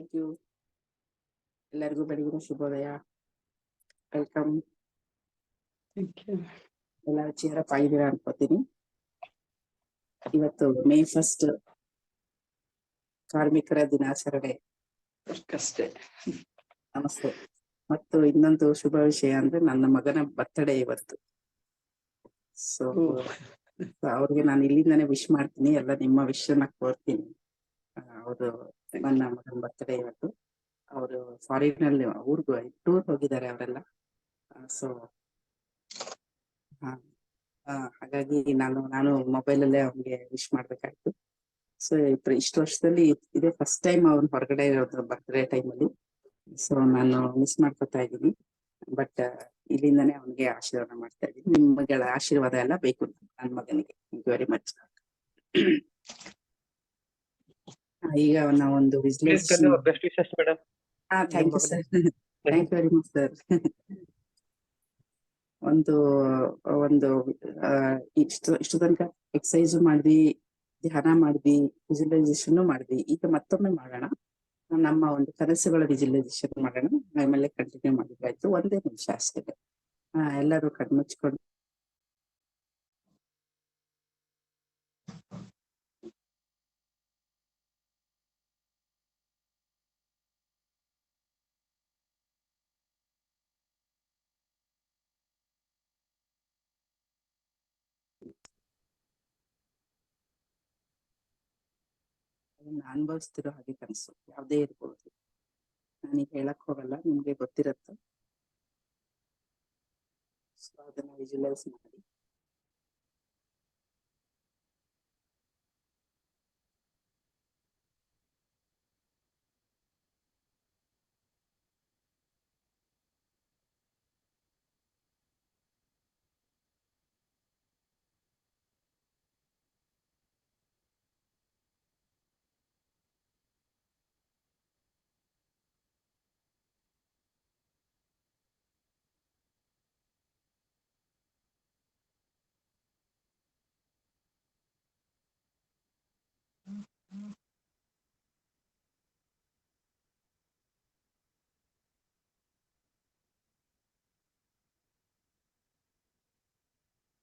Thank you. ಎಲ್ಲರಿಗೂ ಬೆಳಗಿನ ಶುಭೋದಯ. ವೆಲ್ಕಮ್. Thank you. ಎಲ್ಲ ಚೇರಪ್ ಆಗಿದ್ದೀರಾ ಅನ್ಕೋತೀನಿ. ಇವತ್ತು ಮೇ 1 ಕಾರ್ಮಿಕರ ದಿನಾಚರಣೆ. ಅಷ್ಟೇ. ನಮಸ್ತೆ. ಮತ್ತು ಇನ್ನೊಂದು ಶುಭ ವಿಷಯ ಅಂದ್ರೆ ನನ್ನ ಮಗನ ಬರ್ತ್ಡೇ ಇವತ್ತು. ಸೊ ಅವ್ರಿಗೆ ನಾನು ಇಲ್ಲಿಂದಾನೆ ವಿಶ್ ಮಾಡ್ತೀನಿ. ಎಲ್ಲ ನಿಮ್ಮ ವಿಶ್ನ ಕೋರ್ತೀನಿ. ಅವರು ನನ್ನ ಮಗನ ಬರ್ತ್ಡೇ ಇವತ್ತು. ಅವರು ಫಾರಿನ್ ಅಲ್ಲಿ ಊರ್ಗೂ ಟೂರ್ ಹೋಗಿದ್ದಾರೆ ಅವರೆಲ್ಲ. ಸೊ ಹಾಗಾಗಿ ನಾನು ಮೊಬೈಲ್ ಅಲ್ಲೇ ಅವ್ನಿಗೆ ವಿಶ್ ಮಾಡ್ಬೇಕಾಯ್ತು. ಸೊ ಇಷ್ಟು ವರ್ಷದಲ್ಲಿ ಇದೇ ಫಸ್ಟ್ ಟೈಮ್ ಅವ್ನು ಹೊರಗಡೆ ಇರೋದು ಬರ್ತ್ಡೇ ಟೈಮಲ್ಲಿ. ಸೊ ನಾನು ಮಿಸ್ ಮಾಡ್ಕೊತಾ ಇದ್ದೀನಿ. ಬಟ್ ಇಲ್ಲಿಂದಾನೇ ಅವನಿಗೆ ಆಶೀರ್ವಾದ ಮಾಡ್ತಾ ಇದ್ದೀನಿ. ನಿಮ್ಗಳ ಆಶೀರ್ವಾದ ಎಲ್ಲ ಬೇಕು ನನ್ನ ಮಗನಿಗೆ. Thank you very much. ಈಗ ನಾವೊಂದು best wishes madam. Thank you sir. Thank you very much sir. ಒಂದು ಇಷ್ಟು ತನಕ ಎಕ್ಸಸೈಸ್ ಮಾಡಿದ್ವಿ, ಧ್ಯಾನ ಮಾಡಿದ್ವಿ, ವಿಜುವಲೈಸೇಷನ್ ಮಾಡಿದ್ವಿ. ಈಗ ಮತ್ತೊಮ್ಮೆ ಮಾಡೋಣ. ನಮ್ಮ ಒಂದು ಕನಸುಗಳ ವಿಜುವಲೈಸೇಷನ್ ಮಾಡೋಣ. ಆಮೇಲೆ ಕಂಟಿನ್ಯೂ ಮಾಡಿದ್ರಾಯ್ತು. 1 ನಿಮಿಷ ಅಷ್ಟೇ. ಎಲ್ಲರೂ ಕಣ್ಮುಚ್ಕೊಂಡು ಅನುಭವಿಸ್ತಿರೋ ಹಾಗೆ ಕನಸು ಯಾವ್ದೇ ಇರ್ಬೋದು. ನಾನೀಗ ಹೇಳಕ್ ಹೋಗಲ್ಲ, ನಿಮ್ಗೆ ಗೊತ್ತಿರತ್ತೆ. ಸೊ ಅದನ್ನ ವಿಜುವಲೈಸ್ ಮಾಡಿ.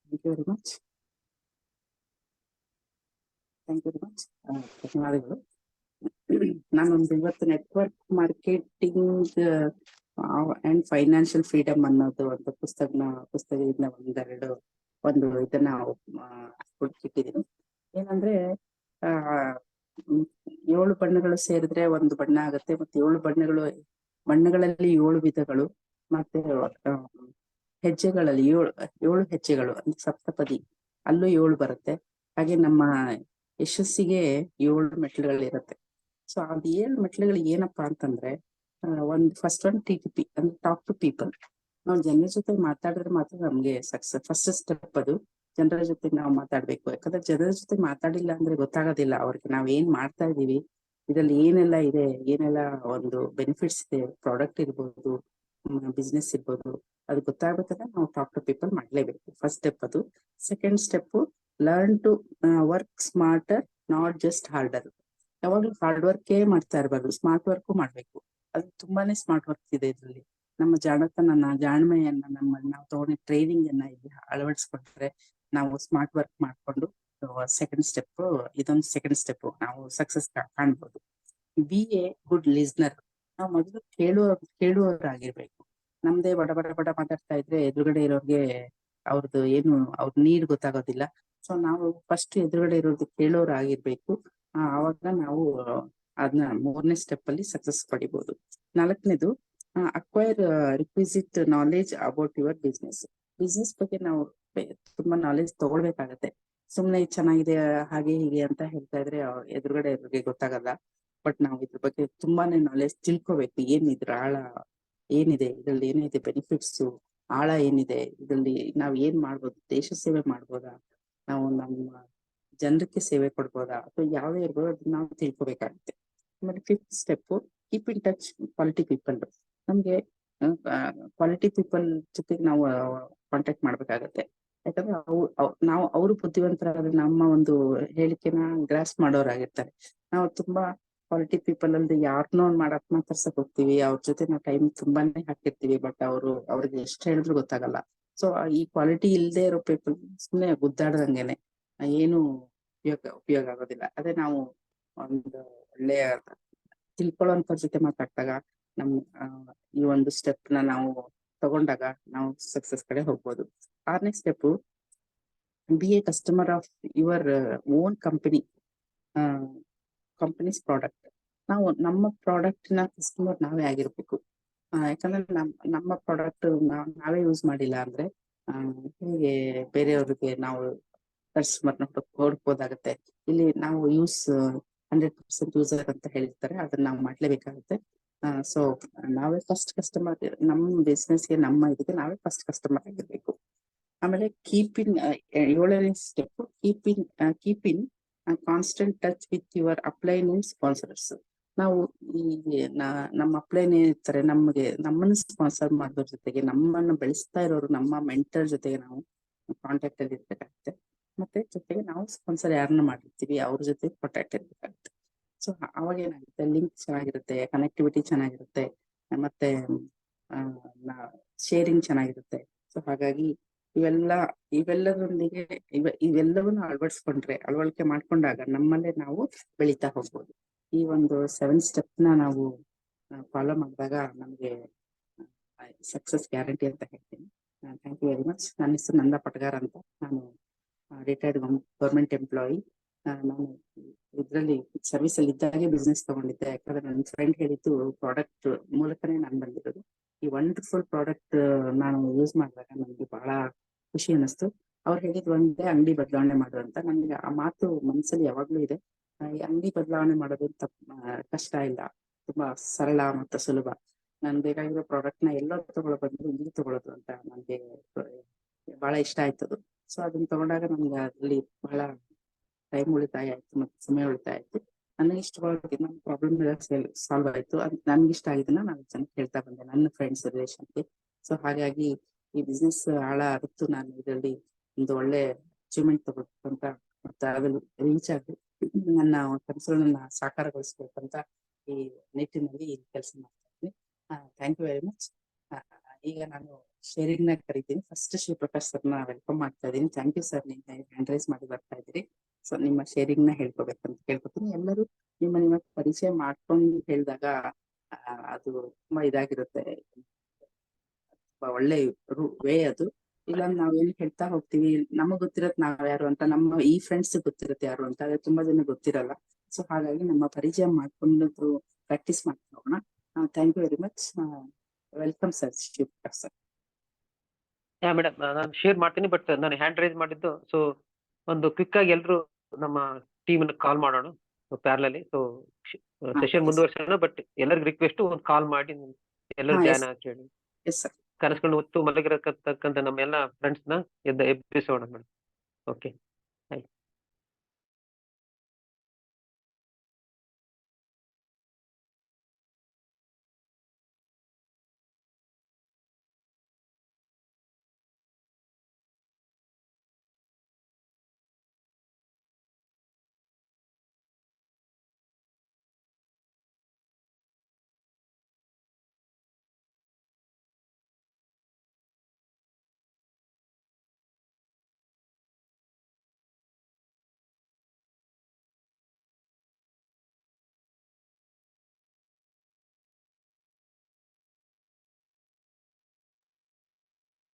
Thank you very much. ಧನ್ಯವಾದಗಳು. ನಾನೊಂದು ಇವತ್ತು network marketing and financial freedom ಅನ್ನೋದು ಒಂದು ಪುಸ್ತಕದಿಂದ ಒಂದು ಇದನ್ನ ಹುಡುಕಿಟ್ಟಿದ್ದೀನಿ. ಏನಂದ್ರೆ 7 ಬಣ್ಣಗಳು ಸೇರಿದ್ರೆ ಒಂದು ಬಣ್ಣ ಆಗುತ್ತೆ. ಮತ್ತೆ 7 ಬಣ್ಣಗಳಲ್ಲಿ 7 ವಿಧಗಳು. ಮತ್ತೆ ಹೆಜ್ಜೆಗಳಲ್ಲಿ 7 ಹೆಜ್ಜೆಗಳು ಅಂದ್ರೆ ಸಪ್ತಪದಿ, ಅಲ್ಲೂ 7 ಬರುತ್ತೆ. ಹಾಗೆ ನಮ್ಮ ಯಶಸ್ಸಿಗೆ 7 ಮೆಟ್ಲುಗಳಿರುತ್ತೆ. ಸೊ ಅದ್ 7 ಮೆಟ್ಲುಗಳು ಏನಪ್ಪಾ ಅಂತಂದ್ರೆ, ಫಸ್ಟ್ ಒನ್ TTP ಅಂದ್ರೆ ಟಾಕ್ ಟು ಪೀಪಲ್. ನಾವು ಜನರ ಜೊತೆ ಮಾತಾಡಿದ್ರೆ ಮಾತ್ರ ನಮ್ಗೆ ಸಕ್ಸಸ್. ಫಸ್ಟ್ ಸ್ಟೆಪ್ ಅದು. ಜನರ ಜೊತೆ ನಾವು ಮಾತಾಡ್ಬೇಕು. ಯಾಕಂದ್ರೆ ಜನರ ಜೊತೆ ಮಾತಾಡಿಲ್ಲ ಅಂದ್ರೆ ಗೊತ್ತಾಗೋದಿಲ್ಲ ಅವ್ರಿಗೆ ನಾವ್ ಏನ್ ಮಾಡ್ತಾ ಇದೀವಿ, ಇದ್ರಲ್ಲಿ ಏನೆಲ್ಲ ಇದೆ, ಏನೆಲ್ಲ ಒಂದು ಬೆನಿಫಿಟ್ಸ್ ಇದೆ, ಪ್ರಾಡಕ್ಟ್ ಇರ್ಬೋದು, ಬಿಸ್ನೆಸ್ ಇರ್ಬೋದು. ಅದು ಗೊತ್ತಾಗ್ಬೇಕಂದ್ರೆ ನಾವು ಟಾಕ್ ಟು ಪೀಪಲ್ ಮಾಡ್ಲೇಬೇಕು. ಫಸ್ಟ್ ಸ್ಟೆಪ್ ಅದು. Second step, learn to work smarter, not just harder. ಯಾವಾಗ್ಲೂ ಹಾರ್ಡ್ ವರ್ಕೇ ಮಾಡ್ತಾ ಇರಬಾರ್ದು, ಸ್ಮಾರ್ಟ್ ವರ್ಕು ಮಾಡ್ಬೇಕು. ಅದು ತುಂಬಾನೇ ಸ್ಮಾರ್ಟ್ ವರ್ಕ್ ಇದೆ ಇದ್ರಲ್ಲಿ. ನಮ್ಮ ಜಾಣ್ಮೆಯನ್ನ ನಾವು ತಗೊಂಡ ಟ್ರೈನಿಂಗ್ ಅನ್ನ ಇಲ್ಲಿ ಅಳವಡಿಸ್ಕೊಂಡ್ರೆ ನಾವು ಸ್ಮಾರ್ಟ್ ವರ್ಕ್ ಮಾಡ್ಕೊಂಡು ಸೆಕೆಂಡ್ ಸ್ಟೆಪ್, ಇದೊಂದು ಸೆಕೆಂಡ್ ಸ್ಟೆಪ್, ನಾವು ಸಕ್ಸಸ್ ಕಾಣ್ಬೋದು. B A good listener. ನಾವು ಮೊದಲು ಕೇಳುವವರಾಗಿರ್ಬೇಕು. ನಮ್ದೇ ಬಡ ಮಾತಾಡ್ತಾ ಇದ್ರೆ ಎದುರುಗಡೆ ಇರೋರ್ಗೆ ಅವ್ರದ್ದು ಅವ್ರ ನೀಡ್ ಗೊತ್ತಾಗೋದಿಲ್ಲ. ಸೊ ನಾವು ಫಸ್ಟ್ ಎದುರುಗಡೆ ಇರೋದು ಕೇಳೋರಾಗಿರ್ಬೇಕು. ಆವಾಗ ನಾವು ಅದನ್ನ 3ನೇ ಸ್ಟೆಪ್ ಅಲ್ಲಿ ಸಕ್ಸಸ್ ಪಡಿಬಹುದು. 4ನೇದು, acquire requisite knowledge about your business ಬಗ್ಗೆ ನಾವು ತುಂಬಾ ನಾಲೆಜ್ ತಗೊಳ್ಬೇಕಾಗತ್ತೆ. ಸುಮ್ನೆ ಚೆನ್ನಾಗಿದೆ ಹಾಗೆ ಹೀಗೆ ಅಂತ ಹೇಳ್ತಾ ಇದ್ರೆ ಎದುರುಗಡೆ ಇರೋರಿಗೆ ಗೊತ್ತಾಗಲ್ಲ. ಬಟ್ ನಾವು ಇದ್ರ ಬಗ್ಗೆ ತುಂಬಾನೇ ನಾಲೆಜ್ ತಿಳ್ಕೊಬೇಕು. ಏನಿದ್ರ ಆಳ ಏನಿದೆ, ಇದ್ರಲ್ಲಿ ಏನಿದೆ ಬೆನಿಫಿಟ್ಸ್, ಆಳ ಏನಿದೆ, ಇದ್ರಲ್ಲಿ ನಾವ್ ಏನ್ ಮಾಡ್ಬೋದು, ದೇಶ ಸೇವೆ ಮಾಡ್ಬೋದಾ, ನಾವು ನಮ್ಮ ಜನರಿಗೆ ಸೇವೆ ಕೊಡ್ಬೋದಾ, ಅಥವಾ ಯಾವ್ದೇ ಇರ್ಬೋದು, ಅದನ್ನ ನಾವು ತಿಳ್ಕೊಬೇಕಾಗುತ್ತೆ. ಆಮೇಲೆ 5th step, keep in touch quality people. ನಮ್ಗೆ ಕ್ವಾಲಿಟಿ ಪೀಪಲ್ ಜೊತೆಗೆ ನಾವು ಕಾಂಟ್ಯಾಕ್ಟ್ ಮಾಡ್ಬೇಕಾಗತ್ತೆ. ಯಾಕಂದ್ರೆ ನಾವು ಅವರು ಬುದ್ಧಿವಂತರಾದ್ರೆ ನಮ್ಮ ಒಂದು ಹೇಳಿಕೆನ ಗ್ರಾಸ್ ಮಾಡೋರಾಗಿರ್ತಾರೆ. ನಾವು ತುಂಬಾ ಕ್ವಾಲಿಟಿ ಪೀಪಲ್ ಅಂದ್ರೆ ಯಾರನ್ನೋ ಮಾಡಕ್ ಮಾತಾಡ್ಸಕ್ ಹೋಗ್ತೀವಿ, ಅವ್ರ ಜೊತೆ ನಾವು ಟೈಮ್ ತುಂಬಾನೇ ಹಾಕಿರ್ತೀವಿ, ಬಟ್ ಅವ್ರಿಗೆ ಎಷ್ಟು ಹೇಳಿದ್ರು ಗೊತ್ತಾಗಲ್ಲ. ಸೊ ಈ ಕ್ವಾಲಿಟಿ ಇಲ್ಲದೆ ಇರೋ ಪೀಪಲ್ ಸುಮ್ಮನೆ ಗುದ್ದಾಡ್ದಂಗೆನೆ, ಏನು ಉಪಯೋಗ ಆಗೋದಿಲ್ಲ. ಅದೇ ನಾವು ಒಂದು ಒಳ್ಳೆಯ ತಿಳ್ಕೊಳ್ಳೋಂಥ ಜೊತೆ ಮಾತಾಡ್ದಾಗ ನಮ್ ಈ ಒಂದು ಸ್ಟೆಪ್ ನಾವು ತಗೊಂಡಾಗ ನಾವು ಸಕ್ಸಸ್ ಕಡೆ ಹೋಗ್ಬೋದು. 6ನೇ step, be a customer of your own companies product. ನಾವು ನಮ್ಮ ಪ್ರಾಡಕ್ಟ್ ನ ಕಸ್ಟಮರ್ ನಾವೇ ಆಗಿರ್ಬೇಕು. ಯಾಕಂದ್ರೆ ನಮ್ಮ ಪ್ರಾಡಕ್ಟ್ ನಾವೇ ಯೂಸ್ ಮಾಡಿಲ್ಲ ಅಂದ್ರೆ ಹೇಗೆ ಬೇರೆಯವ್ರಿಗೆ ನಾವು ಕಸ್ಟಮರ್ನ ಹುಡುಕ್ಬೋದಾಗತ್ತೆ. ಇಲ್ಲಿ ನಾವು 100% ಯೂಸರ್ ಅಂತ ಹೇಳಿರ್ತಾರೆ, ಅದನ್ನ ನಾವು ಮಾಡ್ಲೇಬೇಕಾಗುತ್ತೆ. ಸೊ ನಾವೇ ಫಸ್ಟ್ ಕಸ್ಟಮರ್, ನಮ್ಮ ಬಿಸ್ನೆಸ್ಗೆ ನಮ್ಮ ಇದಕ್ಕೆ ನಾವೇ ಫಸ್ಟ್ ಕಸ್ಟಮರ್ ಆಗಿರ್ಬೇಕು. ಆಮೇಲೆ ಏಳನೇ step, keep in constant touch with your upline sponsors. ನಾವು ನಮ್ಮ ಅಪ್ಲೈನ್ ಇರ್ತಾರೆ, ನಮ್ಮನ್ನು ಸ್ಪಾನ್ಸರ್ ಮಾಡೋದ್ರ ಜೊತೆಗೆ, ನಮ್ಮನ್ನು ಬೆಳೆಸ್ತಾ ಇರೋರು, ನಮ್ಮ ಮೆಂಟರ್ ಜೊತೆಗೆ ನಾವು ಕಾಂಟ್ಯಾಕ್ಟ್ ಅಲ್ಲಿ ಇರ್ಬೇಕಾಗುತ್ತೆ. ಮತ್ತೆ ಜೊತೆಗೆ ನಾವು ಸ್ಪಾನ್ಸರ್ ಯಾರನ್ನ ಮಾಡಿರ್ತೀವಿ ಅವ್ರ ಜೊತೆ ಕಾಂಟ್ಯಾಕ್ಟ್ ಇರ್ಬೇಕಾಗುತ್ತೆ. ಸೊ ಅವಾಗ ಏನಾಗುತ್ತೆ, ಲಿಂಕ್ ಚೆನ್ನಾಗಿರುತ್ತೆ, ಕನೆಕ್ಟಿವಿಟಿ ಚೆನ್ನಾಗಿರುತ್ತೆ, ಮತ್ತೆ ಶೇರಿಂಗ್ ಚೆನ್ನಾಗಿರುತ್ತೆ. ಸೊ ಹಾಗಾಗಿ ಇವೆಲ್ಲದರೊಂದಿಗೆ ಇವೆಲ್ಲವನ್ನು ಅಳವಡಿಕೆ ಮಾಡ್ಕೊಂಡಾಗ ನಮ್ಮಲ್ಲೇ ನಾವು ಬೆಳೀತಾ ಹೋಗ್ಬೋದು. ಈ ಒಂದು 7 ಸ್ಟೆಪ್ ನಾವು ಫಾಲೋ ಮಾಡಿದಾಗ ನಮಗೆ ಸಕ್ಸಸ್ ಗ್ಯಾರಂಟಿ ಅಂತ ಹೇಳ್ತೀನಿ. Thank you very much. ನನ್ನ ಹೆಸರು ನಂದಾ ಪಟಗಾರ್ ಅಂತ. ನಾನು ರಿಟೈರ್ಡ್ ಗೌರ್ಮೆಂಟ್ ಎಂಪ್ಲಾಯಿ. ನಾನು ಇದರಲ್ಲಿ ಸರ್ವಿಸ್ ಅಲ್ಲಿ ಇದ್ದಾಗೆ ಬಿಸ್ನೆಸ್ ತಗೊಂಡಿದ್ದೆ. ಯಾಕಂದ್ರೆ ನನ್ನ ಫ್ರೆಂಡ್ ಹೇಳಿದ್ದು ಪ್ರಾಡಕ್ಟ್ ಮೂಲಕನೇ ನಾನು ಬಂದಿರೋದು. ಈ ವಂಡರ್ಫುಲ್ ಪ್ರಾಡಕ್ಟ್ ನಾನು ಯೂಸ್ ಮಾಡಿದಾಗ ನನಗೆ ಬಹಳ ಖುಷಿ ಅನ್ನಿಸ್ತು. ಅವ್ರು ಹೇಳಿದ್ ಒಂದೇ, ಅಂಗಡಿ ಬದಲಾವಣೆ ಮಾಡು ಅಂತ. ನನಗೆ ಆ ಮಾತು ಮನಸ್ಸಲ್ಲಿ ಯಾವಾಗ್ಲೂ ಇದೆ. ಈ ಅಂಗಡಿ ಬದಲಾವಣೆ ಮಾಡೋದು ಕಷ್ಟ ಇಲ್ಲ, ತುಂಬಾ ಸರಳ ಮತ್ತು ಸುಲಭ. ನಾನು ಬೇಕಾಗಿರೋ ಪ್ರಾಡಕ್ಟ್ ನ ಎಲ್ಲೋ ತಗೊಳ್ಳೋ ಬಂದು ಇಲ್ಲಿ ತಗೊಳ್ಳೋದು ಅಂತ ನನಗೆ ಬಹಳ ಇಷ್ಟ ಆಯ್ತದು. ಸೊ ಅದನ್ನ ತಗೊಂಡಾಗ ನಮ್ಗೆ ಅದ್ರಲ್ಲಿ ಬಹಳ ಟೈಮ್ ಉಳಿತಾಯ ಆಯ್ತು ಮತ್ತೆ ಸಮಯ ಉಳಿತಾಯ ಆಯ್ತು. ನನಗೆ ಇಷ್ಟವಾಗಿ ನನ್ನ ಪ್ರಾಬ್ಲಮ್ ಸಾಲ್ವ್ ಆಯ್ತು. ನನ್ಗೆ ಇಷ್ಟ ಆಗಿದ್ದನ್ನ ನಾನು ಜನಕ್ಕೆ ಹೇಳ್ತಾ ಬಂದೆ, ನನ್ನ ಫ್ರೆಂಡ್ಸ್ ರಿಲೇಷನ್ಗೆ. ಸೊ ಹಾಗಾಗಿ ಈ ಬಿಸ್ನೆಸ್ ಆಳ ಅರಿತು ನಾನು ಇದರಲ್ಲಿ ಒಂದು ಒಳ್ಳೆ ಅಚೀವ್ಮೆಂಟ್ ತಗೋಬೇಕು ಅಂತ, ಮತ್ತೆ ಅದ್ರಲ್ಲಿ ರೀಚ್ ಆಗಿ ನನ್ನ ಕನಸುಗಳನ್ನ ಸಾಕಾರಗೊಳಿಸ್ಬೇಕಂತ ಈ ನಿಟ್ಟಿನಲ್ಲಿ ಕೆಲಸ ಮಾಡ್ತಾ ಇದ್ದೀನಿ. Thank you very much. ಈಗ ನಾನು ಶೇರಿಂಗ್ ನ ಕರಿತೀನಿ. ಫಸ್ಟ್ ಶಿವಪ್ರಕಾಶ್ ಸರ್ನ ವೆಲ್ಕಮ್ ಮಾಡ್ತಾ ಇದ್ದೀನಿ. ಥ್ಯಾಂಕ್ ಯು ಸರ್, ನೀವು ಹ್ಯಾಂಡ್ ರೈಸ್ ಮಾಡಿ ಬರ್ತಾ ಇದ್ದೀರಿ. ಸೊ ನಿಮ್ಮ ಶೇರಿಂಗ್ ನ ಹೇಳ್ಕೋಬೇಕಂತ ಕೇಳ್ಕೊತೀನಿ. ಎಲ್ಲರೂ ನಿಮ್ಮ ಪರಿಚಯ ಮಾಡ್ಕೊಂಡು ಹೇಳಿದಾಗ ಅದು ತುಂಬಾ ಇದಾಗಿರುತ್ತೆ, ತುಂಬಾ ಒಳ್ಳೆ ವೇ ಅದು. ಇಲ್ಲ ನಾವೇನ್ ಹೇಳ್ತಾ ಹೋಗ್ತೀವಿ, ನಮಗ್ ಗೊತ್ತಿರತ್ ನಾವ್ ಯಾರು ಅಂತ, ನಮ್ಮ ಈ ಫ್ರೆಂಡ್ಸ್ ಗೊತ್ತಿರತ್ತೆ ಯಾರು ಅಂತ, ಅದೇ ತುಂಬಾ ಜನ ಗೊತ್ತಿರಲ್ಲ. ಸೊ ಹಾಗಾಗಿ ನಮ್ಮ ಪರಿಚಯ ಮಾಡ್ಕೊಂಡು ಪ್ರಾಕ್ಟೀಸ್ ಮಾಡ್ತಾ ಹೋಗೋಣ. Thank you very much. Welcome sir, Shivaprakash sir. Madam, ನಾನು ಶೇರ್ ಮಾಡ್ತೀನಿ, ಬಟ್ ನಾನು ಹ್ಯಾಂಡ್ ರೈಸ್ ಮಾಡಿದ್ದು. ಸೊ ಒಂದು ಕ್ವಿಕ್ ಆಗಿ ಎಲ್ರು ನಮ್ಮ ಟೀಮ್ ಕಾಲ್ ಮಾಡೋಣ ಪ್ಯಾರಲಲ್ಲಿ. ಸೊ ಸೆಷನ್ ಮುಂದುವರ್ಸೋಣ, ಬಟ್ ಎಲ್ಲರಿಗೂ ರಿಕ್ವೆಸ್ಟ್ ಒಂದು ಕಾಲ್ ಮಾಡಿ ಎಲ್ಲರೂ ಜಾಯ್ನ್ ಆಗಿ ಹೇಳಿ. ಕನಸುಗಳನ್ನ ಹೊತ್ತು ಮಲಗಿರತಕ್ಕಂತ ನಮ್ಮ ಎಲ್ಲ ಫ್ರೆಂಡ್ಸ್ ನ ಎಬ್ಬಿಸೋಣ ಮೇಡಮ್. ಓಕೆ.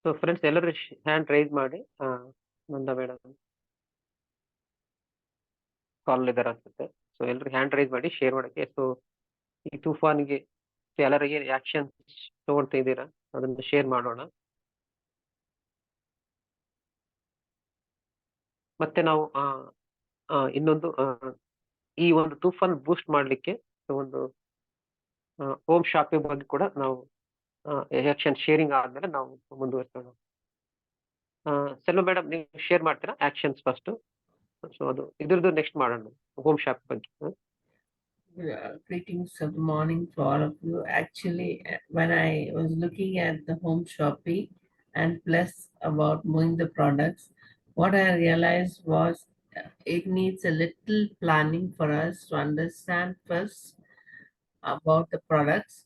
ಸೊ ಫ್ರೆಂಡ್ಸ್ ಎಲ್ಲರೂ ಹ್ಯಾಂಡ್ ರೈಸ್ ಮಾಡಿ. ನಂದಾ ಮೇಡಮ್ ಕಾಲ್ ಇದಾರೆ ಅನ್ಸುತ್ತೆ. ಸೊ ಎಲ್ಲರೂ ಹ್ಯಾಂಡ್ ರೈಸ್ ಮಾಡಿ ಶೇರ್ ಮಾಡಕ್ಕೆ. ಸೊ ಈ ತುಫಾನ್ಗೆ ಎಲ್ಲರಿಗೆ ಆಕ್ಷನ್ ತಗೊಳ್ತಾ ಇದ್ದೀರಾ, ಅದನ್ನ ಶೇರ್ ಮಾಡೋಣ. ಮತ್ತೆ ನಾವು ಇನ್ನೊಂದು ಈ ಒಂದು ತುಫಾನ್ ಬೂಸ್ಟ್ ಮಾಡ್ಲಿಕ್ಕೆ ಒಂದು ಹೋಮ್ ಶಾಪಿಂಗ್ ಬಗ್ಗೆ ಕೂಡ ನಾವು ಆಕ್ಷನ್ ಶೇರಿಂಗ್ ಆದ್ಮೇಲೆ ನಾವು ಮುಂದುವರಿಸೋಣ. ಸೆಲ್ವ ಮೇಡಮ್, ನೀವು ಶೇರ್ ಮಾಡ್ತೀರಾ ಆಕ್ಷನ್ಸ್ ಫಸ್ಟ್? ಸೊ ಅದು ಇದ್ರದ್ದು ನೆಕ್ಸ್ಟ್ ಮಾಡೋಣ, ಹೋಮ್ ಶಾಪ್ ಬಗ್ಗೆ. Greetings of the morning to all of you. Actually, when I was looking at the home shopping and plus about moving the products, what I realized was it needs a little planning for us to understand first about the products,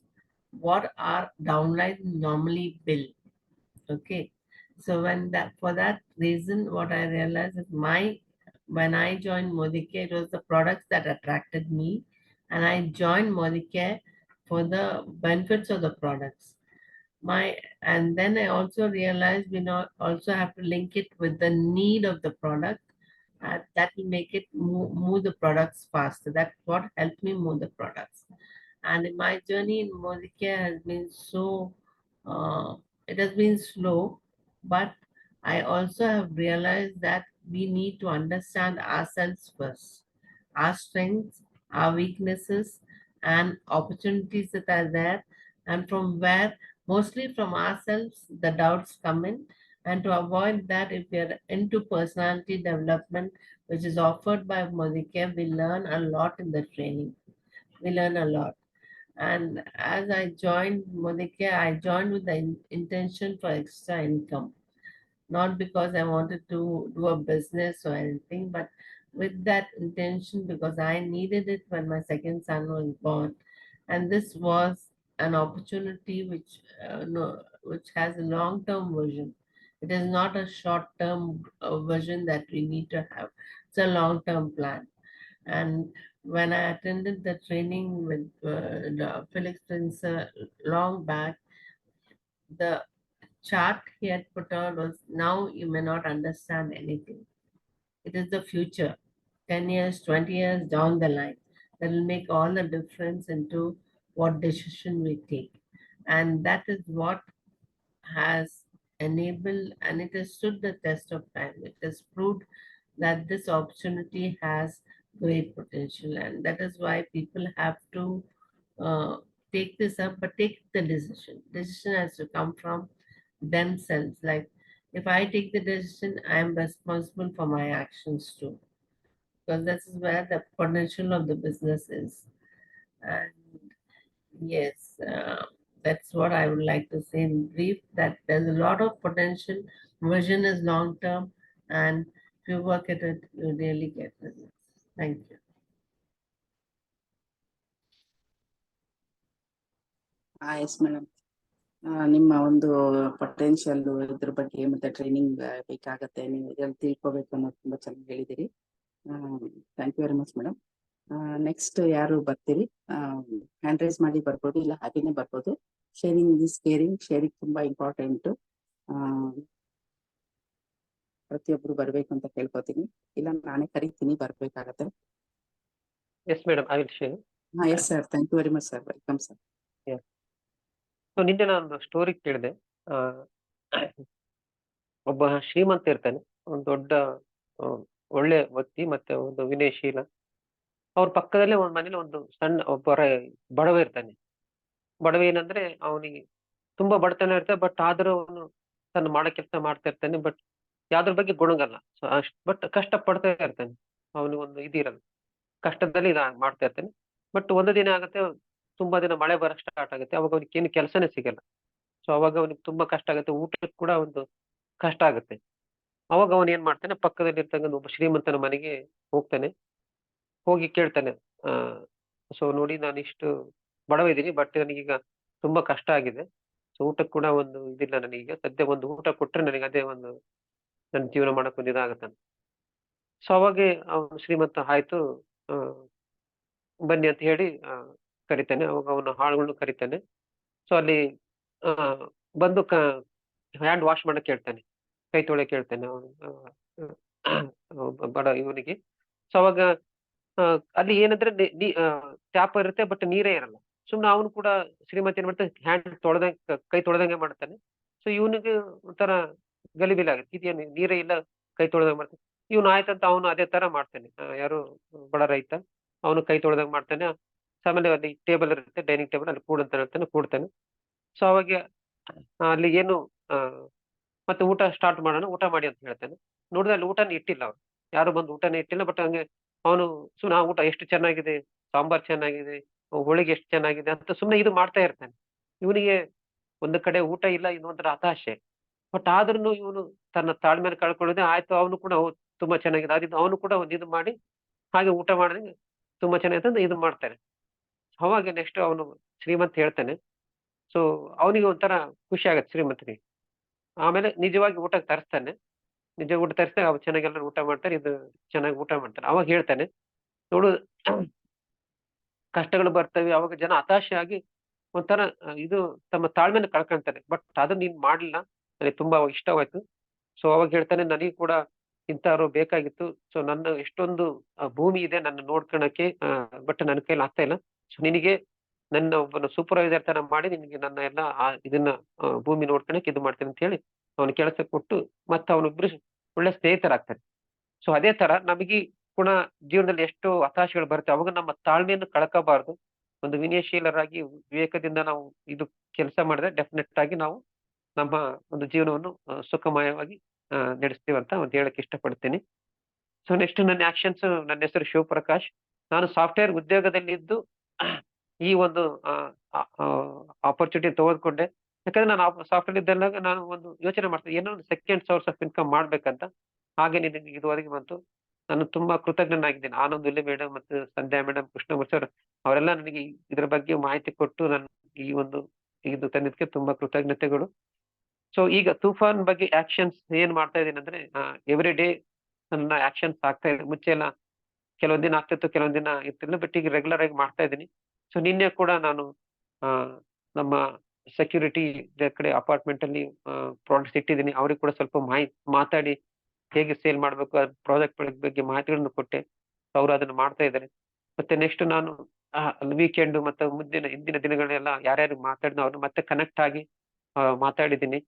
what our downline normally bill. Okay. So for that reason, what I realized is when I joined Modicare, it was the products that attracted me, and I joined Modicare for the benefits of the products. And then I also realized we not also have to link it with the need of the product. That will make it move the products faster. That's what helped me move the products. And in my journey in Modicare has been uh, it has been slow, but I also have realized that we need to understand ourselves first, our strengths, our weaknesses, and opportunities that are there, and from where, mostly from ourselves, the doubts come in. And to avoid that, if we are into personality development, which is offered by Modicare, we learn a lot in the training. We learn a lot. And as I joined Modicare, I joined with the intention for extra income, not because I wanted to do a business or anything, but with that intention because I needed it when my second son was born. And this was an opportunity no, which has a long-term vision. It is not a short-term vision that we need to have. It's a long-term plan. And when I attended the training with Felix Prince long back, the chart he had put out was, now you may not understand anything. It is the future, 10 years, 20 years down the line, that will make all the difference into what decision we take. And that is what has enabled, and it has stood the test of time. It has proved that this opportunity has great potential, and that is why people have to uh, take this up, but take the decision. Decision has to come from themselves. Like, if I take the decision, I am responsible for my actions too, because this is where the potential of the business is. And yes, that's what I would like to say in brief, that there's a lot of potential. Vision is long term, and if you work at it, you really get results. Thank you. Yes madam. ನಿಮ್ಮ ಒಂದು potential ಇದ್ರ ಬಗ್ಗೆ ಮತ್ತೆ training ಬೇಕಾಗತ್ತೆ, ನೀವು ಇದ್ರಲ್ಲಿ ತಿಳ್ಕೊಬೇಕು ಅನ್ನೋದು ತುಂಬಾ ಚೆನ್ನಾಗಿ ಹೇಳಿದಿರಿ. Thank you very much madam. Next ಯಾರು ಬರ್ತೀರಿ? ಹ್ಯಾಂಡ್ ರೈಸ್ ಮಾಡಿ ಬರ್ಬೋದು, ಇಲ್ಲ ಹಾಗೇನೆ ಬರ್ಬೋದು. Sharing is caring. ಶೇರಿಂಗ್ ತುಂಬಾ ಇಂಪಾರ್ಟೆಂಟ್. ಪ್ರತಿಯೊಬ್ರು ಬರ್ಬೇಕು ಅಂತ ಕೇಳ್ಕೊತೀನಿ, ಇಲ್ಲ ನಾನೇ ಕರಿತೀನಿ, ಬರ್ಬೇಕಾಗತ್ತೆ. Yes madam, I will share. Yes sir, thank you very much sir. Welcome sir. So ನಿನ್ನೆ ನಾನು ಸ್ಟೋರಿ ಕೇಳಿದೆ. ಒಬ್ಬ ಶ್ರೀಮಂತ ಇರ್ತಾನೆ, ಒಂದು ದೊಡ್ಡ ಒಳ್ಳೆ ವ್ಯಕ್ತಿ, ಮತ್ತೆ ಒಂದು ವಿನಯಶೀಲ. ಅವ್ರ ಪಕ್ಕದಲ್ಲೇ ಒಂದ್ ಮನೇಲಿ ಒಂದು ಸಣ್ಣ ಒಬ್ಬ ಬಡವ ಇರ್ತಾನೆ. ಬಡವ ಏನಂದ್ರೆ ಅವನಿಗೆ ತುಂಬಾ ಬಡತನ ಇರ್ತದೆ, ಬಟ್ ಆದ್ರೂ ಅವನು ತನ್ನ ಮಾಡೋ ಕೆಲಸ ಮಾಡ್ತಾ ಇರ್ತಾನೆ. ಬಟ್ ಯಾವ್ದ್ರ ಬಗ್ಗೆ ಗುಣಗಲ್ಲ. ಸೊ ಬಟ್ ಕಷ್ಟ ಪಡ್ತಾ ಇರ್ತಾನೆ. ಅವನಿಗೆ ಒಂದು ಇದಿರಲ್ಲ, ಕಷ್ಟದಲ್ಲಿ ಮಾಡ್ತಾ ಇರ್ತಾನೆ. ಬಟ್ ಒಂದು ದಿನ ಆಗುತ್ತೆ, ತುಂಬಾ ದಿನ ಮಳೆ ಬರಕ್ ಸ್ಟಾರ್ಟ್ ಆಗುತ್ತೆ. ಅವಾಗ ಅವನಿಗೆ ಏನು ಕೆಲಸನೇ ಸಿಗಲ್ಲ. ಸೊ ಅವಾಗ ಅವನಿಗೆ ತುಂಬಾ ಕಷ್ಟ ಆಗುತ್ತೆ, ಊಟಕ್ಕೆ ಕೂಡ ಒಂದು ಕಷ್ಟ ಆಗುತ್ತೆ. ಅವಾಗ ಅವನ್ ಏನ್ ಮಾಡ್ತಾನೆ, ಪಕ್ಕದಲ್ಲಿ ಇರ್ತಕ್ಕಂಥ ಒಬ್ಬ ಶ್ರೀಮಂತನ ಮನೆಗೆ ಹೋಗ್ತಾನೆ. ಹೋಗಿ ಕೇಳ್ತಾನೆ, ಸೊ ನೋಡಿ, ನಾನು ಇಷ್ಟು ಬಡವ ಇದ್ದೀನಿ, ಬಟ್ ನನಗೀಗ ತುಂಬಾ ಕಷ್ಟ ಆಗಿದೆ. ಸೊ ಊಟಕ್ಕೆ ಕೂಡ ಒಂದು ಇದಿಲ್ಲ ನನಗೀಗ. ಸದ್ಯ ಒಂದು ಊಟ ಕೊಟ್ರೆ ನನಗೆ ಅದೇ ಒಂದು ನನ್ನ ಜೀವನ ಮಾಡಕ್ ಒಂದು ಇದಾಗತ್ತಂತ. ಸೊ ಅವಾಗ ಅವನು ಶ್ರೀಮಂತ ಆಯ್ತು, ಬನ್ನಿ ಅಂತ ಹೇಳಿ ಕರಿತಾನೆ. ಅವಾಗ ಅವನ ಆಳುಗಳನ್ನು ಕರಿತಾನೆ. ಸೊ ಅಲ್ಲಿ ಬಂದು ಹ್ಯಾಂಡ್ ವಾಶ್ ಮಾಡಕ್ ಹೇಳ್ತಾನೆ, ಕೈ ತೊಳೆಯಕ್ ಹೇಳ್ತಾನೆ ಅವನು ಬಡ ಇವನಿಗೆ. ಸೊ ಅವಾಗ ಅಲ್ಲಿ ಏನಂದ್ರೆ ಟ್ಯಾಪ್ ಇರುತ್ತೆ, ಬಟ್ ನೀರೇ ಇರಲ್ಲ. ಸುಮ್ನೆ ಅವನು ಕೂಡ ಶ್ರೀಮಂತ ಏನ್ ಮಾಡ್ತಾನೆ, ಕೈ ತೊಳೆದಂಗೆ ಮಾಡ್ತಾನೆ. ಸೊ ಇವನಿಗೆ ಒಂಥರ ಗಲಿಬಿಲಾಗುತ್ತೆ, ಇದೇನು ನೀರೇ ಇಲ್ಲ, ಕೈ ತೊಳೆದಂಗೆ ಮಾಡ್ತಾನೆ. ಇವನು ಆಯ್ತಂತ ಅವನು ಅದೇ ತರ ಮಾಡ್ತಾನೆ. ಯಾರು ಬಡ ರೈತ, ಅವನು ಕೈ ತೊಳೆದಂಗೆ ಮಾಡ್ತಾನೆ. ಆಮೇಲೆ ಅಲ್ಲಿ ಟೇಬಲ್ ಇರುತ್ತೆ, ಡೈನಿಂಗ್ ಟೇಬಲ್, ಅಲ್ಲಿ ಕೂಡಂತ ಹೇಳ್ತಾನೆ, ಕೂಡ್ತಾನೆ. ಸೊ ಅವಾಗ ಅಲ್ಲಿ ಏನು ಮತ್ತೆ ಊಟ ಸ್ಟಾರ್ಟ್ ಮಾಡೋಣ, ಊಟ ಮಾಡಿ ಅಂತ ಹೇಳ್ತಾನೆ. ನೋಡಿದ್ರೆ ಅಲ್ಲಿ ಊಟನೇ ಇಟ್ಟಿಲ್ಲ ಅವ್ರು, ಯಾರು ಬಂದು ಊಟನೇ ಇಟ್ಟಿಲ್ಲ. ಬಟ್ ಹಂಗೆ ಅವನು ಸುಮ್ಮನೆ ಊಟ ಎಷ್ಟು ಚೆನ್ನಾಗಿದೆ, ಸಾಂಬಾರ್ ಚೆನ್ನಾಗಿದೆ, ಹೋಳಿಗೆ ಎಷ್ಟು ಚೆನ್ನಾಗಿದೆ ಅಂತ ಸುಮ್ಮನೆ ಇದು ಮಾಡ್ತಾ ಇರ್ತಾನೆ. ಇವನಿಗೆ ಒಂದು ಕಡೆ ಊಟ ಇಲ್ಲ, ಇನ್ನೊಂದರ ಹತಾಶೆ. ಬಟ್ ಆದ್ರೂ ಇವನು ತನ್ನ ತಾಳ್ಮೆನ ಕಳ್ಕೊಳ್ಳದೆ ಆಯ್ತು, ಅವನು ಕೂಡ ತುಂಬಾ ಚೆನ್ನಾಗಿದೆ. ಅದಿದ್ದು ಅವನು ಕೂಡ ಒಂದು ಇದು ಮಾಡಿ ಹಾಗೆ ಊಟ ಮಾಡಿದ್ರೆ ತುಂಬಾ ಚೆನ್ನಾಗಿದೆ ಅಂತ ಇದು ಮಾಡ್ತಾನೆ. ಅವಾಗ ನೆಕ್ಸ್ಟ್ ಅವನು ಶ್ರೀಮಂತ ಹೇಳ್ತಾನೆ. ಸೊ ಅವನಿಗೆ ಒಂಥರ ಖುಷಿ ಆಗತ್ತೆ ಶ್ರೀಮಂತನಿಗೆ. ಆಮೇಲೆ ನಿಜವಾಗಿ ಊಟಕ್ಕೆ ತರಿಸ್ತಾನೆ. ನಿಜ ಊಟ ತರಿಸಿದಾಗ ಅವ್ರು ಚೆನ್ನಾಗಿ ಎಲ್ಲರೂ ಊಟ ಮಾಡ್ತಾರೆ. ಇದು ಚೆನ್ನಾಗಿ ಊಟ ಮಾಡ್ತಾರೆ. ಅವಾಗ ಹೇಳ್ತಾನೆ, ನೋಡು ಕಷ್ಟಗಳು ಬರ್ತವೆ. ಅವಾಗ ಜನ ಹತಾಶೆ ಆಗಿ ಒಂಥರ ಇದು ತಮ್ಮ ತಾಳ್ಮೆನ ಕಳ್ಕೊಂತಾರೆ. ಬಟ್ ಅದನ್ನ ನೀನ್ ಮಾಡ್ಲಿಲ್ಲ. ನನಗೆ ತುಂಬಾ ಇಷ್ಟವಾಯ್ತು. ಸೊ ಅವಾಗ ಹೇಳ್ತಾನೆ, ನನಗೆ ಕೂಡ ಇಂಥವ್ರು ಬೇಕಾಗಿತ್ತು. ಸೊ ನನ್ನ ಎಷ್ಟೊಂದು ಭೂಮಿ ಇದೆ ನನ್ನ ನೋಡ್ಕೊಳಕ್ಕೆ, ಬಟ್ ನನ್ನ ಕೈಲಿ ಆಗ್ತಾ ಇಲ್ಲ. ಸೊ ನಿನಗೆ ನನ್ನ ಒಬ್ಬನ ಸೂಪರ್ವೈಸರ್ ತರ ಮಾಡಿ ನಿನಗೆ ನನ್ನ ಎಲ್ಲ ಇದನ್ನ ಭೂಮಿ ನೋಡ್ಕೊಳಕ್ಕೆ ಇದು ಮಾಡ್ತೇನೆ ಅಂತ ಹೇಳಿ ಅವನ ಕೆಲಸ ಕೊಟ್ಟು ಮತ್ತೆ ಅವನಿಬ್ರು ಒಳ್ಳೆ ಸ್ನೇಹಿತರಾಗ್ತಾರೆ. ಸೊ ಅದೇ ತರ ನಮಗೆ ಕೂಡ ಜೀವನದಲ್ಲಿ ಎಷ್ಟು ಹತಾಶೆಗಳು ಬರುತ್ತೆ. ಅವಾಗ ನಮ್ಮ ತಾಳ್ಮೆಯನ್ನು ಕಳ್ಕೋಬಾರ್ದು. ಒಂದು ವಿನಯಶೀಲರಾಗಿ ವಿವೇಕದಿಂದ ನಾವು ಇದು ಕೆಲಸ ಮಾಡಿದ್ರೆ ಡೆಫಿನೆಟ್ ಆಗಿ ನಾವು ನಮ್ಮ ಒಂದು ಜೀವನವನ್ನು ಸುಖಮಯವಾಗಿ ನಡೆಸ್ತೀವಿ ಅಂತ ಒಂದು ಹೇಳಕ್ ಇಷ್ಟಪಡ್ತೀನಿ. ಸೊ ನೆಕ್ಸ್ಟ್ ನನ್ನ ಆಕ್ಷನ್ಸ್. ನನ್ನ ಹೆಸರು ಶಿವಪ್ರಕಾಶ್. ನಾನು ಸಾಫ್ಟ್ವೇರ್ ಉದ್ಯೋಗದಲ್ಲಿ ಇದ್ದು ಈ ಒಂದು ಆಪರ್ಚುನಿಟಿ ತೆಗೆದುಕೊಂಡೆ. ಯಾಕಂದ್ರೆ ನಾನು ಸಾಫ್ಟ್ವೇರ್ ಇದ್ದಾಗ ನಾನು ಒಂದು ಯೋಚನೆ ಮಾಡ್ತೀನಿ, ಏನೋ ಒಂದು ಸೆಕೆಂಡ್ ಸೋರ್ಸ್ ಆಫ್ ಇನ್ಕಮ್ ಮಾಡ್ಬೇಕಂತ. ಹಾಗೆ ನಿನಗೆ ಇದು ಒದಗಿ ಬಂತು. ನಾನು ತುಂಬಾ ಕೃತಜ್ಞನಾಗಿದ್ದೇನೆ. ಆನಂದ್ ಉಲ್ಲೆ ಮೇಡಮ್ ಮತ್ತು ಸಂಧ್ಯಾ ಮೇಡಮ್, ಕೃಷ್ಣಮೂರ್ತಿ ಸರ್ ಅವರೆಲ್ಲ ನನಗೆ ಇದ್ರ ಬಗ್ಗೆ ಮಾಹಿತಿ ಕೊಟ್ಟು ನಾನು ಈ ಒಂದು ಇದು ತಂದಿದ್ದಕ್ಕೆ ತುಂಬಾ ಕೃತಜ್ಞತೆಗಳು. ಸೊ ಈಗ ತೂಫಾನ್ ಬಗ್ಗೆ ಆಕ್ಷನ್ಸ್ ಏನ್ ಮಾಡ್ತಾ ಇದ್ದೀನಿ ಅಂದ್ರೆ, ಎವ್ರಿ ಡೇ ನನ್ನ ಆಕ್ಷನ್ಸ್ ಆಗ್ತಾ ಇದೆ. ಮುಂಚೆ ಎಲ್ಲ ಕೆಲವೊಂದ್ ದಿನ ಆಗ್ತಿತ್ತು, ಕೆಲವೊಂದ್ ದಿನ ಇರ್ತಿಲ್ಲ. ಬಟ್ ಈಗ ರೆಗ್ಯುಲರ್ ಆಗಿ ಮಾಡ್ತಾ ಇದ್ದೀನಿ. ಸೊ ನಿನ್ನೆ ಕೂಡ ನಾನು ನಮ್ಮ ಸೆಕ್ಯೂರಿಟಿ ಕಡೆ ಅಪಾರ್ಟ್ಮೆಂಟ್ ಅಲ್ಲಿ ಪ್ರಾಡಕ್ಟ್ಸ್ ಇಟ್ಟಿದ್ದೀನಿ. ಅವ್ರಿಗೆ ಕೂಡ ಸ್ವಲ್ಪ ಮಾತಾಡಿ ಹೇಗೆ ಸೇಲ್ ಮಾಡ್ಬೇಕು, ಪ್ರಾಜೆಕ್ಟ್ ಬಗ್ಗೆ ಮಾಹಿತಿಗಳನ್ನು ಕೊಟ್ಟೆ. ಅವ್ರು ಅದನ್ನ ಮಾಡ್ತಾ ಇದ್ದಾರೆ. ಮತ್ತೆ ನೆಕ್ಸ್ಟ್ ನಾನು ವೀಕೆಂಡ್ ಮತ್ತೆ ಹಿಂದಿನ ದಿನಗಳೆಲ್ಲ ಯಾರ್ಯಾರು ಮಾತಾಡಿದ ಅವ್ರನ್ನ ಮತ್ತೆ ಕನೆಕ್ಟ್ ಆಗಿ ಮಾತಾಡಿದ್ದೀನಿ.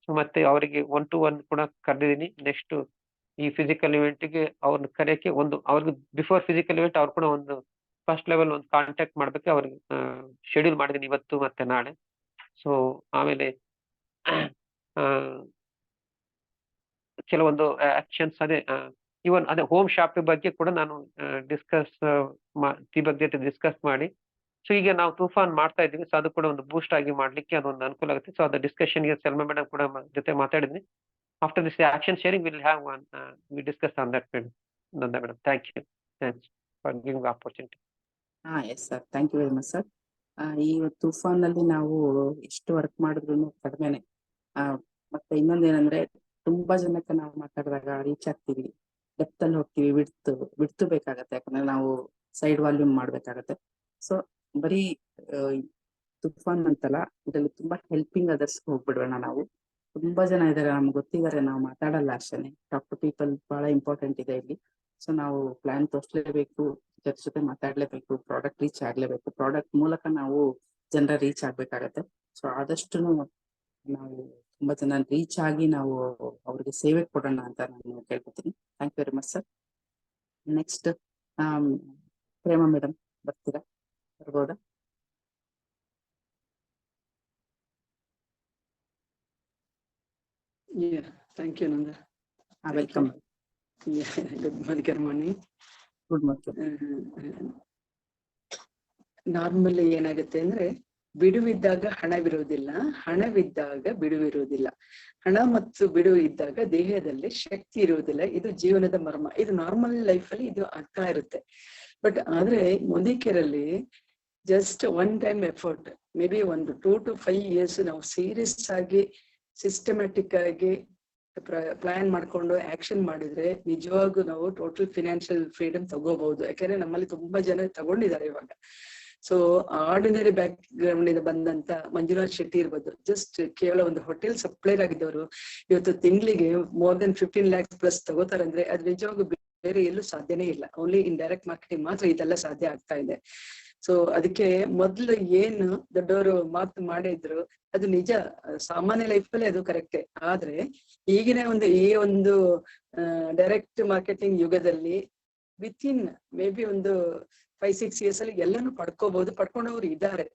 ಸೊ ಮತ್ತೆ ಅವರಿಗೆ 1 to 1 ಕೂಡ ಕರೆದಿದ್ದೀನಿ. ನೆಕ್ಸ್ಟ್ ಈ ಫಿಸಿಕಲ್ ಇವೆಂಟ್ಗೆ ಅವ್ರನ್ನ ಕರೆಯಕ್ಕೆ ಅವ್ರಿಗೆ ಬಿಫೋರ್ ಫಿಸಿಕಲ್ ಇವೆಂಟ್ ಅವ್ರು ಕೂಡ ಒಂದು ಫಸ್ಟ್ ಲೆವೆಲ್ ಒಂದು ಕಾಂಟ್ಯಾಕ್ಟ್ ಮಾಡ್ಬೇಕು. ಅವ್ರಿಗೆ ಶೆಡ್ಯೂಲ್ ಮಾಡಿದ್ದೀನಿ ಇವತ್ತು ಮತ್ತೆ ನಾಳೆ. ಸೊ ಆಮೇಲೆ ಕೆಲವೊಂದು ಆಕ್ಷನ್ಸ್ ಇವನ್ ಅದೇ ಹೋಮ್ ಶಾಪ್ ಬಗ್ಗೆ ಕೂಡ ನಾನು ಡಿಸ್ಕಸ್ ಮಾಡಿ. ಸೊ ಈಗ ನಾವು ತೂಫಾನ್ ಮಾಡ್ತಾ ಇದ್ದೀವಿ. ಸೊ ಅದು ಕೂಡ ಒಂದು ಬೂಸ್ಟ್ ಆಗಿ ಮಾಡ್ಲಿಕ್ಕೆ ಅದೊಂದು ಅನುಕೂಲ ಆಗುತ್ತೆ. ಸೊ ಅದು ಡಿಸ್ಕಷನ್ಗೆ ಸೆಲ್ಮಾ ಮೇಡಮ್ ಕೂಡ ಜೊತೆ ಮಾತಾಡಿದ್ವಿ. After this action sharing will have we discuss on that madam. Nanda madam, thank you. Thanks for giving opportunity. Yes sir, thank you very much sir. ಈ ತೂಫಾನ್ ನಲ್ಲಿ ನಾವು ಎಷ್ಟು ವರ್ಕ್ ಮಾಡಿದ್ರು ಕಡಿಮೆನೆ. ಮತ್ತೆ ಇನ್ನೊಂದೇನಂದ್ರೆ, ತುಂಬಾ ಜನಕ್ಕೆ ನಾವು ಮಾತಾಡಿದಾಗ ರೀಚ್ ಆಗ್ತೀವಿ, ಡೆಪ್ತ್ ಅಲ್ಲಿ ಹೋಗ್ತೀವಿ, ಬಿಡ್ತು ಬೇಕಾಗತ್ತೆ. ಯಾಕಂದ್ರೆ ನಾವು ಸೈಡ್ ವಾಲ್ಯೂಮ್ ಮಾಡ್ಬೇಕಾಗತ್ತೆ. ಸೊ ಬರೀ ತೂಫಾನ್ ಅಂತಲ್ಲ, ಇದರಲ್ಲಿ ತುಂಬಾ ಹೆಲ್ಪಿಂಗ್ ಅದರ್ಸ್ ಹೋಗ್ಬಿಡೋಣ. ನಾವು ತುಂಬಾ ಜನ ಇದಾರೆ, ನಮ್ಗೆ ಗೊತ್ತಿದ್ದಾರೆ, ನಾವು ಮಾತಾಡಲ್ಲ ಅಷ್ಟೇನೆ. ಟಾಕ್ ಟು ಪೀಪಲ್ ಬಹಳ ಇಂಪಾರ್ಟೆಂಟ್ ಇದೆ ಇಲ್ಲಿ. ಸೊ ನಾವು ಪ್ಲಾನ್ ತೋರಿಸ್ಲೇಬೇಕು, ಜೊತೆ ಮಾತಾಡ್ಲೇಬೇಕು, ಪ್ರಾಡಕ್ಟ್ ರೀಚ್ ಆಗ್ಲೇಬೇಕು. ಪ್ರಾಡಕ್ಟ್ ಮೂಲಕ ನಾವು ಜನರ ರೀಚ್ ಆಗ್ಬೇಕಾಗತ್ತೆ. ಸೊ ಆದಷ್ಟು ನಾವು ತುಂಬಾ ಜನ ರೀಚ್ ಆಗಿ ನಾವು ಅವ್ರಿಗೆ ಸೇವೆ ಕೊಡೋಣ ಅಂತ ನಾನು ಕೇಳ್ಕೊತೀನಿ. Thank you very much sir. Next Prema madam ಬರ್ಬೋದಾ? Yeah, thank you, Nanda. Welcome. Yeah, good morning. Good morning. Normally ಏನಾಗುತ್ತೆ ಅಂದ್ರೆ, ಬಿಡುವಿದ್ದಾಗ ಹಣವಿರುವುದಿಲ್ಲ, ಹಣವಿದ್ದಾಗ ಬಿಡುವಿರುವುದಿಲ್ಲ. ಹಣ ಮತ್ತು ಬಿಡುವು ಇದ್ದಾಗ ದೇಹದಲ್ಲಿ ಶಕ್ತಿ ಇರುವುದಿಲ್ಲ. ಇದು ಜೀವನದ ಮರ್ಮ. ಇದು ನಾರ್ಮಲ್ ಲೈಫ್ ಅಲ್ಲಿ ಇದು ಆಗ್ತಾ ಇರುತ್ತೆ. ಬಟ್ ಆದ್ರೆ ಮುದುಕರಲ್ಲಿ just one time effort, may be ಒಂದು 2 to 5 years ನಾವು ಸೀರಿಯಸ್ ಆಗಿ ಸಿಸ್ಟಮ್ಯಾಟಿಕ್ ಆಗಿ ಪ್ಲಾನ್ ಮಾಡ್ಕೊಂಡು ಆಕ್ಷನ್ ಮಾಡಿದ್ರೆ ನಿಜವಾಗೂ ನಾವು ಟೋಟಲ್ ಫಿನಾನ್ಷಿಯಲ್ ಫ್ರೀಡಮ್ ತಗೋಬಹುದು. ಯಾಕಂದ್ರೆ ನಮ್ಮಲ್ಲಿ ತುಂಬಾ ಜನ ತಗೊಂಡಿದ್ದಾರೆ ಇವಾಗ. ಸೊ ಆರ್ಡಿನರಿ ಬ್ಯಾಕ್ ಗ್ರೌಂಡ್ ಇಂದ ಬಂದಂತ ಮಂಜುನಾಥ್ ಶೆಟ್ಟಿ ಇರ್ಬೋದು, ಜಸ್ಟ್ ಕೇವಲ ಒಂದು ಹೋಟೆಲ್ ಸಪ್ಲೈರ್ ಆಗಿದ್ದವರು ಇವತ್ತು ತಿಂಗಳಿಗೆ more than 15 lakhs plus ತಗೋತಾರೆ ಅಂದ್ರೆ ಅದು ನಿಜವಾಗೂ ಬೇರೆ ಎಲ್ಲೂ ಸಾಧ್ಯನೇ ಇಲ್ಲ. ಓನ್ಲಿ ಇನ್ ಡೈರೆಕ್ಟ್ ಮಾರ್ಕೆಟಿಂಗ್ ಮಾತ್ರ ಇದೆಲ್ಲ ಸಾಧ್ಯ ಆಗ್ತಾ ಇದೆ. ಸೊ ಅದಕ್ಕೆ ಮೊದ್ಲು ಏನು ದೊಡ್ಡವರು ಮಾತು ಮಾಡಿದ್ರು ಅದು ನಿಜ, ಸಾಮಾನ್ಯ ಲೈಫ್ ಅಲ್ಲಿ ಅದು ಕರೆಕ್ಟೇ. ಆದ್ರೆ ಈಗಿನ ಈ ಒಂದು ಡೈರೆಕ್ಟ್ ಮಾರ್ಕೆಟಿಂಗ್ ಯುಗದಲ್ಲಿ ವಿತಿನ್ ಮೇ ಬಿ ಒಂದು 5-6 years ಅಲ್ಲಿ ಎಲ್ಲಾನು ಪಡ್ಕೋಬಹುದು, ಪಡ್ಕೊಂಡವ್ರು ಇದ್ದಾರೆ.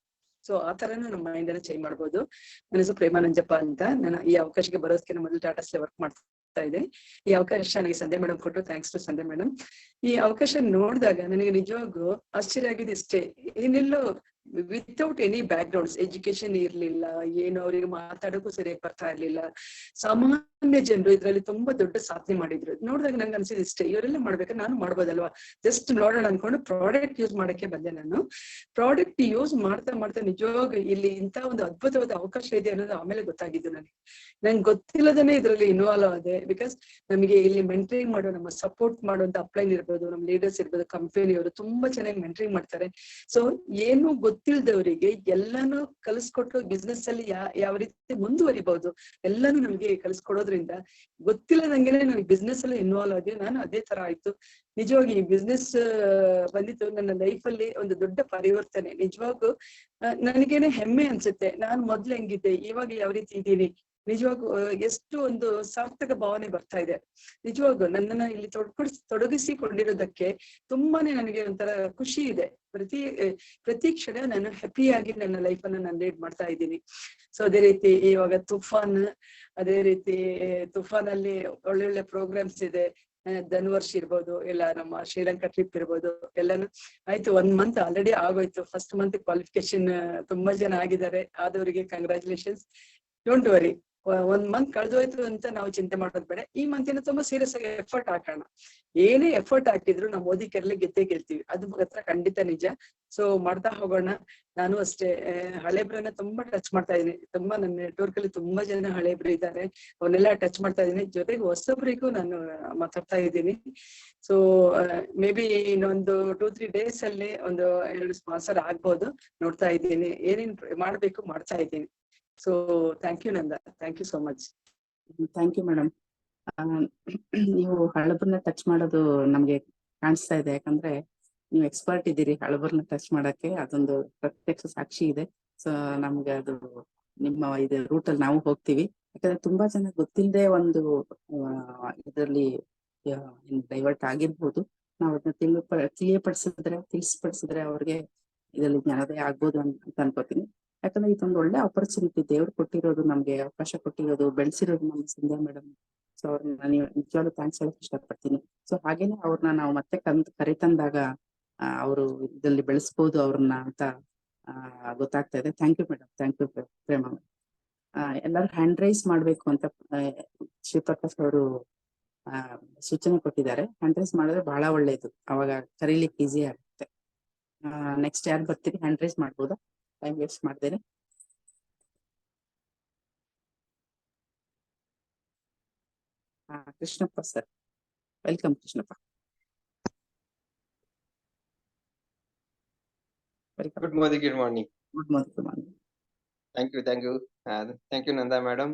ಸೊ ಆ ತರನು ನಮ್ಮ ಮೈಂಡ್ ಅನ್ನ ಚೇಂಜ್ ಮಾಡ್ಬೋದು. ನನ್ನ ಹೆಸರು ಪ್ರೇಮಾನಂಜಪ್ಪ ಅಂತ. ನಾನು ಈ ಅವಕಾಶಕ್ಕೆ ಬರೋದಕ್ಕೆ ಮೊದಲು ಟಾಟಾಸ್ಲೆ ವರ್ಕ್ ಮಾಡ್ತಾ ಇದೆ. ಈ ಅವಕಾಶ ನನಗೆ ಸಂಧ್ಯಾ ಮೇಡಮ್ ಕೊಟ್ಟು, ಥ್ಯಾಂಕ್ಸ್ ಟು ಸಂಧ್ಯಾ ಮೇಡಮ್. ಈ ಅವಕಾಶ ನೋಡಿದಾಗ ನನಗೆ ನಿಜವಾಗೂ ಆಶ್ಚರ್ಯ ಆಗಿದೆ ಇಷ್ಟೇ. ಏನೆಲ್ಲೋ without any background, education ಇರ್ಲಿಲ್ಲ, ಏನು ಅವರಿಗೆ ಮಾತಾಡೋಕ್ಕೂ ಸರಿಯಾಗಿ ಬರ್ತಾ ಇರ್ಲಿಲ್ಲ. ಸಾಮಾನ್ಯ ಜನರು ಇದ್ರಲ್ಲಿ ತುಂಬಾ ದೊಡ್ಡ ಸಾಧನೆ ಮಾಡಿದ್ರು. ನೋಡಿದಾಗ ನಂಗೆ ಅನ್ಸಿದ್ ಇಷ್ಟೇ, ಇವರೆಲ್ಲ ಮಾಡ್ಬೇಕಾದ್ರೆ ನಾನು ಮಾಡ್ಬೋದಲ್ವಾ, ಜಸ್ಟ್ ನೋಡೋಣ ಅನ್ಕೊಂಡು ಪ್ರಾಡಕ್ಟ್ ಯೂಸ್ ಮಾಡಕ್ಕೆ ಬಂದೆ. ನಾನು ಪ್ರಾಡಕ್ಟ್ ಯೂಸ್ ಮಾಡ್ತಾ ಮಾಡ್ತಾ ನಿಜವಾಗ ಇಲ್ಲಿ ಇಂತ ಒಂದು ಅದ್ಭುತವಾದ ಅವಕಾಶ ಇದೆ ಅನ್ನೋದು ಆಮೇಲೆ ಗೊತ್ತಾಗಿದ್ದು ನನಗೆ. ನಂಗೆ ಗೊತ್ತಿಲ್ಲದೇನೆ ಇದ್ರಲ್ಲಿ ಇನ್ವಾಲ್ವ್ ಆದೆ. ಬಿಕಾಸ್ ನಮಗೆ ಇಲ್ಲಿ ಮೆಂಟರಿಂಗ್ ಮಾಡೋ, ನಮ್ಮ ಸಪೋರ್ಟ್ ಮಾಡುವಂತ ಅಪ್ಲೈನ್ ಇರ್ಬೋದು, ನಮ್ಮ ಲೀಡರ್ಸ್ ಇರ್ಬೋದು, ಕಂಪನಿಯವರು ತುಂಬಾ ಚೆನ್ನಾಗಿ ಮೆಂಟರಿಂಗ್ ಮಾಡ್ತಾರೆ. ಸೊ ಏನು ಗೊತ್ತಿಲ್ದವರಿಗೆ ಎಲ್ಲಾನು ಕಲಿಸ್ಕೊಟ್ಟು ಬಿಸ್ನೆಸ್ ಅಲ್ಲಿ ಯಾವ ರೀತಿ ಮುಂದುವರಿಬಹುದು ಎಲ್ಲಾನು ನಮ್ಗೆ ಕಲಿಸ್ಕೊಡೋದ್ರಿಂದ ಗೊತ್ತಿಲ್ಲದಂಗೆನೆ ನನಗೆ ಬಿಸ್ನೆಸ್ ಅಲ್ಲಿ ಇನ್ವಾಲ್ವ್ ಆಗಿ ನಾನು ಅದೇ ತರ ಆಯ್ತು. ನಿಜವಾಗಿ ಈ ಬಿಸ್ನೆಸ್ ಬಂದಿತ್ತು ನನ್ನ ಲೈಫ್ ಅಲ್ಲಿ ಒಂದು ದೊಡ್ಡ ಪರಿವರ್ತನೆ. ನಿಜವಾಗೂ ನನಗೇನೆ ಹೆಮ್ಮೆ ಅನ್ಸುತ್ತೆ, ನಾನ್ ಮೊದ್ಲು ಹೆಂಗಿದ್ದೆ ಇವಾಗ ಯಾವ ರೀತಿ ಇದ್ದೀನಿ. ನಿಜವಾಗೂ ಎಷ್ಟು ಒಂದು ಸಾರ್ಥಕ ಭಾವನೆ ಬರ್ತಾ ಇದೆ. ನಿಜವಾಗೂ ನನ್ನನ್ನ ಇಲ್ಲಿ ತೊಡಗಿಸಿಕೊಂಡಿರೋದಕ್ಕೆ ತುಂಬಾನೇ ನನಗೆ ಒಂಥರ ಖುಷಿ ಇದೆ. ಪ್ರತಿ ಕ್ಷಣ ನಾನು ಹ್ಯಾಪಿಯಾಗಿ ನನ್ನ ಲೈಫ್ ಅನ್ನ ನಾನು ಲೀಡ್ ಮಾಡ್ತಾ ಇದ್ದೀನಿ. ಸೊ ಅದೇ ರೀತಿ ಇವಾಗ ತುಫಾನ್, ಅದೇ ರೀತಿ ತುಫಾನ್ ಅಲ್ಲಿ ಒಳ್ಳೊಳ್ಳೆ ಪ್ರೋಗ್ರಾಮ್ಸ್ ಇದೆ. ಧನ್ವರ್ಷ್ ಇರ್ಬೋದು, ಇಲ್ಲ ನಮ್ಮ ಶ್ರೀಲಂಕಾ ಟ್ರಿಪ್ ಇರ್ಬೋದು, ಎಲ್ಲಾನು ಆಯ್ತು. 1 ಮಂತ್ ಆಲ್ರೆಡಿ ಆಗೋಯ್ತು. ಫಸ್ಟ್ ಮಂತ್ ಕ್ವಾಲಿಫಿಕೇಶನ್ ತುಂಬಾ ಜನ ಆಗಿದ್ದಾರೆ. ಆದವರಿಗೆ ಕಂಗ್ರಾಚುಲೇಷನ್ಸ್. ಡೋಂಟ್ ವರಿ, 1 ಮಂತ್ ಕಳೆದೋಯ್ತು ಅಂತ ನಾವು ಚಿಂತೆ ಮಾಡೋದು ಬೇಡ. ಈ ಮಂತಿನ ತುಂಬಾ ಸೀರಿಯಸ್ ಆಗಿ ಎಫರ್ಟ್ ಹಾಕೋಣ. ಏನೇ ಎಫರ್ಟ್ ಹಾಕಿದ್ರು ನಾವು ಮೋದಿ ಕೆರ್ಲಿ ಗೆಲ್ತೀವಿ, ಅದು ಮಾತ್ರ ಖಂಡಿತ ನಿಜ. ಸೊ ಮಾಡ್ತಾ ಹೋಗೋಣ. ನಾನು ಅಷ್ಟೇ ಹಳೇಬ್ರನ್ನ ತುಂಬಾ ಟಚ್ ಮಾಡ್ತಾ ಇದೀನಿ. ತುಂಬಾ ನನ್ನ ನೆಟ್ವರ್ಕ್ ಅಲ್ಲಿ ತುಂಬಾ ಜನ ಹಳೇಬ್ರು ಇದ್ದಾರೆ, ಅವನ್ನೆಲ್ಲ ಟಚ್ ಮಾಡ್ತಾ ಇದೀನಿ. ಜೊತೆಗೆ ಹೊಸಬ್ರಿಗೂ ನಾನು ಮಾತಾಡ್ತಾ ಇದ್ದೀನಿ. ಸೊ ಮೇ ಬಿ ಇನ್ನೊಂದು 2-3 ಡೇಸ್ ಅಲ್ಲಿ ಒಂದು 2 ಸ್ಪಾನ್ಸರ್ ಆಗ್ಬೋದು. ನೋಡ್ತಾ ಇದ್ದೀನಿ, ಏನೇನ್ ಮಾಡ್ಬೇಕು ಮಾಡ್ತಾ ಇದ್ದೀನಿ. So thank you Nanda, thank you so much. Thank you madam. ನೀವು ಹಳಬರ್ನ ಟಚ್ ಮಾಡೋದು ನಮ್ಗೆ ಕಾಣಿಸ್ತಾ ಇದೆ, ಯಾಕಂದ್ರೆ ನೀವು ಎಕ್ಸ್ಪರ್ಟ್ ಇದ್ದೀರಿ ಹಳಬರ್ನ ಟಚ್ ಮಾಡಕ್ಕೆ. ಅದೊಂದು ಪ್ರತ್ಯಕ್ಷ ಸಾಕ್ಷಿ ಇದೆ. ಸೊ ನಮ್ಗೆ ಅದು ನಿಮ್ಮ ಇದು ರೂಟಲ್ಲಿ ನಾವು ಹೋಗ್ತೀವಿ. ಯಾಕಂದ್ರೆ ತುಂಬಾ ಜನ ಗೊತ್ತಿಲ್ಲದೆ ಒಂದು ಇದರಲ್ಲಿ ಡೈವರ್ಟ್ ಆಗಿರ್ಬೋದು. ನಾವು ಅದನ್ನ ತಿಳಿಸ್ಪಡಿಸಿದ್ರೆ ಅವ್ರಿಗೆ ಇದರಲ್ಲಿ ಜ್ಞಾನೋದಯ ಆಗ್ಬೋದು ಅಂತ ಅನ್ಕೋತೀನಿ. ಯಾಕಂದ್ರೆ ಇದೊಂದು ಒಳ್ಳೆ ಆಪರ್ಚುನಿಟಿ ದೇವ್ರು ಕೊಟ್ಟಿರೋದು, ನಮ್ಗೆ ಅವಕಾಶ ಕೊಟ್ಟಿರೋದು, ಬೆಳೆಸಿರೋದು ನಮ್ಮ ಸಂಧ್ಯಾ ಮೇಡಮ್. ಸೊ ಅವ್ರನ್ನ ನೀವು ನಿಜವಾಗ್ಲೂ ಥ್ಯಾಂಕ್ಸ್ ಹೇಳಕ್ ಇಷ್ಟಪಡ್ತೀನಿ. ಸೊ ಹಾಗೇನೆ ಅವ್ರನ್ನ ನಾವು ಮತ್ತೆ ಕರೆತಂದಾಗ ಅವರು ಇದರಲ್ಲಿ ಬೆಳೆಸ್ಬೋದು ಅವ್ರನ್ನ ಅಂತ ಗೊತ್ತಾಗ್ತಾ ಇದೆ. Thank you madam, thank you Prema. ಎಲ್ಲರೂ ಹ್ಯಾಂಡ್ ರೈಸ್ ಮಾಡ್ಬೇಕು ಅಂತ ಶಿವಪ್ರಕಾಶ್ ಅವರು ಸೂಚನೆ ಕೊಟ್ಟಿದ್ದಾರೆ. ಹ್ಯಾಂಡ್ ರೈಸ್ ಮಾಡಿದ್ರೆ ಬಹಳ ಒಳ್ಳೇದು, ಅವಾಗ ಕರೀಲಿಕ್ಕೆ ಈಸಿ ಆಗುತ್ತೆ. ನೆಕ್ಸ್ಟ್ ಯಾರು ಬರ್ತೀರಿ? ಹ್ಯಾಂಡ್ ರೈಸ್ ಮಾಡ್ಬೋದಾ? ಟೈಮ್ ವೇಸ್ಟ್ ಮಾಡ್ದೇನೆ. Krishnappa sir, welcome Krishnappa. Good morning. Good morning. Thank you, Nanda madam.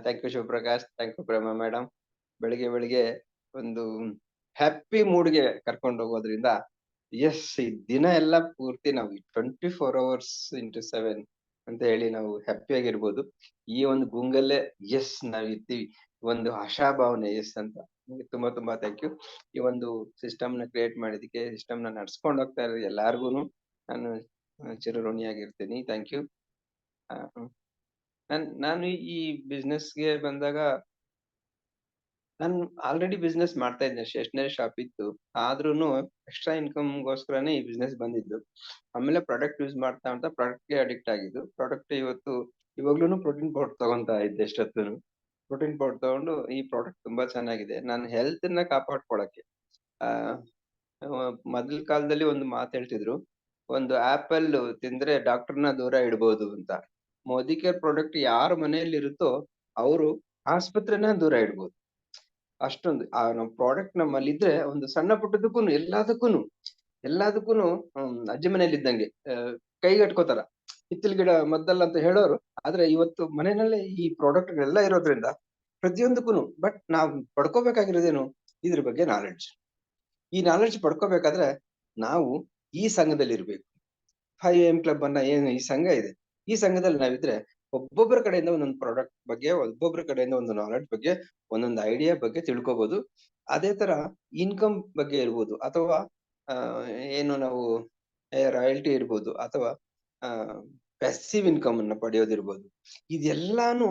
Thank you, Shivprakash. Thank you, Prema madam. ಬೆಳಿಗ್ಗೆ ಒಂದು ಹ್ಯಾಪಿ ಮೂಡ್ಗೆ ಕರ್ಕೊಂಡು ಹೋಗೋದ್ರಿಂದ ಎಸ್, ಈ ದಿನ ಎಲ್ಲ ಪೂರ್ತಿ ನಾವು 24 hours into 7 ಅಂತ ಹೇಳಿ ನಾವು ಹ್ಯಾಪಿ ಆಗಿರ್ಬೋದು. ಈ ಒಂದು ಗುಂಗಲ್ಲೇ ಎಸ್ ನಾವ್ ಇರ್ತೀವಿ, ಒಂದು ಆಶಾಭಾವನೆ ಎಸ್ ಅಂತ. ತುಂಬಾ ಥ್ಯಾಂಕ್ ಯು. ಈ ಒಂದು ಸಿಸ್ಟಮ್ ನ ಕ್ರಿಯೇಟ್ ಮಾಡಿದಕ್ಕೆ, ಸಿಸ್ಟಮ್ ನ ನಡ್ಸ್ಕೊಂಡು ಹೋಗ್ತಾ ಇರೋ ಎಲ್ಲಾರ್ಗುನು ನಾನು ಚಿರಋಣಿಯಾಗಿರ್ತೀನಿ. Thank you. ನಾನು ಈ ಬಿಸ್ನೆಸ್ ಗೆ ಬಂದಾಗ ನಾನು ಆಲ್ರೆಡಿ ಬಿಸ್ನೆಸ್ ಮಾಡ್ತಾ ಇದ್ದೆ, ಸ್ಟೇಷನರಿ ಶಾಪ್ ಇತ್ತು. ಆದ್ರೂನು ಎಕ್ಸ್ಟ್ರಾ ಇನ್ಕಮ್ಗೋಸ್ಕರನೇ ಈ ಬಿಸ್ನೆಸ್ ಬಂದಿದ್ದು. ಆಮೇಲೆ ಪ್ರಾಡಕ್ಟ್ ಯೂಸ್ ಮಾಡ್ತಾ ಪ್ರಾಡಕ್ಟ್ ಗೆ ಅಡಿಕ್ಟ್ ಆಗಿದ್ದು. ಪ್ರಾಡಕ್ಟ್ ಇವಾಗ್ಲೂ ಪ್ರೋಟೀನ್ ಪೌಡರ್ ತಗೊಂತಾ ಇದ್ದೆ. ಎಷ್ಟೊತ್ತು ಪ್ರೋಟೀನ್ ಪೌಡರ್ ತಗೊಂಡು ಈ ಪ್ರಾಡಕ್ಟ್ ತುಂಬಾ ಚೆನ್ನಾಗಿದೆ ನನ್ನ ಹೆಲ್ತ್ ನ ಕಾಪಾಡ್ಕೊಳಕ್ಕೆ. ಮೊದಲ ಕಾಲದಲ್ಲಿ ಒಂದು ಮಾತು ಹೇಳ್ತಿದ್ರು, ಒಂದು ಆಪಲ್ ತಿಂದ್ರೆ ಡಾಕ್ಟರ್ನ ದೂರ ಇಡ್ಬೋದು ಅಂತ. ಮೋದಿ ಕೇರ್ ಪ್ರಾಡಕ್ಟ್ ಯಾರ ಮನೆಯಲ್ಲಿ ಇರುತ್ತೋ ಅವರು ಆಸ್ಪತ್ರೆನ ದೂರ ಇಡ್ಬೋದು. ಅಷ್ಟೊಂದು ನಮ್ಮ ಪ್ರಾಡಕ್ಟ್ ನಮ್ಮಲ್ಲಿ ಇದ್ರೆ ಒಂದು ಸಣ್ಣ ಪುಟ್ಟದಕ್ಕೂ ಎಲ್ಲದಕ್ಕೂನು ಅಜ್ಜಿ ಮನೇಲಿ ಇದ್ದಂಗೆ ಕೈಗಟ್ಕೋತಾರ. ಹಿತ್ತಲ್ ಗಿಡ ಮದ್ದಲ್ಲ ಅಂತ ಹೇಳೋರು. ಆದ್ರೆ ಇವತ್ತು ಮನೆಯಲ್ಲೇ ಈ ಪ್ರಾಡಕ್ಟ್ ಎಲ್ಲ ಇರೋದ್ರಿಂದ ಪ್ರತಿಯೊಂದಕ್ಕೂ ಬಟ್ ನಾವ್ ಪಡ್ಕೋಬೇಕಾಗಿರೋದೇನು, ಇದ್ರ ಬಗ್ಗೆ ನಾಲೆಡ್ಜ್. ಈ ನಾಲೆಡ್ಜ್ ಪಡ್ಕೋಬೇಕಾದ್ರೆ ನಾವು ಈ ಸಂಘದಲ್ಲಿ ಇರ್ಬೇಕು. 5am ಕ್ಲಬ್ ಅನ್ನ ಏನು ಈ ಸಂಘ ಇದೆ, ಈ ಸಂಘದಲ್ಲಿ ನಾವಿದ್ರೆ ಒಬ್ಬೊಬ್ಬರ ಕಡೆಯಿಂದ ಒಂದೊಂದು ಪ್ರಾಡಕ್ಟ್ ಬಗ್ಗೆ, ಒಬ್ಬೊಬ್ಬರ ಕಡೆಯಿಂದ ಒಂದು ನಾಲೆಡ್ಜ್ ಬಗ್ಗೆ, ಒಂದೊಂದು ಐಡಿಯಾ ಬಗ್ಗೆ ತಿಳ್ಕೊಬಹುದು. ಅದೇ ತರ ಇನ್ಕಮ್ ಬಗ್ಗೆ ಇರ್ಬೋದು, ಅಥವಾ ಏನು ನಾವು ರಾಯಲ್ಟಿ ಇರ್ಬೋದು, ಅಥವಾ ಪ್ಯಾಸಿವ್ ಇನ್ಕಮ್ ಅನ್ನ ಪಡೆಯೋದಿರ್ಬೋದು. ಇದೆಲ್ಲಾನು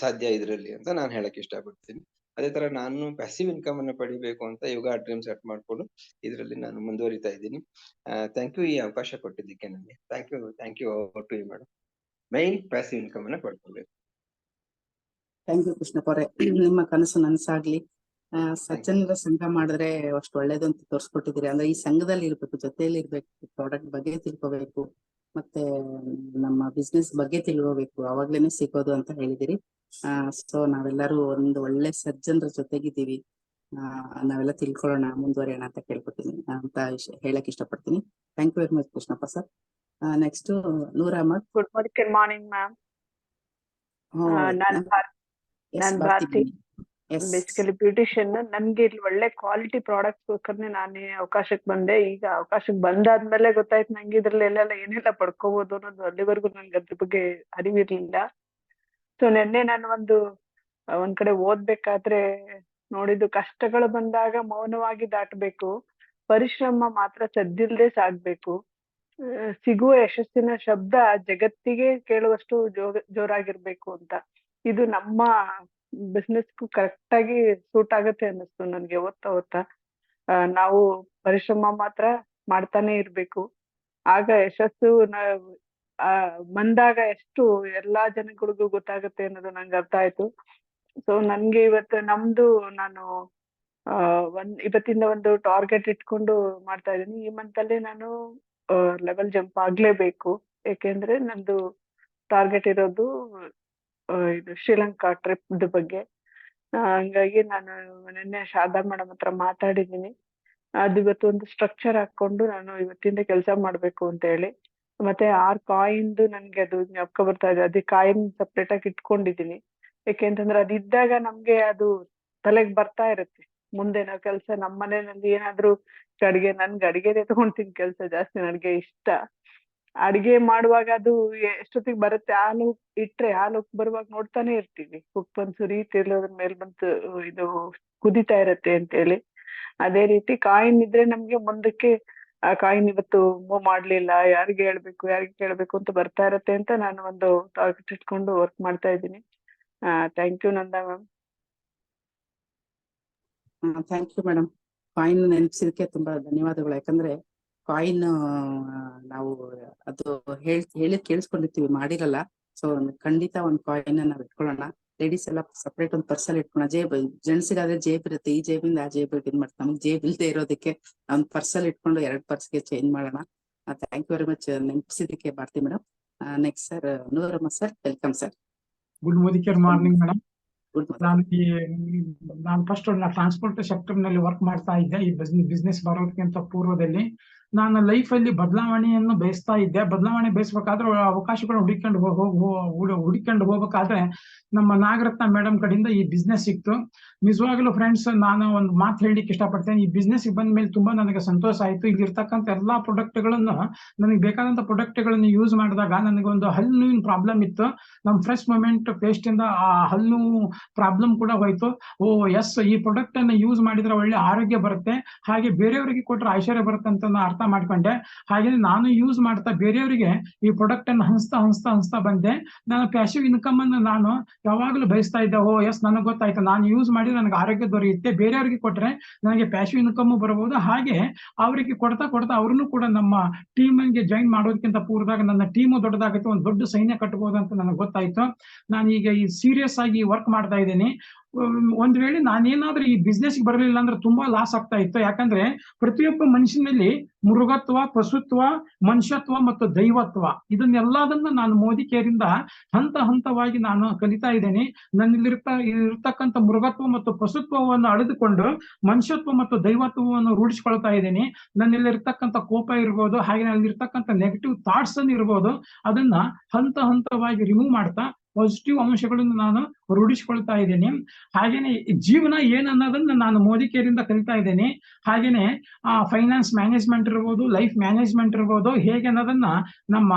ಸಾಧ್ಯ ಇದ್ರಲ್ಲಿ ಅಂತ ನಾನು ಹೇಳಕ್ ಇಷ್ಟಪಡ್ತೀನಿ. ಅದೇ ತರ ನಾನು ಪ್ಯಾಸಿವ್ ಇನ್ಕಮ್ ಅನ್ನ ಪಡಿಬೇಕು ಅಂತ ಯೋಗ ಡ್ರೀಮ್ ಸೆಟ್ ಮಾಡ್ಕೊಂಡು ಇದರಲ್ಲಿ ನಾನು ಮುಂದುವರಿತಾ ಇದ್ದೀನಿ. ಥ್ಯಾಂಕ್ ಯು ಈ ಅವಕಾಶ ಕೊಟ್ಟಿದ್ದಕ್ಕೆ ನನಗೆ. Thank you to you madam. Main passive income ಅನ್ನ ಪಡ್ಕೊಳ್ಬೇಕು. ಥ್ಯಾಂಕ್ ಯು ಕೃಷ್ಣಪ್ಪ ಅವರೇ, ನಿಮ್ಮ ಕನಸು ನನಸಾಗ್ಲಿ. ಸಜ್ಜನರ ಸಂಘ ಮಾಡಿದ್ರೆ ಅಷ್ಟು ಒಳ್ಳೇದು ಅಂತ ತೋರಿಸ್ಕೊಟ್ಟಿದ್ದೀರಿ. ಅಂದ್ರೆ ಈ ಸಂಘದಲ್ಲಿ ಇರ್ಬೇಕು, ಜೊತೆಯಲ್ಲಿ ಇರ್ಬೇಕು, ಪ್ರಾಡಕ್ಟ್ ಬಗ್ಗೆ ತಿಳ್ಕೊಬೇಕು, ಮತ್ತೆ ನಮ್ಮ ಬಿಸ್ನೆಸ್ ಬಗ್ಗೆ ತಿಳ್ಕೋಬೇಕು, ಅವಾಗ್ಲೇನೆ ಸಿಗೋದು ಅಂತ ಹೇಳಿದಿರಿ. ಸೊ ನಾವೆಲ್ಲರೂ ಒಂದು ಒಳ್ಳೆ ಸಜ್ಜನರ ಜೊತೆಗಿದ್ದೀವಿ. ನಾವೆಲ್ಲ ತಿಳ್ಕೊಳ್ಳೋಣ, ಮುಂದುವರಿಯೋಣ ಅಂತ ಕೇಳ್ಕೊತೀನಿ ಅಂತ ಹೇಳಕ್ ಇಷ್ಟಪಡ್ತೀನಿ. Thank you very much Krishnappa sir. Next Noor Ahmad. Good morning ma'am. ನಾನ್ ಭಾರತಿ, ಬೇಸಿಕಲಿ ಬ್ಯೂಟಿಷಿಯನ್. ನನ್ಗೆ ಇಲ್ಲಿ ಒಳ್ಳೆ ಕ್ವಾಲಿಟಿ ಪ್ರಾಡಕ್ಟ್ಸ್ಗೋಸ್ಕರನೇ ನಾನೇ ಅವಕಾಶಕ್ಕೆ ಬಂದೆ. ಈಗ ಅವಕಾಶಕ್ಕೆ ಬಂದಾದ್ಮೇಲೆ ಗೊತ್ತಾಯ್ತು ನಂಗೆ ಇದ್ರಲ್ಲಿ ಎಲ್ಲೆಲ್ಲ ಏನೆಲ್ಲ ಪಡ್ಕೋಬಹುದು ಅನ್ನೋದು. ಅಲ್ಲಿವರೆಗೂ ನನ್ಗೆ ಅದ್ರ ಬಗ್ಗೆ ಅರಿವಿರ್ಲಿಲ್ಲ. ಸೊ ನಿನ್ನೆ ನಾನು ಒಂದ್ ಕಡೆ ಓದ್ಬೇಕಾದ್ರೆ ನೋಡಿದ್ದು, ಕಷ್ಟಗಳು ಬಂದಾಗ ಮೌನವಾಗಿ ದಾಟಬೇಕು, ಪರಿಶ್ರಮ ಮಾತ್ರ ಸದ್ದಿಲ್ದೆ ಸಾಗ್ಬೇಕು, ಸಿಗುವ ಯಶಸ್ಸಿನ ಶಬ್ದ ಜಗತ್ತಿಗೆ ಕೇಳುವಷ್ಟು ಜೋರಾಗಿರ್ಬೇಕು ಅಂತ. ಇದು ನಮ್ಮ ಬಿಸ್ನೆಸ್ಗೂ ಕರೆಕ್ಟ್ ಆಗಿ ಸೂಟ್ ಆಗುತ್ತೆ ಅನ್ನಿಸ್ತು ನನ್ಗೆ ಓದ್ತಾ. ನಾವು ಪರಿಶ್ರಮ ಮಾತ್ರ ಮಾಡ್ತಾನೆ ಇರ್ಬೇಕು, ಆಗ ಯಶಸ್ಸು ಬಂದಾಗ ಎಷ್ಟು ಎಲ್ಲಾ ಜನಗಳಿಗೂ ಗೊತ್ತಾಗುತ್ತೆ ಅನ್ನೋದು ನಂಗೆ ಅರ್ಥ ಆಯ್ತು. ಸೊ ನನ್ಗೆ ಇವತ್ತು ನಾನು ಇವತ್ತಿಂದ ಒಂದು ಟಾರ್ಗೆಟ್ ಇಟ್ಕೊಂಡು ಮಾಡ್ತಾ ಇದ್ದೀನಿ. ಈ ಮಂತ್ ಅಲ್ಲಿ ನಾನು ಲೆವೆಲ್ ಜಂಪ್ ಆಗ್ಲೇಬೇಕು. ಯಾಕೆಂದ್ರೆ ನಂದು ಟಾರ್ಗೆಟ್ ಇರೋದು ಇದು ಶ್ರೀಲಂಕಾ ಟ್ರಿಪ್ ಬಗ್ಗೆ. ಹಂಗಾಗಿ ನಾನು ನಿನ್ನೆ ಶಾರದಾ ಮೇಡಮ್ ಹತ್ರ ಮಾತಾಡಿದ್ದೀನಿ. ಅದು ಇವತ್ತು ಒಂದು ಸ್ಟ್ರಕ್ಚರ್ ಹಾಕೊಂಡು ನಾನು ಇವತ್ತಿಂದ ಕೆಲಸ ಮಾಡ್ಬೇಕು ಅಂತ ಹೇಳಿ. ಮತ್ತೆ 6 ಕಾಯಿನ್ದು ನನ್ಗೆ ಅದು ಜ್ಞಾಪಕ ಬರ್ತಾ ಇದೆ. ಅದೇ ಕಾಯಿನ್ ಸಪ್ರೇಟ್ ಆಗಿ ಇಟ್ಕೊಂಡಿದ್ದೀನಿ. ಯಾಕೆಂತಂದ್ರೆ ಅದಿದ್ದಾಗ ನಮ್ಗೆ ಅದು ತಲೆಗೆ ಬರ್ತಾ ಇರುತ್ತೆ. ಮುಂದೆ ನಾವು ಕೆಲಸ ನಮ್ಮ ಮನೆಯಲ್ಲಿ ಏನಾದ್ರು ನನ್ಗೆ ಅಡಿಗೆದೆ ತಗೊಂತೀನಿ ಕೆಲಸ ಜಾಸ್ತಿ. ನನಗೆ ಇಷ್ಟ ಅಡಿಗೆ ಮಾಡುವಾಗ. ಅದು ಎಷ್ಟೊತ್ತಿಗೆ ಬರುತ್ತೆ, ಹಾಲು ಇಟ್ರೆ ಹಾಲು ಬರುವಾಗ ನೋಡ್ತಾನೆ ಇರ್ತೀವಿ, ಉಪ್ಪು ಬಂದು ಸುರಿತಿರ್ಲೋದ್ರ ಮೇಲೆ ಬಂತು ಇದು ಕುದಿತಾ ಇರತ್ತೆ ಅಂತ ಹೇಳಿ. ಅದೇ ರೀತಿ ಕಾಯಿನ್ ಇದ್ರೆ ನಮ್ಗೆ ಮುಂದಕ್ಕೆ ಆ ಕಾಯಿನ್ ಇವತ್ತು ಮೂವ್ ಮಾಡ್ಲಿಲ್ಲ, ಯಾರಿಗೆ ಕೇಳ್ಬೇಕು ಅಂತ ಬರ್ತಾ ಇರತ್ತೆ ಅಂತ ನಾನು ಒಂದು ಟಾರ್ಗೆಟ್ ಇಟ್ಕೊಂಡು ವರ್ಕ್ ಮಾಡ್ತಾ ಇದ್ದೀನಿ. Thank you Nanda ma'am. Thank you madam. Coin ನೆನಪಿಸಿದಕ್ಕೆ ತುಂಬಾ ಧನ್ಯವಾದಗಳು. ಯಾಕಂದ್ರೆ ಕಾಯಿನ್ ನಾವು ಅದು ಹೇಳಿ ಕೇಳಿಸ್ಕೊಂಡಿರ್ತೀವಿ, ಮಾಡಿರಲ್ಲ. ಸೊ ಖಂಡಿತ ಒಂದು ಕಾಯಿನ್ ನಾವ್ ಇಟ್ಕೊಳ್ಳೋಣ. ಲೇಡೀಸ್ ಎಲ್ಲ ಸಪ್ರೇಟ್ ಒಂದು ಪರ್ಸಲ್ ಇಟ್ಕೊಳ್ಳೋಣ. ಜೆಂಟ್ಸಿಗಾದ್ರೆ ಜೇಬ್ ಇರುತ್ತೆ, ಈ ಜೇಬಿಂದ ಆ ಜೇಬ್ ಇದ್ ಮಾಡ್ತಾರೆ. ನಮ್ಗೆ ಜೇಬ್ ಇಲ್ದೇ ಇರೋದಕ್ಕೆ ಒಂದು ಪರ್ಸಲ್ ಇಟ್ಕೊಂಡು 2 ಪರ್ಸ್ಗೆ ಚೇಂಜ್ ಮಾಡೋಣ. ಥ್ಯಾಂಕ್ ಯು ವೆರಿ ಮಚ್ ನೆನಪಿಸಿದಕ್ಕೆ Bharathi madam. Next sir Noor Ahmed sir, welcome sir. Good morning madam. Good morning. ನಾನು ಫಸ್ಟ್ ಟ್ರಾನ್ಸ್ಪೋರ್ಟ್ ಸೆಕ್ಟರ್ ನಲ್ಲಿ ವರ್ಕ್ ಮಾಡ್ತಾ ಇದ್ದೆ. ಈ ಬಿಸ್ನೆಸ್ ಬರೋದಕ್ಕಿಂತ ಪೂರ್ವದಲ್ಲಿ ನಾನು ಲೈಫ್ ಅಲ್ಲಿ ಬದಲಾವಣೆಯನ್ನು ಬಯಸ್ತಾ ಇದ್ದೆ. ಬದಲಾವಣೆ ಬಯಸ್ಬೇಕಾದ್ರೆ ಅವಕಾಶಗಳು ಹುಡುಕೊಂಡು ಹೋಗ್ಬೇಕಾದ್ರೆ ನಮ್ಮ ನಾಗರತ್ನ ಮೇಡಮ್ ಕಡೆಯಿಂದ ಈ ಬಿಸ್ನೆಸ್ ಸಿಕ್ತು. ನಿಜವಾಗ್ಲೂ ಫ್ರೆಂಡ್ಸ್, ನಾನು ಒಂದು ಮಾತು ಹೇಳಲಿಕ್ಕೆ ಇಷ್ಟಪಡ್ತೇನೆ. ಈ ಬಿಸ್ನೆಸ್ ಬಂದ ಮೇಲೆ ತುಂಬಾ ನನಗೆ ಸಂತೋಷ ಆಯ್ತು. ಇಲ್ಲಿರ್ತಕ್ಕಂಥ ಎಲ್ಲಾ ಪ್ರಾಡಕ್ಟ್ಗಳನ್ನು, ನನಗೆ ಬೇಕಾದಂತ ಪ್ರಾಡಕ್ಟ್ಗಳನ್ನು ಯೂಸ್ ಮಾಡಿದಾಗ ನನಗೆ ಒಂದು ಹಲ್ಲು ನೋವಿನ ಪ್ರಾಬ್ಲಮ್ ಇತ್ತು. ನಮ್ ಫ್ರೆಶ್ ಮೂಮೆಂಟ್ ಪೇಸ್ಟ್ ಇಂದ ಆ ಹಲ್ಲು ಪ್ರಾಬ್ಲಮ್ ಕೂಡ ಹೋಯ್ತು. ಎಸ್, ಈ ಪ್ರಾಡಕ್ಟ್ ಅನ್ನ ಯೂಸ್ ಮಾಡಿದ್ರೆ ಒಳ್ಳೆ ಆರೋಗ್ಯ ಬರುತ್ತೆ, ಹಾಗೆ ಬೇರೆಯವರಿಗೆ ಕೊಟ್ಟರೆ ಐಶ್ವರ್ಯ ಬರುತ್ತೆ ಅಂತ ಅರ್ಥ ಮಾಡ್ಕೊಂಡೆ. ಹಾಗೆ ನಾನು ಯೂಸ್ ಮಾಡ್ತಾ ಬೇರೆಯವರಿಗೆ ಈ ಪ್ರಾಡಕ್ಟ್ ಅನ್ನು ಹಂಚ್ತಾ ಬಂದೆ. ನಾನು ಪ್ಯಾಸಿವ್ ಇನ್ಕಮ್ ಅನ್ನು ನಾನು ಯಾವಾಗ್ಲೂ ಬಯಸ್ತಾ ಇದ್ದೆ. ಎಸ್, ನನಗೆ ಗೊತ್ತಾಯ್ತು, ನಾನು ಯೂಸ್ ಮಾಡಿ ನನಗೆ ಆರೋಗ್ಯ ದೊರೆಯುತ್ತೆ, ಬೇರೆಯವರಿಗೆ ಕೊಟ್ರೆ ನನಗೆ ಪ್ಯಾಸಿವ್ ಇನ್ಕಮ್ ಬರಬಹುದು. ಹಾಗೆ ಅವರಿಗೆ ಕೊಡ್ತಾ ಅವ್ರನ್ನು ಕೂಡ ನಮ್ಮ ಟೀಮ್ ಗೆ ಜಾಯಿನ್ ಮಾಡೋದಕ್ಕಿಂತ ಪೂರ್ವದಾಗ ನನ್ನ ಟೀಮು ದೊಡ್ಡದಾಗುತ್ತೆ, ಒಂದು ದೊಡ್ಡ ಸೈನ್ಯ ಕಟ್ಟಬಹುದು ಅಂತ ನನಗೆ ಗೊತ್ತಾಯ್ತು. ನಾನು ಈಗ ಈ ಸೀರಿಯಸ್ ಆಗಿ ವರ್ಕ್ ಮಾಡ್ತಾ ಇದ್ದೀನಿ. ಒಂದ್ ವೇಳೆ ನಾನೇನಾದ್ರೂ ಈ ಬಿಸ್ನೆಸ್ ಬರಲಿಲ್ಲ ಅಂದ್ರೆ ತುಂಬಾ ಲಾಸ್ ಆಗ್ತಾ ಇತ್ತು. ಯಾಕಂದ್ರೆ ಪ್ರತಿಯೊಬ್ಬ ಮನುಷ್ಯನಲ್ಲಿ ಮೃಗತ್ವ, ಪಶುತ್ವ, ಮನುಷ್ಯತ್ವ ಮತ್ತು ದೈವತ್ವ ಇದನ್ನೆಲ್ಲದನ್ನ ನಾನು ಮೋದಿ ಕೇರಿಂದ ಹಂತವಾಗಿ ನಾನು ಕಲಿತಾ ಇದ್ದೇನೆ. ನನ್ನಲ್ಲಿರ್ತಕ್ಕಂಥ ಮೃಗತ್ವ ಮತ್ತು ಪಶುತ್ವವನ್ನು ಅಳೆದುಕೊಂಡು ಮನುಷ್ಯತ್ವ ಮತ್ತು ದೈವತ್ವವನ್ನು ರೂಢಿಸಿಕೊಳ್ತಾ ಇದ್ದೇನೆ. ನನ್ನಲ್ಲಿರ್ತಕ್ಕಂಥ ಕೋಪ ಇರ್ಬೋದು, ಹಾಗೆ ನಲ್ಲಿರ್ತಕ್ಕಂಥ ನೆಗೆಟಿವ್ ಥಾಟ್ಸ್ ಅನ್ನು ಇರ್ಬೋದು, ಅದನ್ನ ಹಂತವಾಗಿ ರಿಮೂವ್ ಮಾಡ್ತಾ ಪಾಸಿಟಿವ್ ಅಂಶಗಳನ್ನು ನಾನು ರೂಢಿಸಿಕೊಳ್ತಾ ಇದ್ದೇನೆ. ಹಾಗೇನೆ ಜೀವನ ಏನನ್ನೋದನ್ನ ನಾನು ಮೋದಿ ಕೇರಿಂದ ಕಲಿತಾ ಇದ್ದೇನೆ. ಹಾಗೇನೆ ಫೈನಾನ್ಸ್ ಮ್ಯಾನೇಜ್ಮೆಂಟ್ ಇರ್ಬೋದು, ಲೈಫ್ ಮ್ಯಾನೇಜ್ಮೆಂಟ್ ಇರ್ಬೋದು, ಹೇಗೆ ಅನ್ನೋದನ್ನ ನಮ್ಮ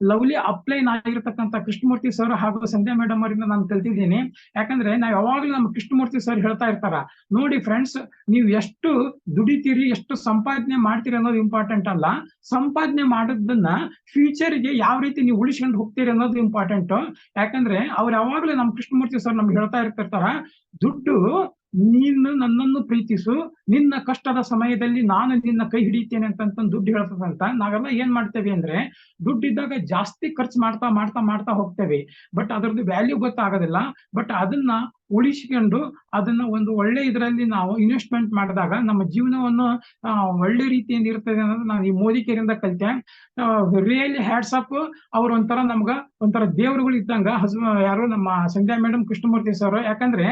ಲವ್ಲಿ ಅಪ್ಲೈನ್ ಆಗಿರ್ತಕ್ಕಂಥ ಕೃಷ್ಣಮೂರ್ತಿ ಸರ್ ಹಾಗೂ ಸಂಧ್ಯಾ ಮೇಡಮ್ ಅವರಿಂದ ನಾನು ಕಲ್ತಿದ್ದೀನಿ. ಯಾಕಂದ್ರೆ ನಾವು ಯಾವಾಗ್ಲೂ ನಮ್ಮ ಕೃಷ್ಣಮೂರ್ತಿ ಸರ್ ಹೇಳ್ತಾ ಇರ್ತಾರ, ನೋಡಿ ಫ್ರೆಂಡ್ಸ್, ನೀವು ಎಷ್ಟು ದುಡಿತೀರಿ, ಎಷ್ಟು ಸಂಪಾದನೆ ಮಾಡ್ತೀರಿ ಅನ್ನೋದು ಇಂಪಾರ್ಟೆಂಟ್ ಅಲ್ಲ, ಸಂಪಾದನೆ ಮಾಡೋದನ್ನ ಫ್ಯೂಚರ್ಗೆ ಯಾವ ರೀತಿ ನೀವು ಉಳಿಸ್ಕೊಂಡು ಹೋಗ್ತೀರಿ ಅನ್ನೋದು ಇಂಪಾರ್ಟೆಂಟ್. ಯಾಕಂದ್ರೆ ಅವ್ರು ಯಾವಾಗ್ಲೂ ನಮ್ಮ ಕೃಷ್ಣಮೂರ್ತಿ ಸರ್ ನಮ್ಗೆ ಹೇಳ್ತಾ ಇರ್ತಿರ್ತಾರ, ದುಡ್ಡು ನೀನು ನನ್ನನ್ನು ಪ್ರೀತಿಸು, ನಿನ್ನ ಕಷ್ಟದ ಸಮಯದಲ್ಲಿ ನಾನು ನಿನ್ನ ಕೈ ಹಿಡಿತೇನೆ ಅಂತ ದುಡ್ಡು ಹೇಳ್ತದಂತ. ನಾವೆಲ್ಲ ಏನ್ ಮಾಡ್ತೇವೆ ಅಂದ್ರೆ, ದುಡ್ಡಿದ್ದಾಗ ಜಾಸ್ತಿ ಖರ್ಚು ಮಾಡ್ತಾ ಮಾಡ್ತಾ ಮಾಡ್ತಾ ಹೋಗ್ತೇವೆ, ಬಟ್ ಅದ್ರದ್ದು ವ್ಯಾಲ್ಯೂ ಗೊತ್ತಾಗೋದಿಲ್ಲ. ಬಟ್ ಅದನ್ನ ಉಳಿಸಿಕೊಂಡು ಅದನ್ನ ಒಂದು ಒಳ್ಳೆ ಇದರಲ್ಲಿ ನಾವು ಇನ್ವೆಸ್ಟ್ಮೆಂಟ್ ಮಾಡಿದಾಗ ನಮ್ಮ ಜೀವನವನ್ನು ಒಳ್ಳೆ ರೀತಿಯಿಂದ ಇರ್ತದೆ ಅನ್ನೋದು ನಾನು ಈ ಮೋದಿ ಕೇರಿಂದ ಕಲಿತೆ. Really hats off. ಅವ್ರು ಒಂಥರ ನಮ್ಗ ಒಂಥರ ದೇವರುಗಳು ಇದ್ದಂಗ. ಯಾರು ನಮ್ಮ ಸಂಧ್ಯಾ ಮೇಡಮ್, ಕೃಷ್ಣಮೂರ್ತಿ ಸರ್. ಯಾಕಂದ್ರೆ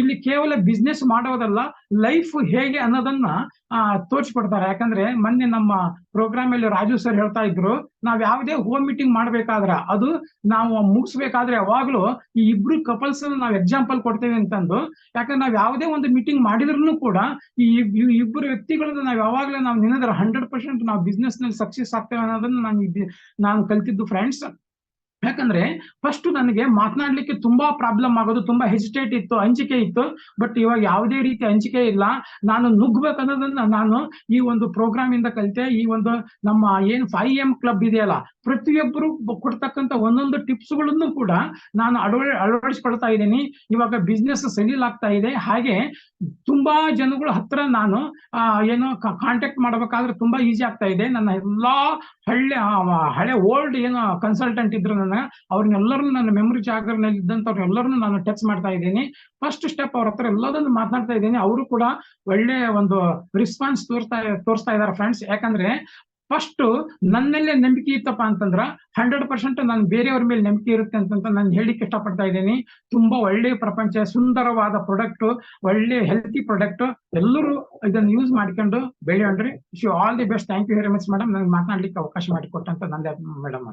ಇಲ್ಲಿ ಕೇವಲ ಬಿಸ್ನೆಸ್ ಮಾಡೋದಲ್ಲ, ಲೈಫ್ ಹೇಗೆ ಅನ್ನೋದನ್ನ ತೋರಿಸ್ಕೊಡ್ತಾರೆ. ಯಾಕಂದ್ರೆ ಮೊನ್ನೆ ನಮ್ಮ ಪ್ರೋಗ್ರಾಮ್ ಅಲ್ಲಿ ರಾಜು ಸರ್ ಹೇಳ್ತಾ ಇದ್ರು, ನಾವ್ ಯಾವುದೇ ಹೋಮ್ ಮೀಟಿಂಗ್ ಮಾಡ್ಬೇಕಾದ್ರ ಅದು ನಾವು ಮುಗಿಸ್ಬೇಕಾದ್ರೆ ಯಾವಾಗ್ಲೂ ಈ ಇಬ್ರು ಕಪಲ್ಸ್ ನಾವ್ ಎಕ್ಸಾಂಪಲ್ ಕೊಡ್ತೇವೆ ಅಂತಂದು. ಯಾಕಂದ್ರೆ ನಾವ್ ಯಾವುದೇ ಒಂದು ಮೀಟಿಂಗ್ ಮಾಡಿದ್ರು ಕೂಡ ಈ ಇಬ್ಬರು ವ್ಯಕ್ತಿಗಳನ್ನ ನಾವ್ ಯಾವಾಗ್ಲೂ ನಾವು ನೆನೆದ್ರೆ 100% ನಾವು ಬಿಸ್ನೆಸ್ ನಲ್ಲಿ ಸಕ್ಸಸ್ ಆಗ್ತೇವೆ ಅನ್ನೋದನ್ನ ನಾನು ಕಲ್ತಿದ್ದು ಫ್ರೆಂಡ್ಸ್. ಯಾಕಂದ್ರೆ ಫಸ್ಟ್ ನನಗೆ ಮಾತನಾಡ್ಲಿಕ್ಕೆ ತುಂಬಾ ಪ್ರಾಬ್ಲಮ್ ಆಗೋದು, ತುಂಬಾ ಹೆಸಿಟೇಟ್ ಇತ್ತು, ಅಂಜಿಕೆ ಇತ್ತು. ಬಟ್ ಇವಾಗ ಯಾವುದೇ ರೀತಿ ಅಂಜಿಕೆ ಇಲ್ಲ. ನಾನು ನುಗ್ಬೇಕನ್ನೋದನ್ನ ನಾನು ಈ ಒಂದು ಪ್ರೋಗ್ರಾಮ್ ಇಂದ ಕಲಿತೆ. ಈ ಒಂದು ನಮ್ಮ ಏನ್ 5M ಕ್ಲಬ್ ಇದೆಯಲ್ಲ, ಪ್ರತಿಯೊಬ್ಬರು ಕೊಡ್ತಕ್ಕಂತ ಒಂದೊಂದು ಟಿಪ್ಸ್ ಗಳನ್ನು ಕೂಡ ನಾನು ಅಳವಡಿಸ್ಕೊಳ್ತಾ ಇದ್ದೀನಿ. ಇವಾಗ ಬಿಸ್ನೆಸ್ ಸೆಲಿಲ್ ಆಗ್ತಾ ಇದೆ. ಹಾಗೆ ತುಂಬಾ ಜನಗಳ ಹತ್ರ ನಾನು ಏನು ಕಾಂಟ್ಯಾಕ್ಟ್ ಮಾಡ್ಬೇಕಾದ್ರೆ ತುಂಬಾ ಈಸಿ ಆಗ್ತಾ ಇದೆ. ನನ್ನ ಎಲ್ಲಾ ಹಳೆ ಓಲ್ಡ್ ಏನು ಕನ್ಸಲ್ಟೆಂಟ್ ಇದ್ರು ಅವ್ರನ್ನೆಲ್ಲರೂ ನನ್ನ ಮೆಮೊರಿ ಜಾಗರ್ನಲ್ಲಿ ಇದ್ದಂಥವ್ರೆಲ್ಲರನ್ನು ನಾನು ಟಚ್ ಮಾಡ್ತಾ ಇದ್ದೀನಿ. ಫಸ್ಟ್ ಸ್ಟೆಪ್ ಅವ್ರ ಹತ್ರ ಎಲ್ಲದನ್ನು ಮಾತನಾಡ್ತಾ ಇದ್ದೀನಿ. ಅವರು ಕೂಡ ಒಳ್ಳೆ ಒಂದು ರೆಸ್ಪಾನ್ಸ್ ತೋರಿಸ್ತಾ ಇದಾರೆ ಫ್ರೆಂಡ್ಸ್. ಯಾಕಂದ್ರೆ ಫಸ್ಟ್ ನನ್ನಲ್ಲೇ ನಂಬಿಕೆ ಇತ್ತಪ್ಪ ಅಂತಂದ್ರ 100% ನಾನು ಬೇರೆಯವ್ರ ಮೇಲೆ ನಂಬಿಕೆ ಇರುತ್ತೆ ಅಂತ ನಾನು ಹೇಳಿಕ್ಕೆ ಇಷ್ಟಪಡ್ತಾ ಇದ್ದೀನಿ. ತುಂಬಾ ಒಳ್ಳೆ ಪ್ರಪಂಚ, ಸುಂದರವಾದ ಪ್ರಾಡಕ್ಟ್, ಒಳ್ಳೆ ಹೆಲ್ತಿ ಪ್ರಾಡಕ್ಟ್. ಎಲ್ಲರೂ ಇದನ್ನು ಯೂಸ್ ಮಾಡ್ಕೊಂಡು ಬೆಳೆಯೋಣ್ರಿ. Wish you all the best. Thank you very much madam, ನನಗೆ ಮಾತನಾಡ್ಲಿಕ್ಕೆ ಅವಕಾಶ ಮಾಡಿಕೊಟ್ಟಂತ ನಂದೇ madam.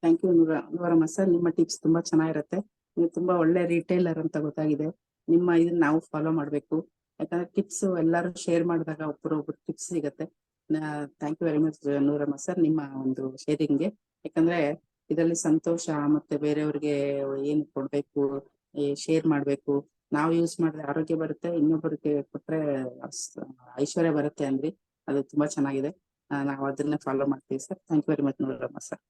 Thank you Nooramma sir. ನಿಮ್ಮ ಟಿಪ್ಸ್ ತುಂಬಾ ಚೆನ್ನಾಗಿರುತ್ತೆ. ನೀವು ತುಂಬಾ ಒಳ್ಳೆ ರಿಟೇಲರ್ ಅಂತ ಗೊತ್ತಾಗಿದೆ. ನಿಮ್ಮ ಇದನ್ನ ನಾವು ಫಾಲೋ ಮಾಡ್ಬೇಕು. ಯಾಕಂದ್ರೆ ಟಿಪ್ಸ್ ಎಲ್ಲರೂ ಶೇರ್ ಮಾಡಿದಾಗ ಒಬ್ಬರೊಬ್ರು ಟಿಪ್ಸ್ ಸಿಗತ್ತೆ. Thank you very much Nooramma sir, ನಿಮ್ಮ ಒಂದು ಶೇರಿಂಗ್ಗೆ. ಯಾಕಂದ್ರೆ ಇದರಲ್ಲಿ ಸಂತೋಷ ಮತ್ತೆ ಬೇರೆಯವ್ರಿಗೆ ಏನು ಕೊಡ್ಬೇಕು, ಶೇರ್ ಮಾಡ್ಬೇಕು. ನಾವು ಯೂಸ್ ಮಾಡಿದ್ರೆ ಆರೋಗ್ಯ ಬರುತ್ತೆ, ಇನ್ನೊಬ್ಬರಿಗೆ ಕೊಟ್ರೆ ಐಶ್ವರ್ಯ ಬರುತ್ತೆ ಅಂದ್ರಿ. ಅದು ತುಂಬಾ ಚೆನ್ನಾಗಿದೆ. ನಾವು ಅದನ್ನ ಫಾಲೋ ಮಾಡ್ತೀವಿ sir. Thank you very much Nooramma sir.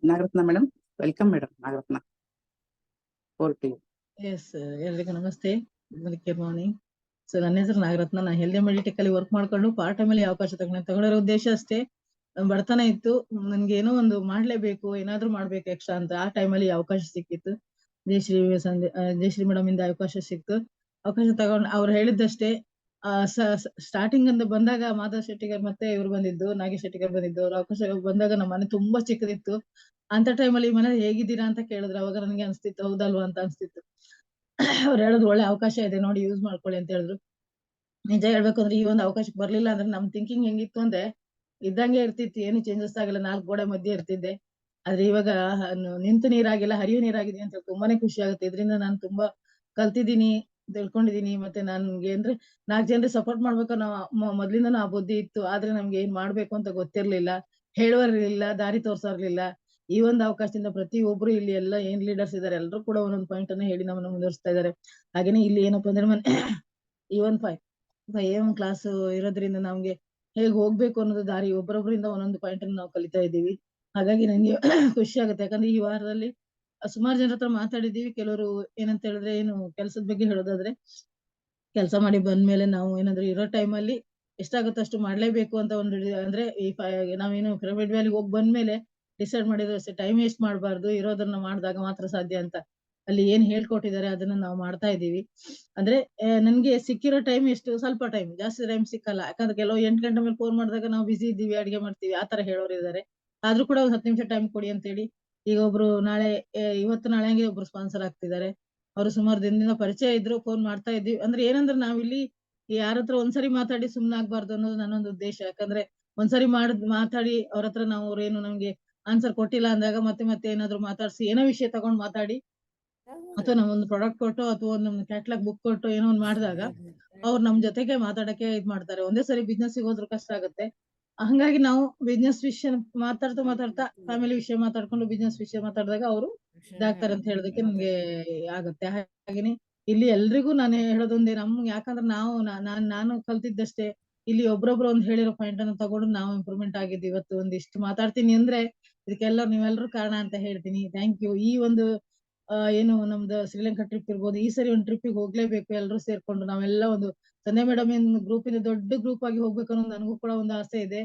Nagaratna madam, welcome madam. Nagaratna, over to you. Yes, ಎಲ್ರಿಗೂ ನಮಸ್ತೆ, ಗುಡ್ ಮಾರ್ನಿಂಗ್. ಸೊ ನನ್ನ ಹೆಸರು ನಾಗರತ್ನ. ನಾನು ಹೆಲ್ದಿ ಮೆಡಿಟೆಕ್ ಅಲ್ಲಿ ವರ್ಕ್ ಮಾಡ್ಕೊಂಡು ಪಾರ್ಟ್ ಟೈಮ್ ಅಲ್ಲಿ ಅವಕಾಶ ತಗೊಂಡಿರೋ ಉದ್ದೇಶ ಅಷ್ಟೇ. ಬಡತನ ಇತ್ತು, ನನ್ಗೆ ಏನೋ ಒಂದು ಮಾಡ್ಲೇಬೇಕು, ಏನಾದ್ರು ಮಾಡ್ಬೇಕು ಎಕ್ಸ್ಟ್ರಾ ಅಂತ. ಆ ಟೈಮಲ್ಲಿ ಅವಕಾಶ ಸಿಕ್ಕಿತ್ತು. ಜಯಶ್ರೀ ಮೇಡಮ್ ಇಂದ ಅವಕಾಶ ಸಿಕ್ತು. ಅವಕಾಶ ತಗೊಂಡು ಅವ್ರು ಹೇಳಿದ್ದಷ್ಟೇ. ಸ್ಟಾರ್ಟಿಂಗ್ ಅಂತ ಬಂದಾಗ ಮಾಧವ್ ಶೆಟ್ಟಿಗರ್ ಮತ್ತೆ ಇವ್ರು ಬಂದಿದ್ದು, ನಾಗೇಶ್ ಶೆಟ್ಟಿಗರ್ ಬಂದಿದ್ದು. ಅವ್ರ ಅವಕಾಶ ಬಂದಾಗ ನಮ್ಮ ಮನೆ ತುಂಬಾ ಚಿಕ್ಕದಿತ್ತು. ಅಂತ ಟೈಮಲ್ಲಿ ಮನೆ ಹೇಗಿದ್ದೀರಾ ಅಂತ ಕೇಳಿದ್ರು. ಅವಾಗ ನನಗೆ ಅನ್ಸ್ತಿತ್ತು, ಹೌದಲ್ವಾ ಅಂತ ಅನ್ಸ್ತಿತ್ತು. ಅವ್ರು ಹೇಳಿದ್ರು ಒಳ್ಳೆ ಅವಕಾಶ ಇದೆ ನೋಡಿ, ಯೂಸ್ ಮಾಡ್ಕೊಳ್ಳಿ ಅಂತ ಹೇಳಿದ್ರು. ನಿಜ ಹೇಳ್ಬೇಕು ಅಂದ್ರೆ ಈ ಒಂದು ಅವಕಾಶಕ್ಕೆ ಬರ್ಲಿಲ್ಲ ಅಂದ್ರೆ ನಮ್ ಥಿಂಕಿಂಗ್ ಹೆಂಗಿತ್ತು ಅಂದ್ರೆ ಇದ್ದಂಗೆ ಇರ್ತಿತ್ತು, ಏನು ಚೇಂಜಸ್ ಆಗಿಲ್ಲ, 4 ಗೋಡೆ ಮಧ್ಯೆ ಇರ್ತಿದ್ದೆ. ಆದ್ರೆ ಇವಾಗ ನಿಂತು ನೀರಾಗಿಲ್ಲ, ಹರಿಯೋ ನೀರಾಗಿದೆ ಅಂತ ತುಂಬಾನೇ ಖುಷಿ ಆಗುತ್ತೆ. ಇದರಿಂದ ನಾನು ತುಂಬಾ ಕಲ್ತಿದ್ದೀನಿ, ತಿಳ್ಕೊಂಡಿದೀನಿ. ಮತ್ತೆ ನನ್ಗೆ ಅಂದ್ರೆ 4 ಜನರಿಗೆ ಸಪೋರ್ಟ್ ಮಾಡ್ಬೇಕು ನಾವು ಮೊದ್ಲಿಂದನೂ ಆ ಬುದ್ಧಿ ಇತ್ತು. ಆದ್ರೆ ನಮ್ಗೆ ಏನ್ ಮಾಡ್ಬೇಕು ಅಂತ ಗೊತ್ತಿರ್ಲಿಲ್ಲ, ಹೇಳುವರಿರ್ಲಿಲ್ಲ, ದಾರಿ ತೋರ್ಸೋರ್ಲಿಲ್ಲ. ಈ ಒಂದು ಅವಕಾಶದಿಂದ ಪ್ರತಿಯೊಬ್ರು ಇಲ್ಲಿ ಎಲ್ಲ ಏನ್ ಲೀಡರ್ಸ್ ಇದಾರೆ ಎಲ್ಲರೂ ಕೂಡ ಒಂದೊಂದು ಪಾಯಿಂಟ್ ಅನ್ನ ಹೇಳಿ ನಮ್ಮನ್ನ ಮುಂದುವರಿಸ್ತಾ ಇದಾರೆ. ಹಾಗೇನೆ ಇಲ್ಲಿ ಏನಪ್ಪಾ ಅಂದ್ರೆ ಈ ಒಂದು 5AM ಕ್ಲಾಸ್ ಇರೋದ್ರಿಂದ ನಮ್ಗೆ ಹೇಗ್ ಹೋಗ್ಬೇಕು ಅನ್ನೋದು ದಾರಿ ಒಬ್ಬರೊಬ್ಬರಿಂದ ಒಂದೊಂದು ಪಾಯಿಂಟ್ ಅನ್ನು ನಾವು ಕಲಿತಾ ಇದ್ದೀವಿ. ಹಾಗಾಗಿ ನಂಗೆ ಖುಷಿ ಆಗುತ್ತೆ. ಯಾಕಂದ್ರೆ ಈ ವಾರದಲ್ಲಿ ಸುಮಾರು ಜನರ ಹತ್ರ ಮಾತಾಡಿದೀವಿ. ಕೆಲವರು ಏನಂತ ಹೇಳಿದ್ರೆ, ಏನು ಕೆಲಸದ ಬಗ್ಗೆ ಹೇಳೋದಾದ್ರೆ, ಕೆಲಸ ಮಾಡಿ ಬಂದ್ಮೇಲೆ ನಾವು ಏನಾದ್ರು ಇರೋ ಟೈಮಲ್ಲಿ ಎಷ್ಟಾಗುತ್ತೋ ಅಷ್ಟು ಮಾಡ್ಲೇಬೇಕು ಅಂತ ಒಂದು ಅಂದ್ರೆ ನಾವೇನು ಪಿರಮಿಡ್ ವ್ಯಾಲಿಗೆ ಹೋಗಿ ಬಂದ್ಮೇಲೆ ಡಿಸೈಡ್ ಮಾಡಿದ್ರೆ ಅಷ್ಟೇ, ಟೈಮ್ ವೇಸ್ಟ್ ಮಾಡಬಾರ್ದು, ಇರೋದನ್ನ ಮಾಡಿದಾಗ ಮಾತ್ರ ಸಾಧ್ಯ ಅಂತ ಅಲ್ಲಿ ಏನ್ ಹೇಳ್ಕೊಟ್ಟಿದ್ದಾರೆ ಅದನ್ನ ನಾವು ಮಾಡ್ತಾ ಇದೀವಿ. ಅಂದ್ರೆ ನನ್ಗೆ ಸಿಕ್ಕಿರೋ ಟೈಮ್ ಎಷ್ಟು, ಸ್ವಲ್ಪ ಟೈಮ್, ಜಾಸ್ತಿ ಟೈಮ್ ಸಿಕ್ಕಲ್ಲ. ಯಾಕಂದ್ರೆ ಕೆಲವು 8 ಗಂಟೆ ಮೇಲೆ ಫೋನ್ ಮಾಡಿದಾಗ ನಾವು ಬಿಸಿ ಇದ್ದೀವಿ, ಅಡಿಗೆ ಮಾಡ್ತೀವಿ, ಆತರ ಹೇಳೋರು ಇದಾರೆ. ಆದ್ರೂ ಕೂಡ ಒಂದು 10 ನಿಮಿಷ ಟೈಮ್ ಕೊಡಿ ಅಂತ ಹೇಳಿ ಈಗ ಒಬ್ರು ಇವತ್ತು ನಾಳೆ ಒಬ್ರು ಸ್ಪಾನ್ಸರ್ ಆಗ್ತಿದ್ದಾರೆ. ಅವರು ಸುಮಾರು ದಿನದಿಂದ ಪರಿಚಯ ಇದ್ರು, ಫೋನ್ ಮಾಡ್ತಾ ಇದ್ವಿ. ಅಂದ್ರೆ ಏನಂದ್ರೆ ನಾವಿಲ್ಲಿ ಯಾರ ಹತ್ರ ಒಂದ್ಸರಿ ಮಾತಾಡಿ ಸುಮ್ನೆ ಆಗ್ಬಾರ್ದು ಅನ್ನೋದು ನನ್ನೊಂದು ಉದ್ದೇಶ. ಯಾಕಂದ್ರೆ ಒಂದ್ಸರಿ ಮಾತಾಡಿ ಅವ್ರ ಹತ್ರ ನಾವು ಅವ್ರೇನು ನಮ್ಗೆ ಆನ್ಸರ್ ಕೊಟ್ಟಿಲ್ಲ ಅಂದಾಗ ಮತ್ತೆ ಏನಾದ್ರು ಮಾತಾಡ್ಸಿ ಏನೋ ವಿಷಯ ತಗೊಂಡ್ ಮಾತಾಡಿ ಅಥವಾ ನಮ್ಮೊಂದು ಪ್ರಾಡಕ್ಟ್ ಕೊಟ್ಟು ಅಥವಾ ಒಂದು ನಮ್ದು ಕ್ಯಾಟ್ಲಾಗ್ ಬುಕ್ ಕೊಟ್ಟು ಏನೋ ಒಂದು ಮಾಡಿದಾಗ ಅವ್ರು ನಮ್ ಜೊತೆಗೆ ಮಾತಾಡಕ್ಕೆ ಇದ್ ಮಾಡ್ತಾರೆ. ಒಂದೇ ಸರಿ ಬಿಸ್ನೆಸ್ ಹೋದ್ರು ಕಷ್ಟ ಆಗುತ್ತೆ. ಹಂಗಾಗಿ ನಾವು ಬಿಸ್ನೆಸ್ ವಿಷಯ ಮಾತಾಡ್ತಾ ಫ್ಯಾಮಿಲಿ ವಿಷಯ ಮಾತಾಡ್ಕೊಂಡು ಬಿಸ್ನೆಸ್ ವಿಷಯ ಮಾತಾಡಿದಾಗ ಅವರು ಇದಾಗ್ತಾರೆ ಅಂತ ಹೇಳೋದಕ್ಕೆ ನಮ್ಗೆ ಆಗುತ್ತೆ. ಹಾಗೇನೆ ಇಲ್ಲಿ ಎಲ್ರಿಗೂ ನಾನು ಹೇಳೋದೊಂದೇ, ಯಾಕಂದ್ರೆ ನಾನು ಕಲ್ತಿದ್ದಷ್ಟೇ. ಇಲ್ಲಿ ಒಬ್ರೊಬ್ರು ಒಂದ್ ಹೇಳಿರೋ ಪಾಯಿಂಟ್ ಅನ್ನು ತಗೊಂಡು ನಾವು ಇಂಪ್ರೂವ್ಮೆಂಟ್ ಆಗಿದ್ದು. ಇವತ್ತು ಒಂದಿಷ್ಟು ಮಾತಾಡ್ತೀನಿ ಅಂದ್ರೆ ಇದಕ್ಕೆಲ್ಲ ನೀವೆಲ್ಲರೂ ಕಾರಣ ಅಂತ ಹೇಳ್ತೀನಿ. Thank you. ಈ ಒಂದು ಏನು ನಮ್ದು ಶ್ರೀಲಂಕಾ ಟ್ರಿಪ್ ಇರ್ಬೋದು, ಈ ಸರಿ ಒಂದು ಟ್ರಿಪ್ಪಿಗೆ ಹೋಗ್ಲೇಬೇಕು ಎಲ್ಲರೂ ಸೇರ್ಕೊಂಡು. ನಾವೆಲ್ಲ ಒಂದು ಸಂಧ್ಯಾ ಮೇಡಮ್ ಗ್ರೂಪಿನ ದೊಡ್ಡ ಗ್ರೂಪ್ ಆಗಿ ಹೋಗ್ಬೇಕು ಅನ್ನೋದು ನನಗೂ ಕೂಡ ಒಂದು ಆಸೆ ಇದೆ.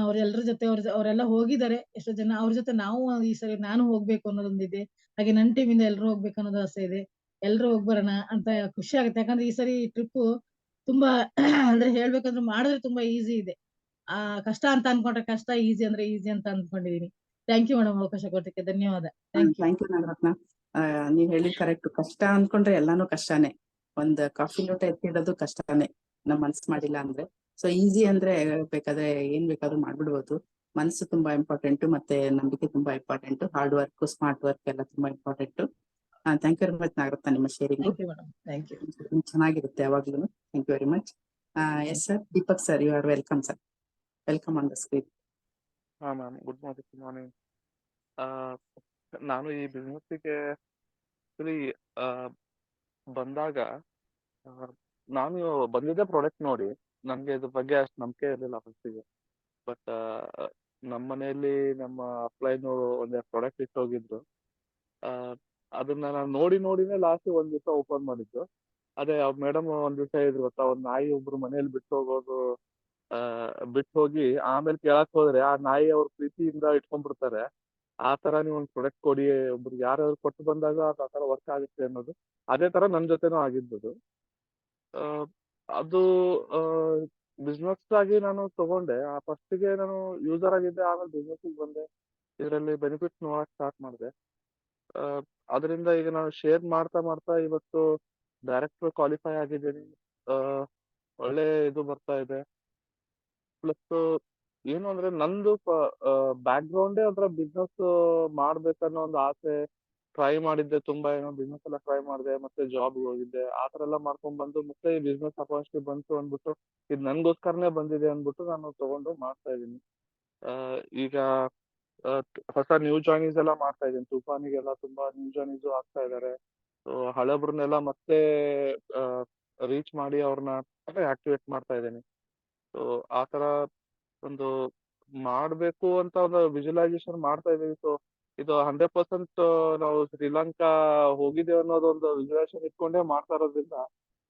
ಅವ್ರೆಲ್ಲರ ಜೊತೆ ಅವರೆಲ್ಲ ಹೋಗಿದ್ದಾರೆ ಎಷ್ಟೋ ಜನ, ಅವ್ರ ಜೊತೆ ನಾವು ಈ ಸರಿ ನಾನು ಹೋಗ್ಬೇಕು ಅನ್ನೋದೊಂದಿದೆ. ಹಾಗೆ ನನ್ನ ಟೀಮಿಂದ ಎಲ್ಲರೂ ಹೋಗ್ಬೇಕು ಅನ್ನೋದು ಆಸೆ ಇದೆ. ಎಲ್ಲರೂ ಹೋಗ್ಬರೋಣ ಅಂತ ಖುಷಿ ಆಗುತ್ತೆ. ಯಾಕಂದ್ರೆ ಈ ಸರಿ ಟ್ರಿಪ್ ತುಂಬಾ ಅಂದ್ರೆ ಹೇಳ್ಬೇಕಂದ್ರೆ ಮಾಡಿದ್ರೆ ತುಂಬಾ ಈಸಿ ಇದೆ. ಕಷ್ಟ ಅಂತ ಅನ್ಕೊಂಡ್ರೆ ಕಷ್ಟ, ಈಸಿ ಅಂದ್ರೆ ಈಸಿ ಅಂತ ಅನ್ಕೊಂಡಿದೀನಿ. ಥ್ಯಾಂಕ್ ಯು ಮೇಡಮ್, ಅವಕಾಶ ಕೊಟ್ಟಕ್ಕೆ ಧನ್ಯವಾದ. Thank you. Thank you Nagaratna. ನೀವ್ ಹೇಳಿದ್ ಕರೆಕ್ಟ್. ಕಷ್ಟ ಅನ್ಕೊಂಡ್ರೆ ಎಲ್ಲಾನು ಕಷ್ಟನೇ. ಒಂದ್ ಕಾಫಿ ಲೋಟ ಎತ್ತಿಡೋದು ಕಷ್ಟನೇ ನಮ್ ಮನ್ಸ್ ಮಾಡಿಲ್ಲ ಅಂದ್ರೆ. ಸೊ ಈಸಿ ಅಂದ್ರೆ ಬೇಕಾದ್ರೆ ಏನ್ ಬೇಕಾದ್ರೂ ಮಾಡ್ಬಿಡ್ಬೋದು. ಮನ್ಸು ತುಂಬಾ ಇಂಪಾರ್ಟೆಂಟ್, ಮತ್ತೆ ನಂಬಿಕೆ ತುಂಬಾ important. Hard work, smart work ಎಲ್ಲ ತುಂಬಾ important. Thank you very much Nagaratna, ನಿಮ್ಮ sharing thank you madam. Thank you. ಚೆನ್ನಾಗಿರುತ್ತೆ ಯಾವಾಗ್ಲೂ. Thank you very much. Yes sir, Deepak sir, you are welcome sir. Welcome on the screen. ಹಾ ma'am, good morning. ನಾನು ಈ ಬಿಸ್ನೆಸ್ಸಿಗೆ actually ಬಂದಾಗ ನಾನು ಬಂದಿದ್ದೆ ಪ್ರಾಡಕ್ಟ್ ನೋಡಿ. ನನಗೆ ಇದ್ರ ಬಗ್ಗೆ ಅಷ್ಟು ನಂಬಿಕೆ ಇರಲಿಲ್ಲ ಫಸ್ಟಿಗೆ. ಬಟ್ ನಮ್ಮ ಮನೆಯಲ್ಲಿ ನಮ್ಮ ಅಪ್ಲೈನವರು ಒಂದೆರಡು ಪ್ರಾಡಕ್ಟ್ ಇಟ್ಟು ಹೋಗಿದ್ರು. ಅದನ್ನ ನಾನು ನೋಡಿನೇ ಲಾಸ್ಟ್ ಒಂದ್ ದಿವಸ ಓಪನ್ ಮಾಡಿದ್ದು. ಅದೇ ಮೇಡಮ್ ಒಂದ್ ದಿವಸ ಹೇಳಿದ್ರು ಗೊತ್ತಾ, ಒಂದ್ ನಾಯಿ ಒಬ್ರು ಮನೇಲಿ ಬಿಟ್ಟು ಹೋಗೋದು, ಬಿಟ್ಟು ಹೋಗಿ ಆಮೇಲೆ ಕೇಳಕ್ ಹೋದ್ರೆ ಆ ನಾಯಿ ಅವ್ರ ಪ್ರೀತಿಯಿಂದ ಇಟ್ಕೊಂಡ್ಬಿಡ್ತಾರೆ. ಆ ತರ ನೀವು ಒಂದು ಪ್ರಾಡಕ್ಟ್ ಕೊಡಿ, ಒಬ್ರಿಗೆ ಯಾರಾದ್ರು ಕೊಟ್ಟು ಬಂದಾಗ ಅದು ಆ ತರ ವರ್ಕ್ ಆಗುತ್ತೆ ಅನ್ನೋದು. ಅದೇ ತರ ನನ್ ಜೊತೆನೂ ಆಗಿದ್ದು. ಅದು ಬಿಸ್ನೆಸ್ ಆಗಿ ನಾನು ತಗೊಂಡೆ. ಫಸ್ಟಿಗೆ ನಾನು ಯೂಸರ್ ಆಗಿದ್ದೆ, ಆಮೇಲೆ ಬಿಸ್ನೆಸ್ ಬಂದೆ. ಇದರಲ್ಲಿ ಬೆನಿಫಿಟ್ಸ್ ನೋಡಕ್ ಸ್ಟಾರ್ಟ್ ಮಾಡಿದೆ. ಅದರಿಂದ ಈಗ ನಾನು ಶೇರ್ ಮಾಡ್ತಾ ಇವತ್ತು ಡೈರೆಕ್ಟರ್ ಕ್ವಾಲಿಫೈ ಆಗಿದ್ದೀನಿ. ಒಳ್ಳೆ ಇದು ಬರ್ತಾ ಇದೆ. ಪ್ಲಸ್ ಏನು ಅಂದ್ರೆ ನಂದು ಬ್ಯಾಕ್ ಗ್ರೌಂಡೇ ಒಂಥರ ಬಿಸ್ನೆಸ್ ಮಾಡ್ಬೇಕನ್ನೋ ಒಂದು ಆಸೆ. ಟ್ರೈ ಮಾಡಿದ್ದೆ ತುಂಬಾ, ಏನೋ ಬಿಸ್ನೆಸ್ ಎಲ್ಲ ಟ್ರೈ ಮಾಡಿದೆ, ಮತ್ತೆ ಜಾಬ್ ಹೋಗಿದ್ದೆ. ಆ ತರ ಎಲ್ಲ ಮಾಡ್ಕೊಂಡ್ ಬಂದು ಮತ್ತೆ ಈ ಬಿಸ್ನೆಸ್ ಅಪಾರ್ಚುನಿಟಿ ಬಂತು ಅಂದ್ಬಿಟ್ಟು, ಇದು ನನ್ಗೋಸ್ಕರನೇ ಬಂದಿದೆ ಅಂದ್ಬಿಟ್ಟು ನಾನು ತಗೊಂಡು ಮಾಡ್ತಾ ಇದ್ದೀನಿ. ಈಗ ಹೊಸ ನ್ಯೂ ಜಾಯಿನೀಸ್ ಎಲ್ಲ ಮಾಡ್ತಾ ಇದ್ದೀನಿ. ತುಫಾನಿಗೆಲ್ಲ ತುಂಬಾ ನ್ಯೂ ಜಾಯಿನೀಸ್ ಆಗ್ತಾ ಇದಾರೆ. ಸೊ ಹಳಬ್ರನ್ನೆಲ್ಲ ಮತ್ತೆ ರೀಚ್ ಮಾಡಿ ಅವ್ರನ್ನ ಆಕ್ಟಿವೇಟ್ ಮಾಡ್ತಾ ಇದ್ದೀನಿ. ಸೊ ಆ ತರ ಒಂದು ಮಾಡ್ಬೇಕು ಅಂತ ಒಂದು ವಿಜುವಲೈಸೇಷನ್ ಮಾಡ್ತಾ ಇದೀವಿ. ಸೊ ಇದು 100% ನಾವು ಶ್ರೀಲಂಕಾ ಹೋಗಿದ್ದೇವೆ ಅನ್ನೋದು ಒಂದು ವಿಜುವಲೈಸೇಷನ್ ಇಟ್ಕೊಂಡೇ ಮಾಡ್ತಾ ಇರೋದ್ರಿಂದ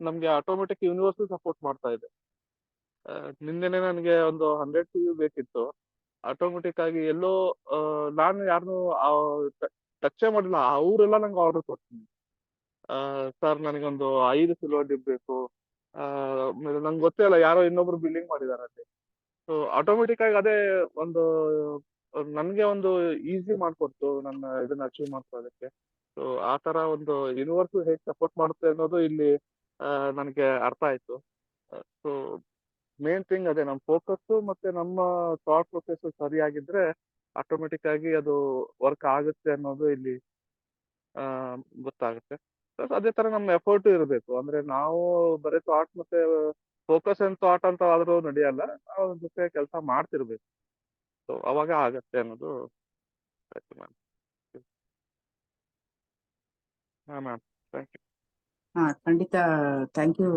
ನಮ್ಗೆ ಆಟೋಮೆಟಿಕ್ ಯೂನಿವರ್ಸ್ ಸಪೋರ್ಟ್ ಮಾಡ್ತಾ ಇದೆ. ನಿನ್ನೆನೆ ನನಗೆ ಒಂದು 100 PU ಬೇಕಿತ್ತು. ಆಟೋಮೆಟಿಕ್ ಆಗಿ ಎಲ್ಲೋ ನಾನು ಯಾರನ್ನು ಟಚ್ ಮಾಡಿಲ್ಲ, ಅವರೆಲ್ಲ ನಂಗೆ ಆರ್ಡರ್ ಕೊಡ್ತೀನಿ. ಸರ್ ನನಗೊಂದು 5 ಸಿಲ್ವರ್ ಡಿಪ್ ಬೇಕು. ನಂಗೆ ಗೊತ್ತೇ ಇಲ್ಲ, ಯಾರೋ ಇನ್ನೊಬ್ರು ಬಿಲ್ಲಿಂಗ್ ಮಾಡಿದಾರೆ ಅಲ್ಲಿ. ಸೊ ಆಟೋಮೆಟಿಕ್ ಆಗಿ ಅದೇ ಒಂದು ನನ್ಗೆ ಒಂದು ಈಸಿ ಮಾಡ್ಕೊಡ್ತು ನನ್ನ ಇದನ್ನ ಅಚೀವ್ ಮಾಡ್ಕೊಳ್ಳೋದಕ್ಕೆ. ಸೊ ಆ ತರ ಒಂದು ಯೂನಿವರ್ಸ್ ಹೇಗೆ ಸಪೋರ್ಟ್ ಮಾಡುತ್ತೆ ಅನ್ನೋದು ಇಲ್ಲಿ ನನಗೆ ಅರ್ಥ ಆಯ್ತು. ಸೊ ಮೇನ್ ಥಿಂಗ್ ಅದೇ, ನಮ್ಮ ಫೋಕಸ್ ಮತ್ತೆ ನಮ್ಮ ಥಾಟ್ ಪ್ರೊಸೆಸ್ ಸರಿಯಾಗಿದ್ರೆ ಆಟೋಮೆಟಿಕ್ ಆಗಿ ಅದು ವರ್ಕ್ ಆಗುತ್ತೆ ಅನ್ನೋದು ಇಲ್ಲಿ ಗೊತ್ತಾಗುತ್ತೆ. ಪ್ಲಸ್ ಅದೇ ತರ ನಮ್ಮ ಎಫರ್ಟ್ ಇರಬೇಕು. ಅಂದ್ರೆ ನಾವು ಬರೀ ಥಾಟ್ ಮತ್ತೆ ಫೋಕಸ್ ಅಂಡ್ ಥಾಟ್ ಅಂತ ಆದ್ರೂ ನಡೆಯಲ್ಲ, ನಾವು ಜೊತೆ ಕೆಲಸ ಮಾಡ್ತಿರ್ಬೇಕು. ಸೊ ಅವಾಗ ಆಗತ್ತೆ ಅನ್ನೋದು ಮ್ಯಾಮ್. ಹಾ ಮ್ಯಾಮ್, ಥ್ಯಾಂಕ್ ಯು. ಖಂಡಿತ. Thank you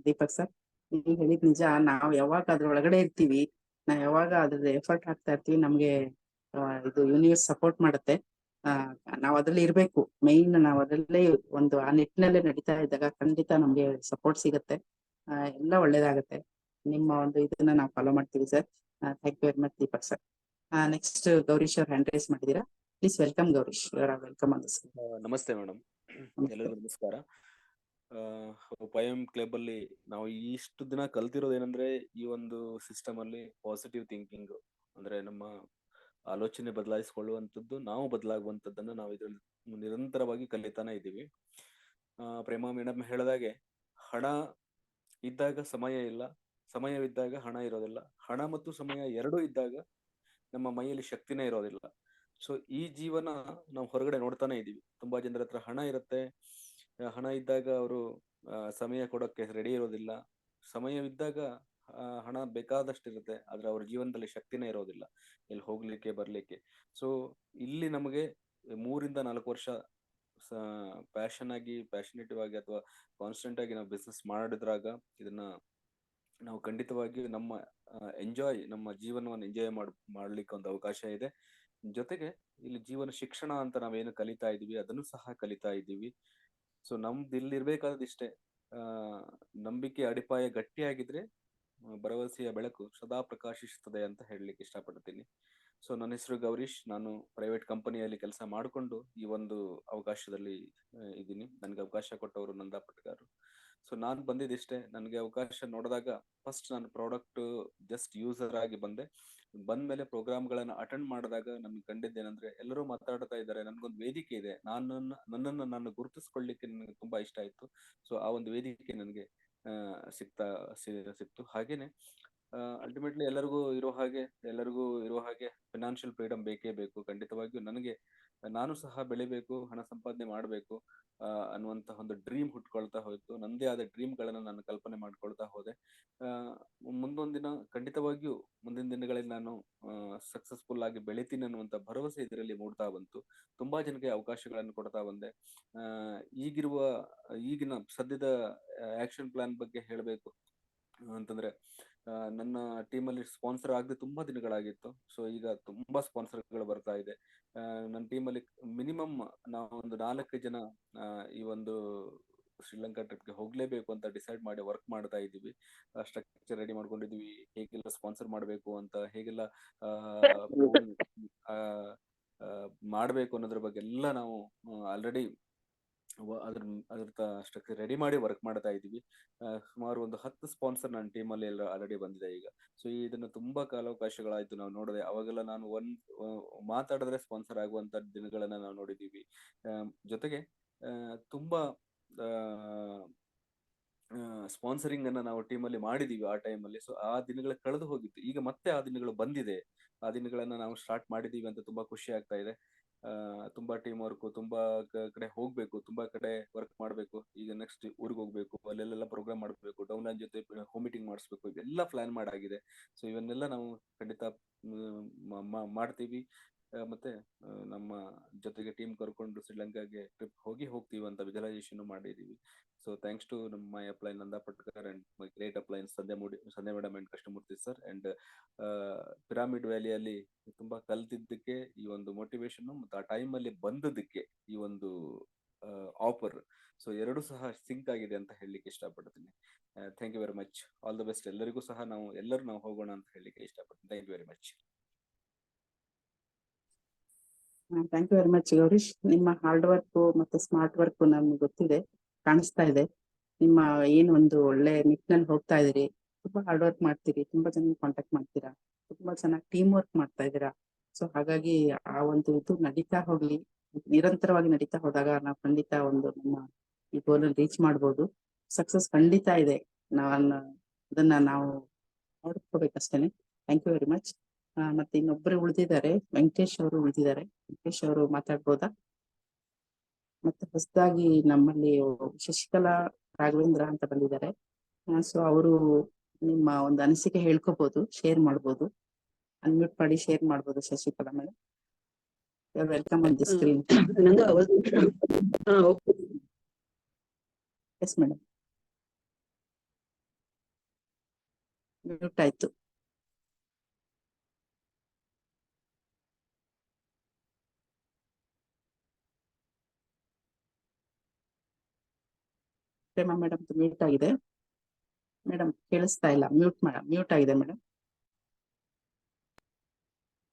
Deepak sir. ನೀವು ಹೇಳಿದ್ ನಿಜ. ನಾವು ಯಾವಾಗ ಅದ್ರ ಒಳಗಡೆ ಇರ್ತೀವಿ, ನಾವ್ ಯಾವಾಗ ಅದ್ರ ಎಫರ್ಟ್ ಹಾಕ್ತಾ ಇರ್ತೀವಿ, ನಮ್ಗೆ ಇದು ಯೂನಿವರ್ಸ್ ಸಪೋರ್ಟ್ ಮಾಡುತ್ತೆ. ನಾವ್ ಅದ್ರಲ್ಲಿ ಇರ್ಬೇಕು. ಮೈನ್ ನಾವ್ ಅದ್ರಲ್ಲೇ ಒಂದು ಆ ನಿಟ್ಟಿನಲ್ಲೇ ನಡೀತಾ ಇದ್ದಾಗ ಖಂಡಿತ ನಮ್ಗೆ ಸಪೋರ್ಟ್ ಸಿಗುತ್ತೆ. ಎಲ್ಲ ಒಳ್ಳೇದಾಗತ್ತೆ. ನಿಮ್ಮ ಒಂದು ಇದನ್ನ ನಾವು ಫಾಲೋ ಮಾಡ್ತೀವಿ sir. Thank you very much Deepak sir. Next Gowrish ಅವ್ರ ಹ್ಯಾಂಡ್ ರೈಸ್ ಮಾಡಿದೀರಾ. Please welcome Gowrish. Welcome on the screen. ನಮಸ್ತೆ ಮೇಡಮ್, ಎಲ್ಲರಿಗೂ ನಮಸ್ಕಾರ. ಪೈಎಂ ಕ್ಲಬ್ ಅಲ್ಲಿ ನಾವು ಇಷ್ಟು ದಿನ ಕಲ್ತಿರೋದು ಏನಂದ್ರೆ, ಈ ಒಂದು ಸಿಸ್ಟಮ್ ಅಲ್ಲಿ ಪಾಸಿಟಿವ್ ಥಿಂಕಿಂಗ್ ಅಂದ್ರೆ ನಮ್ಮ ಆಲೋಚನೆ ಬದಲಾಯಿಸಿಕೊಳ್ಳುವಂಥದ್ದು, ನಾವು ಬದಲಾಗುವಂಥದ್ದನ್ನ ನಾವು ಇದ್ರಲ್ಲಿ ನಿರಂತರವಾಗಿ ಕಲಿತಾನೆ ಇದ್ದೀವಿ. ಪ್ರೇಮಾ ಮೇಡಮ್ ಹೇಳಿದಾಗೆ, ಹಣ ಇದ್ದಾಗ ಸಮಯ ಇಲ್ಲ, ಸಮಯವಿದ್ದಾಗ ಹಣ ಇರೋದಿಲ್ಲ, ಹಣ ಮತ್ತು ಸಮಯ ಎರಡೂ ಇದ್ದಾಗ ನಮ್ಮ ಮೈಯಲ್ಲಿ ಶಕ್ತಿನೇ ಇರೋದಿಲ್ಲ. ಸೊ ಈ ಜೀವನ ನಾವು ಹೊರಗಡೆ ನೋಡ್ತಾನೆ ಇದೀವಿ. ತುಂಬಾ ಜನರ ಹತ್ರ ಹಣ ಇರುತ್ತೆ, ಹಣ ಇದ್ದಾಗ ಅವರು ಸಮಯ ಕೊಡೋಕ್ಕೆ ರೆಡಿ ಇರೋದಿಲ್ಲ. ಸಮಯವಿದ್ದಾಗ ಹಣ ಬೇಕಾದಷ್ಟಿರುತ್ತೆ, ಆದ್ರೆ ಅವ್ರ ಜೀವನದಲ್ಲಿ ಶಕ್ತಿನೇ ಇರೋದಿಲ್ಲ ಇಲ್ಲಿ ಹೋಗ್ಲಿಕ್ಕೆ ಬರ್ಲಿಕ್ಕೆ. ಸೊ ಇಲ್ಲಿ ನಮಗೆ 3 ಇಂದ 4 ವರ್ಷ ಪ್ಯಾಷನೇಟಿವ್ ಆಗಿ ಅಥವಾ ಕಾನ್ಸ್ಟೆಂಟ್ ಆಗಿ ನಾವು ಬಿಸ್ನೆಸ್ ಮಾಡಿದ್ರಾಗ ಇದನ್ನ ನಾವು ಖಂಡಿತವಾಗಿ ನಮ್ಮ ಜೀವನವನ್ನು ಎಂಜಾಯ್ ಮಾಡ್ಲಿಕ್ಕೆ ಒಂದು ಅವಕಾಶ ಇದೆ. ಜೊತೆಗೆ ಇಲ್ಲಿ ಜೀವನ ಶಿಕ್ಷಣ ಅಂತ ನಾವೇನು ಕಲಿತಾ ಇದೀವಿ ಅದನ್ನು ಸಹ ಕಲಿತಾ ಇದ್ದೀವಿ. ಸೊ ನಮ್ದು ಇಲ್ಲಿರ್ಬೇಕಾದಿಷ್ಟೇ, ನಂಬಿಕೆ ಅಡಿಪಾಯ ಗಟ್ಟಿಯಾಗಿದ್ರೆ ಭರವಸೆಯ ಬೆಳಕು ಸದಾ ಪ್ರಕಾಶಿಸುತ್ತದೆ ಅಂತ ಹೇಳಲಿಕ್ಕೆ ಇಷ್ಟಪಡ್ತೀನಿ. ಸೊ ನನ್ನ ಹೆಸರು ಗೌರೀಶ್, ನಾನು ಪ್ರೈವೇಟ್ ಕಂಪನಿಯಲ್ಲಿ ಕೆಲಸ ಮಾಡಿಕೊಂಡು ಈ ಒಂದು ಅವಕಾಶದಲ್ಲಿ ಇದ್ದೀನಿ. ನನಗೆ ಅವಕಾಶ ಕೊಟ್ಟವರು ನಂದಾ ಪಟ್ಗಾರು. ಸೊ ನಾನು ಬಂದಿದ್ದಿಷ್ಟೇ, ನನಗೆ ಅವಕಾಶ ನೋಡಿದಾಗ ಫಸ್ಟ್ ನಾನು ಪ್ರಾಡಕ್ಟ್ ಜಸ್ಟ್ ಯೂಸರ್ ಆಗಿ ಬಂದ್ಮೇಲೆ ಪ್ರೋಗ್ರಾಮ್ಗಳನ್ನ ಅಟೆಂಡ್ ಮಾಡಿದಾಗ ನನ್ಗೆ ಕಂಡಿದ್ದೇನೆಂದ್ರೆ ಎಲ್ಲರೂ ಮಾತಾಡ್ತಾ ಇದ್ದಾರೆ, ನನ್ಗೊಂದು ವೇದಿಕೆ ಇದೆ, ನನ್ನನ್ನು ನಾನು ಗುರುತಿಸ್ಕೊಳ್ಳಿಕ್ಕೆ ನನಗೆ ತುಂಬಾ ಇಷ್ಟ ಆಯ್ತು. ಸೊ ಆ ಒಂದು ವೇದಿಕೆ ನನಗೆ ಸಿಕ್ತು. ಹಾಗೇನೆ ಅಲ್ಟಿಮೇಟ್ಲಿ ಎಲ್ಲರಿಗೂ ಇರೋ ಹಾಗೆ ಫಿನಾನ್ಷಿಯಲ್ ಫ್ರೀಡಮ್ ಬೇಕೇ ಬೇಕು. ಖಂಡಿತವಾಗಿಯೂ ನಾನು ಸಹ ಬೆಳಿಬೇಕು, ಹಣ ಸಂಪಾದನೆ ಮಾಡಬೇಕು ಅನ್ನುವಂತಹ ಒಂದು ಡ್ರೀಮ್ ಹುಟ್ಕೊಳ್ತಾ ಹೋಯ್ತು. ನಂದೇ ಆದ ಡ್ರೀಮ್ಗಳನ್ನ ನಾನು ಕಲ್ಪನೆ ಮಾಡ್ಕೊಳ್ತಾ ಹೋದೆ. ಖಂಡಿತವಾಗಿಯೂ ಮುಂದಿನ ದಿನಗಳಲ್ಲಿ ನಾನು ಸಕ್ಸಸ್ಫುಲ್ ಆಗಿ ಬೆಳಿತೀನಿ ಅನ್ನುವಂತ ಭರವಸೆ ಇದರಲ್ಲಿ ಮೂಡ್ತಾ ಬಂತು. ತುಂಬಾ ಜನಕ್ಕೆ ಅವಕಾಶಗಳನ್ನು ಕೊಡ್ತಾ ಬಂದೆ. ಈಗಿನ ಸದ್ಯದ ಆಕ್ಷನ್ ಪ್ಲಾನ್ ಬಗ್ಗೆ ಹೇಳಬೇಕು ಅಂತಂದ್ರೆ, ನನ್ನ ಟೀಮಲ್ಲಿ ಸ್ಪಾನ್ಸರ್ ಆಗದೆ ತುಂಬಾ ದಿನಗಳಾಗಿತ್ತು. ಸೊ ಈಗ ತುಂಬಾ ಸ್ಪಾನ್ಸರ್ಗಳು ಬರ್ತಾ ಇದೆ. ನನ್ನ ಟೀಮಲ್ಲಿ ಮಿನಿಮಮ್ ನಾವು ಒಂದು 4 ಜನ ಈ ಒಂದು ಶ್ರೀಲಂಕಾ ಟ್ರಿಪ್ಗೆ ಹೋಗ್ಲೇಬೇಕು ಅಂತ ಡಿಸೈಡ್ ಮಾಡಿ ವರ್ಕ್ ಮಾಡ್ತಾ ಇದ್ದೀವಿ. ಸ್ಟ್ರಕ್ಚರ್ ರೆಡಿ ಮಾಡ್ಕೊಂಡಿದೀವಿ, ಹೇಗೆಲ್ಲ ಸ್ಪಾನ್ಸರ್ ಮಾಡಬೇಕು ಅಂತ, ಹೇಗೆಲ್ಲ ಮಾಡಬೇಕು ಅನ್ನೋದ್ರ ಬಗ್ಗೆ ಎಲ್ಲ ನಾವು ಆಲ್ರೆಡಿ ಅದ್ರ ಸ್ಟ್ರಕ್ಚರ್ ರೆಡಿ ಮಾಡಿ ವರ್ಕ್ ಮಾಡ್ತಾ ಇದ್ದೀವಿ. ಸುಮಾರು ಒಂದು 10 ಸ್ಪಾನ್ಸರ್ ನನ್ನ ಟೀಮಲ್ಲಿ ಎಲ್ಲ ಆಲ್ರೆಡಿ ಬಂದಿದೆ ಈಗ. ಸೊ ಇದನ್ನು ತುಂಬಾ ಕಾಲಾವಕಾಶಗಳಾಯ್ತು ನಾವು ನೋಡಿದೆ. ಅವಾಗೆಲ್ಲ ನಾನು ಮಾತಾಡಿದ್ರೆ ಸ್ಪಾನ್ಸರ್ ಆಗುವಂತ ದಿನಗಳನ್ನ ನಾವು ನೋಡಿದೀವಿ. ಜೊತೆಗೆ ತುಂಬಾ ಸ್ಪಾನ್ಸರಿಂಗ್ ಅನ್ನ ನಾವು ಟೀಮಲ್ಲಿ ಮಾಡಿದೀವಿ ಆ ಟೈಮಲ್ಲಿ. ಸೊ ಆ ದಿನಗಳು ಕಳೆದು ಹೋಗಿತ್ತು, ಈಗ ಮತ್ತೆ ಆ ದಿನಗಳು ಬಂದಿದೆ. ಆ ದಿನಗಳನ್ನ ನಾವು ಸ್ಟಾರ್ಟ್ ಮಾಡಿದೀವಿ ಅಂತ ತುಂಬಾ ಖುಷಿ ಆಗ್ತಾ ಇದೆ. ತುಂಬಾ ಟೀಮ್ ವರ್ಕ್, ತುಂಬಾ ಕಡೆ ಹೋಗ್ಬೇಕು, ತುಂಬಾ ಕಡೆ ವರ್ಕ್ ಮಾಡ್ಬೇಕು. ಈಗ ನೆಕ್ಸ್ಟ್ ಊರಿಗೆ ಹೋಗ್ಬೇಕು, ಅಲ್ಲೆಲ್ಲ ಪ್ರೋಗ್ರಾಮ್ ಮಾಡ್ಬೇಕು, ಡೌನ್ಲೈನ್ ಜೊತೆ ಹೋಮ್ ಮೀಟಿಂಗ್ ಮಾಡಿಸ್ಬೇಕು, ಇವೆಲ್ಲ ಪ್ಲಾನ್ ಮಾಡಾಗಿದೆ. ಸೊ ಇವನ್ನೆಲ್ಲ ನಾವು ಖಂಡಿತ ಮಾಡ್ತೀವಿ. ಮತ್ತೆ ನಮ್ಮ ಜೊತೆಗೆ ಟೀಮ್ ಕರ್ಕೊಂಡು ಶ್ರೀಲಂಕಾಗೆ ಟ್ರಿಪ್ ಹೋಗ್ತೀವಿ ಅಂತ ವಿಜುವಲೈಸೇಷನ್ ಮಾಡಿದೀವಿ. So thanks to my upline Nanda Patkar and my great upline Sandhya madam and Krishnamurthy sir. And pyramid ವ್ಯಾಲಿಯಲ್ಲಿ ತುಂಬಾ ಕಲ್ತಿದ್ದಕ್ಕೆ ಈ ಒಂದು ಮೋಟಿವೇಶನ್ ಮತ್ತು ಆ ಟೈಮ್ ಅಲ್ಲಿ ಬಂದದಕ್ಕೆ ಈ ಒಂದು ಆಫರ್, ಸೊ ಎರಡು ಸಹ ಸಿಂಕ್ ಆಗಿದೆ ಅಂತ ಹೇಳಲಿಕ್ಕೆ ಇಷ್ಟಪಡ್ತೀನಿ. Thank you very much. All the best. ಎಲ್ಲರಿಗೂ ಸಹ ನಾವು ಹೋಗೋಣ ಅಂತ ಹೇಳಲಿಕ್ಕೆ ಇಷ್ಟಪಡ್ತೀನಿ. Thank you very much. Thank you very much Gowrish. ನಿಮ್ಮ ಹಾರ್ಡ್ ವರ್ಕ್ ಮತ್ತೆ ಸ್ಮಾರ್ಟ್ ವರ್ಕ್ ನಮ್ಗೆ ಗೊತ್ತಿದೆ, ಕಾಣಿಸ್ತಾ ಇದೆ. ನಿಮ್ಮ ಏನು ಒಂದು ಒಳ್ಳೆ ನಿಟ್ಟಿನಲ್ಲಿ ಹೋಗ್ತಾ ಇದೀರಿ, ತುಂಬಾ ಹಾರ್ಡ್ ವರ್ಕ್ ಮಾಡ್ತೀರಿ, ತುಂಬಾ ಜನ ಕಾಂಟ್ಯಾಕ್ಟ್ ಮಾಡ್ತೀರಾ, ತುಂಬಾ ಚೆನ್ನಾಗಿ ಟೀಮ್ ವರ್ಕ್ ಮಾಡ್ತಾ ಇದ್ದೀರಾ. ಸೊ ಹಾಗಾಗಿ ಆ ಒಂದು ಇದು ನಡೀತಾ ಹೋಗ್ಲಿ, ನಿರಂತರವಾಗಿ ನಡೀತಾ ಹೋದಾಗ ನಾವು ಖಂಡಿತ ಒಂದು ನಮ್ಮ ಈ ಗೋಲ್ ರೀಚ್ ಮಾಡ್ಬೋದು. ಸಕ್ಸಸ್ ಖಂಡಿತ ಇದೆ, ಅದನ್ನ ನಾವು ನೋಡ್ಕೋಬೇಕಷ್ಟೇನೆ. Thank you very much. ಮತ್ತೆ ಇನ್ನೊಬ್ಬರು ಉಳಿದಿದ್ದಾರೆ, ವೆಂಕಟೇಶ್ ಅವರು ಉಳಿದಿದ್ದಾರೆ. ವೆಂಕಟೇಶ್ ಅವರು ಮಾತಾಡ್ಬೋದಾ? ಮತ್ತೆ ಹೊಸದಾಗಿ ನಮ್ಮಲ್ಲಿ ಶಶಿಕಲಾ ರಾಘವೇಂದ್ರ ಅಂತ ಬಂದಿದ್ದಾರೆ. ಸೊ ಅವರು ನಿಮ್ಮ ಒಂದು ಅನಿಸಿಕೆ ಹೇಳ್ಕೋಬಹುದು, ಶೇರ್ ಮಾಡ್ಬೋದು, ಅನ್ಮ್ಯೂಟ್ ಮಾಡಿ ಶೇರ್ ಮಾಡ್ಬೋದು. Shashikala madam, welcome on the screen. Yes madam, mute ಆಯ್ತು. ಪ್ರೇಮಾ ಮೇಡಮ್ ಮ್ಯೂಟ್ ಆಗಿದೆ. ಮೇಡಮ್ ಕೇಳಿಸ್ತಾ ಇಲ್ಲ, ಮ್ಯೂಟ್ ಆಗಿದೆ ಮೇಡಮ್.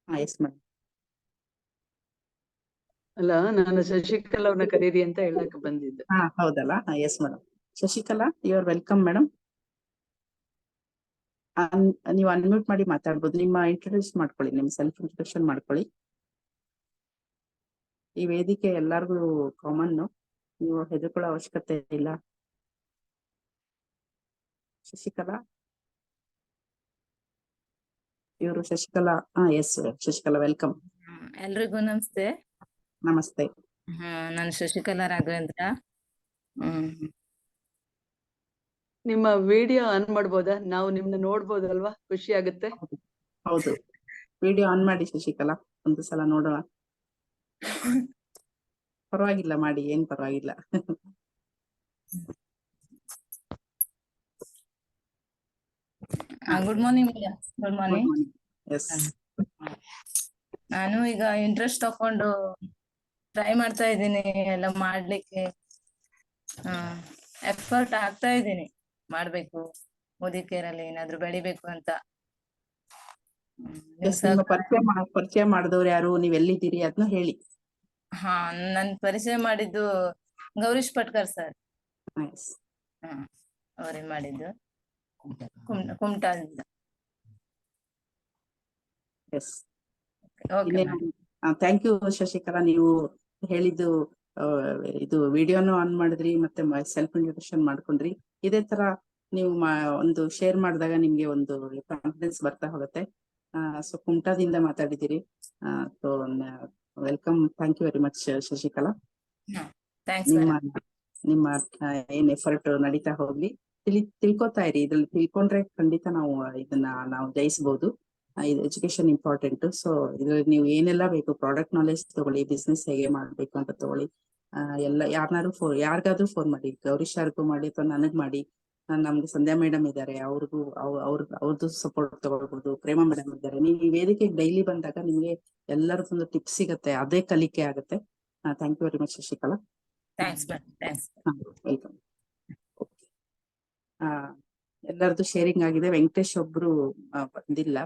Yes madam. ಅಲ್ಲ, ನಾನು ಶಶಿಕಲಾ ಅವ್ರನ್ನ ಕರೀರಿ ಅಂತ ಹೇಳಕ್ ಬಂದಿದ್ದೆ. ಹೌದಲ್ಲ. Yes madam. Shashikala, you are welcome madam. ನೀವು ಅನ್ಮ್ಯೂಟ್ ಮಾಡಿ ಮಾತಾಡ್ಬೋದು. ನಿಮ್ಮ ಇಂಟ್ರೊಡ್ಯೂಸ್ ಮಾಡ್ಕೊಳ್ಳಿ, ನಿಮ್ಮ ಸೆಲ್ಫ್ ಇಂಟ್ರೊಡಕ್ಷನ್ ಮಾಡ್ಕೊಳ್ಳಿ. ಈ ವೇದಿಕೆ ಎಲ್ಲಾರ್ಗು ಕಾಮನ್, ನೀವು ಹೆದರ್ಕೊಳ್ಳೋ ಅವಶ್ಯಕತೆ ಇಲ್ಲ. ಶಶಿಕಲಾ, ಇವರು ಶಶಿಕಲಾ. S Shashikala, welcome. ಎಲ್ರಿಗೂ ನಮಸ್ತೆ. ನಮಸ್ತೆ. ನಾನು ಶಶಿಕಲಾ ರಾಘವೇಂದ್ರ. ನಿಮ್ಮ ವಿಡಿಯೋ ಆನ್ ಮಾಡ್ಬೋದಾ? ನಾವು ನಿಮ್ನ ನೋಡ್ಬೋದಲ್ವಾ? ಖುಷಿ ಆಗುತ್ತೆ. ಹೌದು, ವಿಡಿಯೋ ಆನ್ ಮಾಡಿ ಶಶಿಕಲಾ, ಒಂದು ಸಲ ನೋಡೋಣ. ಪರವಾಗಿಲ್ಲ, ಮಾಡಿ, ಏನ್ ಪರವಾಗಿಲ್ಲ. Good morning. Good morning. Yes. ನಾನು ಈಗ ಇಂಟ್ರೆಸ್ಟ್ ತಕೊಂಡು ಟ್ರೈ ಮಾಡ್ತಾ ಇದ್ದೀನಿ ಎಲ್ಲ ಮಾಡ್ಲಿಕ್ಕೆ. ಎಫರ್ಟ್ ಆಗ್ತಾ ಇದ್ದೀನಿ, ಮಾಡ್ಬೇಕು, ಮುದಿಕೇರಲ್ಲಿ ಏನಾದ್ರು ಬೆಳಿಬೇಕು ಅಂತ. ನಿಮ್ ನಿಮ್ಮ ಸಹಕಾರ. ಪರಿಚಯ ಮಾಡಿದವ್ರು ಯಾರು, ನೀವ್ ಎಲ್ಲಿದ್ದೀರಿ ಅದನ್ನ ಹೇಳಿ. ಹಾ, ನನ್ ಪರಿಚಯ ಮಾಡಿದ್ದು ಗೌರೀಶ್ ಪಟ್ಕರ್ ಸರ್. ನೈಸ್. ಅವರೇ ಮಾಡಿದ್ದು, ಕುಮಟಾದಿಂದ. Yes. Okay. Thank you Shashikala, ನೀವು ಹೇಳಿದ್ದು ಇದು ವಿಡಿಯೋನು ಆನ್ ಮಾಡಿದ್ರಿ, ಮತ್ತೆ ಸೆಲ್ಫ್ ಇಂಟ್ರೊಡಕ್ಷನ್ ಮಾಡ್ಕೊಂಡ್ರಿ. ಇದೇ ತರ ನೀವು ಒಂದು ಶೇರ್ ಮಾಡಿದಾಗ ನಿಮ್ಗೆ ಒಂದು ಕಾನ್ಫಿಡೆನ್ಸ್ ಬರ್ತಾ ಹೋಗುತ್ತೆ. ಸೊ ಕುಮಟಾದಿಂದ ಮಾತಾಡಿದ್ದೀರಿ. So welcome, thank you very much Shashikala. Thanks. ನಿಮ್ಮ ಏನ್ ಎಫರ್ಟ್ ನಡೀತಾ ಹೋಗ್ಲಿ, ತಿಳ್ಕೊತಾ ಇರಿ. ಇದ್ರಲ್ಲಿ ತಿಳ್ಕೊಂಡ್ರೆ ಖಂಡಿತ ನಾವು ಜಯಿಸಬಹುದು. ಇದು ಎಜುಕೇಶನ್ ಇಂಪಾರ್ಟೆಂಟ್. ಸೊ ಇದ್ರಲ್ಲಿ ನೀವು ಏನೆಲ್ಲ ಬೇಕು, ಪ್ರಾಡಕ್ಟ್ ನಾಲೆಜ್ ತಗೊಳ್ಳಿ, ಬಿಸ್ನೆಸ್ ಹೇಗೆ ಮಾಡ್ಬೇಕು ಅಂತ ತಗೊಳ್ಳಿ. ಎಲ್ಲ ಯಾರಿಗಾದ್ರೂ ಫೋನ್ ಮಾಡಿ, ಗೌರೀಶ್ ಯಾರಿಗೂ ಮಾಡಿ ಅಥವಾ ನನಗ್ ಮಾಡಿ. ನಮ್ಗೆ ಸಂಧ್ಯಾ ಮೇಡಮ್ ಇದ್ದಾರೆ, ಅವ್ರದ್ದು ಸಪೋರ್ಟ್ ತಗೊಳ್ಬಹುದು. ಪ್ರೇಮ ಮೇಡಮ್ ಇದ್ದಾರೆ. ನೀವು ಈ ವೇದಿಕೆಗೆ ಡೈಲಿ ಬಂದಾಗ ನಿಮ್ಗೆ ಎಲ್ಲರದೊಂದು ಟಿಪ್ಸ್ ಸಿಗತ್ತೆ, ಅದೇ ಕಲಿಕೆ ಆಗುತ್ತೆ. Thank you very much Shashikala. Thanks. Welcome. ಎಲ್ಲರದು ಶೇರಿಂಗ್ ಆಗಿದೆ. ವೆಂಕಟೇಶ್ ಒಬ್ರು ಬಂದಿಲ್ಲ.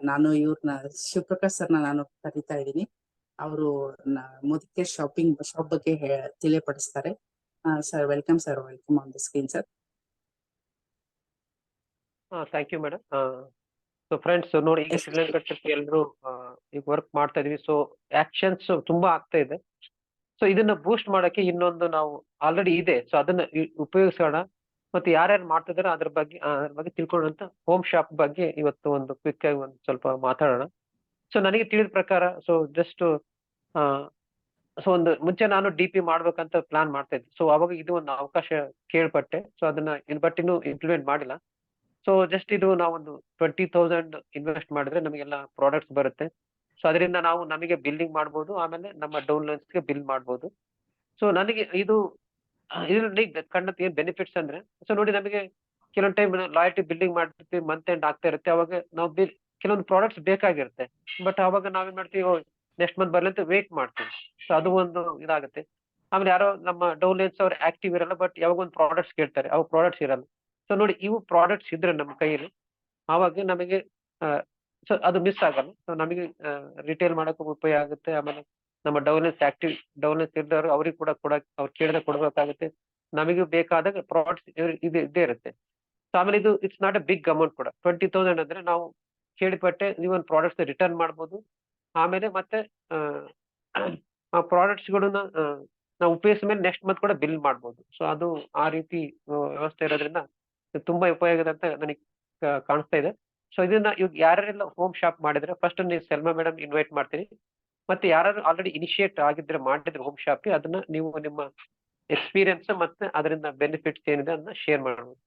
ನಾನು ಇವ್ರನ್ನ ಶಿವಪ್ರಕಾಶ್ ಸರ್ನ ನಾನು ಕರೀತಾ ಇದ್ದೀನಿ. ಅವರು ಮುದಿಕೆ ಶಾಪ್ ಬಗ್ಗೆ ತಿಳಿಯಪಡಿಸ್ತಾರೆ. Sir welcome sir, welcome on the screen sir. Thank you madam. So friends ನೋಡಿ, ಈಗ ಶ್ರೀಲಂಕಾ ಟ್ರಿಪ್ ಎಲ್ಲರೂ ಈಗ ವರ್ಕ್ ಮಾಡ್ತಾ ಇದೀವಿ. ಸೊ ಆಕ್ಷನ್ಸ್ ತುಂಬಾ ಆಗ್ತಾ ಇದೆ. ಸೊ ಇದನ್ನ ಬೂಸ್ಟ್ ಮಾಡಕ್ಕೆ ಇನ್ನೊಂದು ನಾವು ಆಲ್ರೆಡಿ ಇದೆ, ಸೊ ಅದನ್ನ ಉಪಯೋಗಿಸೋಣ. ಮತ್ತೆ ಯಾರ್ಯಾರು ಮಾಡ್ತಿದಾರೋ ಅದ್ರ ಬಗ್ಗೆ ತಿಳ್ಕೊಳ್ಳೋಂತ ಹೋಮ್ ಶಾಪ್ ಬಗ್ಗೆ ಇವತ್ತು ಒಂದು ಕ್ವಿಕ್ ಆಗಿ ಒಂದು ಸ್ವಲ್ಪ ಮಾತಾಡೋಣ. ಸೊ ನನಗೆ ತಿಳಿದ ಪ್ರಕಾರ, ಸೊ ಜಸ್ಟ್ ಸೊ ಒಂದು ಮುಂಚೆ ನಾನು DP ಮಾಡ್ಬೇಕಂತ ಪ್ಲಾನ್ ಮಾಡ್ತಾ ಇದ್ದೆ. ಸೊ ಅವಾಗ ಇದು ಒಂದು ಅವಕಾಶ ಕೇಳ್ಪಟ್ಟೆ. ಸೊ ಅದನ್ನ ಬಟ್ ಇನ್ನೂ ಇಂಪ್ಲಿಮೆಂಟ್ ಮಾಡಿಲ್ಲ. ಸೊ ಜಸ್ಟ್ ಇದು ನಾವೊಂದು 20,000 ಇನ್ವೆಸ್ಟ್ ಮಾಡಿದ್ರೆ ನಮಗೆಲ್ಲ ಪ್ರಾಡಕ್ಟ್ಸ್ ಬರುತ್ತೆ. ಸೊ ಅದರಿಂದ ನಾವು ನಮಗೆ ಬಿಲ್ಲಿಂಗ್ ಮಾಡ್ಬೋದು, ಆಮೇಲೆ ನಮ್ಮ ಡೌನ್ಲೈನ್ಸ್ಗೆ ಬಿಲ್ ಮಾಡ್ಬೋದು. ಸೊ ನನಗೆ ಇದರಲ್ಲಿ ಕಂಡಂತ ಏನ್ ಬೆನಿಫಿಟ್ಸ್ ಅಂದ್ರೆ, ಸೊ ನೋಡಿ, ನಮಗೆ ಕೆಲವೊಂದು ಟೈಮ್ ಲಾಯಲ್ಟಿ ಬಿಲ್ಡಿಂಗ್ ಮಾಡ್ತಿರ್ತೀವಿ, ಮಂತ್ ಎಂಡ್ ಆಗ್ತಾ ಇರುತ್ತೆ. ಅವಾಗ ನಾವು ಕೆಲವೊಂದು ಪ್ರಾಡಕ್ಟ್ಸ್ ಬೇಕಾಗಿರುತ್ತೆ. ಬಟ್ ಅವಾಗ ನಾವೇನ್ ಮಾಡ್ತೀವಿ, ನೆಕ್ಸ್ಟ್ ಮಂತ್ ಬರ್ಲಿ ಅಂತ ವೇಟ್ ಮಾಡ್ತೀವಿ. ಸೊ ಅದು ಒಂದು ಇದಾಗುತ್ತೆ. ಆಮೇಲೆ ಯಾರೋ ನಮ್ಮ ಡೌನ್ಲೈನ್ಸ್ ಅವ್ರು ಆಕ್ಟಿವ್ ಇರಲ್ಲ, ಬಟ್ ಯಾವಾಗ ಒಂದು ಪ್ರಾಡಕ್ಟ್ಸ್ ಕೇಳ್ತಾರೆ, ಅವು ಪ್ರಾಡಕ್ಟ್ಸ್ ಇರಲ್ಲ. ಸೊ ನೋಡಿ, ಇವು ಪ್ರಾಡಕ್ಟ್ಸ್ ಇದ್ರೆ ನಮ್ಮ ಕೈಯಲ್ಲಿ, ಆವಾಗ ನಮಗೆ ಸೊ ಅದು ಮಿಸ್ ಆಗಲ್ಲ. ಸೊ ನಮಗೆ ರಿಟೇಲ್ ಮಾಡಕ್ಕೆ ಉಪಯೋಗ ಆಗುತ್ತೆ. ಆಮೇಲೆ ನಮ್ಮ ಡೌನ್ಲೈನ್ಸ್ ಇದ್ದವರು ಅವ್ರಿಗೆ ಕೂಡ ಅವ್ರು ಕೇಳಿದಾಗ ಕೊಡ್ಬೇಕಾಗುತ್ತೆ. ನಮಗೂ ಬೇಕಾದಾಗ ಪ್ರಾಡಕ್ಟ್ಸ್ ಇದ್ದೇ ಇರುತ್ತೆ. ಸೊ ಆಮೇಲೆ it's not a big amount ಕೂಡ. 20,000 ಅಂದ್ರೆ ನಾವು ಕೇಳಿಪಟ್ಟೆ ನೀವೊಂದು ಪ್ರಾಡಕ್ಟ್ಸ್ ರಿಟರ್ನ್ ಮಾಡ್ಬೋದು. ಆಮೇಲೆ ಮತ್ತೆ ಆ ಪ್ರಾಡಕ್ಟ್ಸ್ ಗಳನ್ನ ನಾವು ಉಪಯೋಗಿಸಿದ ಮೇಲೆ ನೆಕ್ಸ್ಟ್ ಮಂತ್ ಕೂಡ ಬಿಲ್ ಮಾಡ್ಬೋದು. ಸೊ ಅದು ಆ ರೀತಿ ವ್ಯವಸ್ಥೆ ಇರೋದ್ರಿಂದ ತುಂಬಾ ಉಪಯೋಗ ಇದೆ ಅಂತ ನನಗೆ ಕಾಣಿಸ್ತಾ ಇದೆ. ಸೊ ಇದನ್ನ ಇವಾಗ ಯಾರೆಲ್ಲ ಹೋಮ್ ಶಾಪ್ ಮಾಡಿದ್ರೆ, ಫಸ್ಟ್ ನೀವು ಸೆಲ್ಮಾ ಮೇಡಮ್ ಇನ್ವೈಟ್ ಮಾಡ್ತೀನಿ. ಮತ್ತೆ ಯಾರು ಆಲ್ರೆಡಿ ಇನಿಷಿಯೇಟ್ ಮಾಡಿದ್ರೆ ಹೋಮ್ ಶಾಪ್, ಅದನ್ನ ನೀವು ನಿಮ್ಮ ಎಕ್ಸ್ಪೀರಿಯನ್ಸ್ ಮತ್ತೆ ಅದರಿಂದ ಬೆನಿಫಿಟ್ಸ್ ಏನಿದೆ ಅದನ್ನ ಶೇರ್ ಮಾಡಬಹುದು.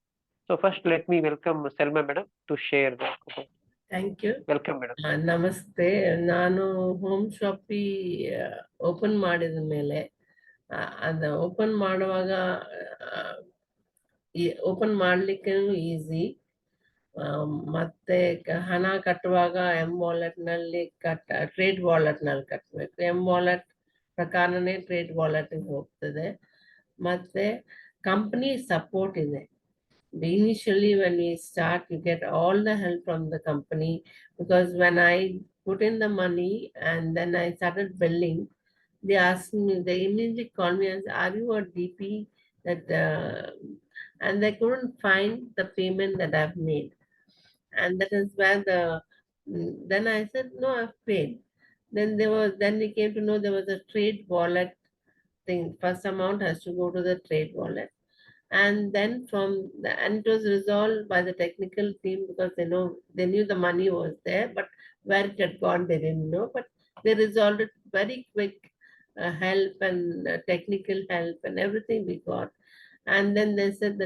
So first let me welcome Selma madam to share. Thank you. Welcome madam. ನಮಸ್ತೆ. ನಾನು ಹೋಮ್ ಶಾಪಿ ಓಪನ್ ಮಾಡಿದ ಮೇಲೆ ಅದು ಓಪನ್ ಮಾಡುವಾಗ ಓಪನ್ ಮಾಡ್ಲಿಕ್ಕೆ ಈಸಿ. ಮತ್ತೆ ಹಣ ಕಟ್ಟುವಾಗ ವಾಲೆಟ್ ನಲ್ಲಿ ಟ್ರೇಡ್ ವಾಲೆಟ್ ನಲ್ಲಿ ಕಟ್ಟಬೇಕು. ವಾಲೆಟ್ ಪ್ರಕಾರನೇ ಟ್ರೇಡ್ ವಾಲೆಟ್ ಹೋಗ್ತದೆ. ಮತ್ತೆ ಕಂಪನಿ ಸಪೋರ್ಟ್ ಇದೆ. Initially, when we start, you get all the help from the company, because when I put in the money and then I started billing, they asked me, they immediately called me and said, "Are you a DP?" And they couldn't find the payment that I've made. And that is where then I said, "No, I've paid." Then they came to know there was a trade wallet thing. First amount has to go to the trade wallet. And then and it was resolved by the technical team, because they knew the money was there, but where it had gone they didn't know. But they resolved it very quick. Help and technical help and everything we got. And then they said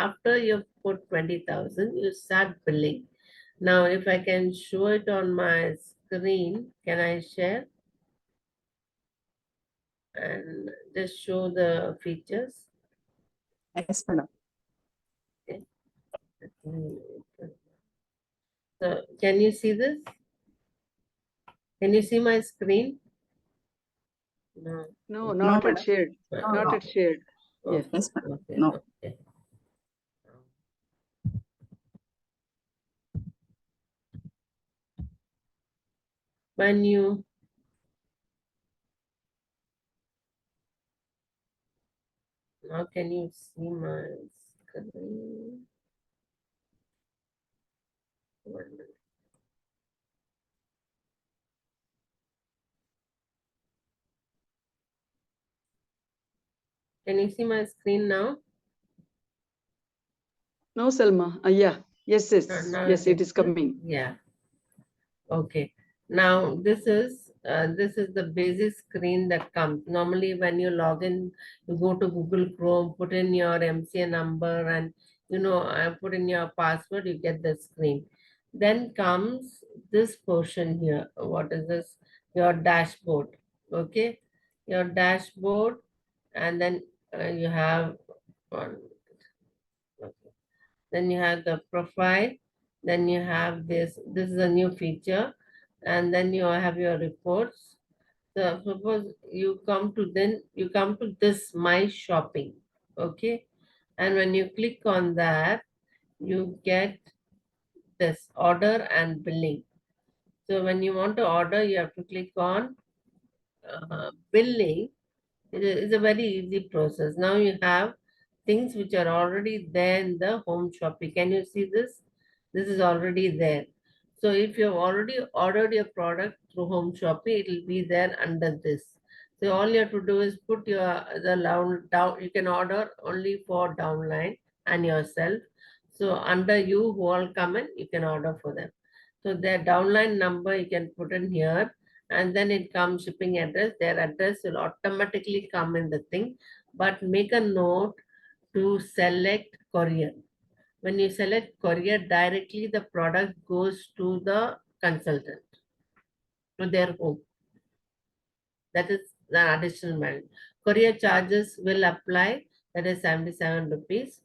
after you've put 20,000, you start billing. Now, if I can show it on my screen, can I share and just show the features? Yes, madam. So can you see this? Can you see my screen? No. No, No, not yet madam. shared. Uh, Not No. yet shared. Yes. Yes, madam. Okay, No. okay. When you now can you see my screen? One minute. Can you see my screen now? No, Salma. Yeah. Yes, yes. Now Yes, it is coming. Yeah. Okay. Now this is the basic screen that comes. Normally when you log in, you go to Google Chrome, put in your MCA number and put in your password, you get the screen. Then comes this portion here. What is this? Your dashboard. Okay. Your dashboard, and then you have one. Okay. Then you have the profile, then you have this is a new feature, and then you have your reports. So suppose you come to this my shopping. Okay. And when you click on that, you get this order and billing. So when you want to order, you have to click on billing. It's a very easy process. Now you have things which are already there in the home shopping. Can you see this? This is already there. So if you have already ordered your product through home shopping, it will be there under this. So all you have to do is put down. You can order only for downline and yourself. So under you who all come in, you can order for them. So their downline number you can put in here, and then it comes shipping address. Their address will automatically come in the thing, but make a note to select courier. When you select courier, directly the product goes to the consultant, to their home. That is the additional value. Courier charges will apply, that is 77 rupees,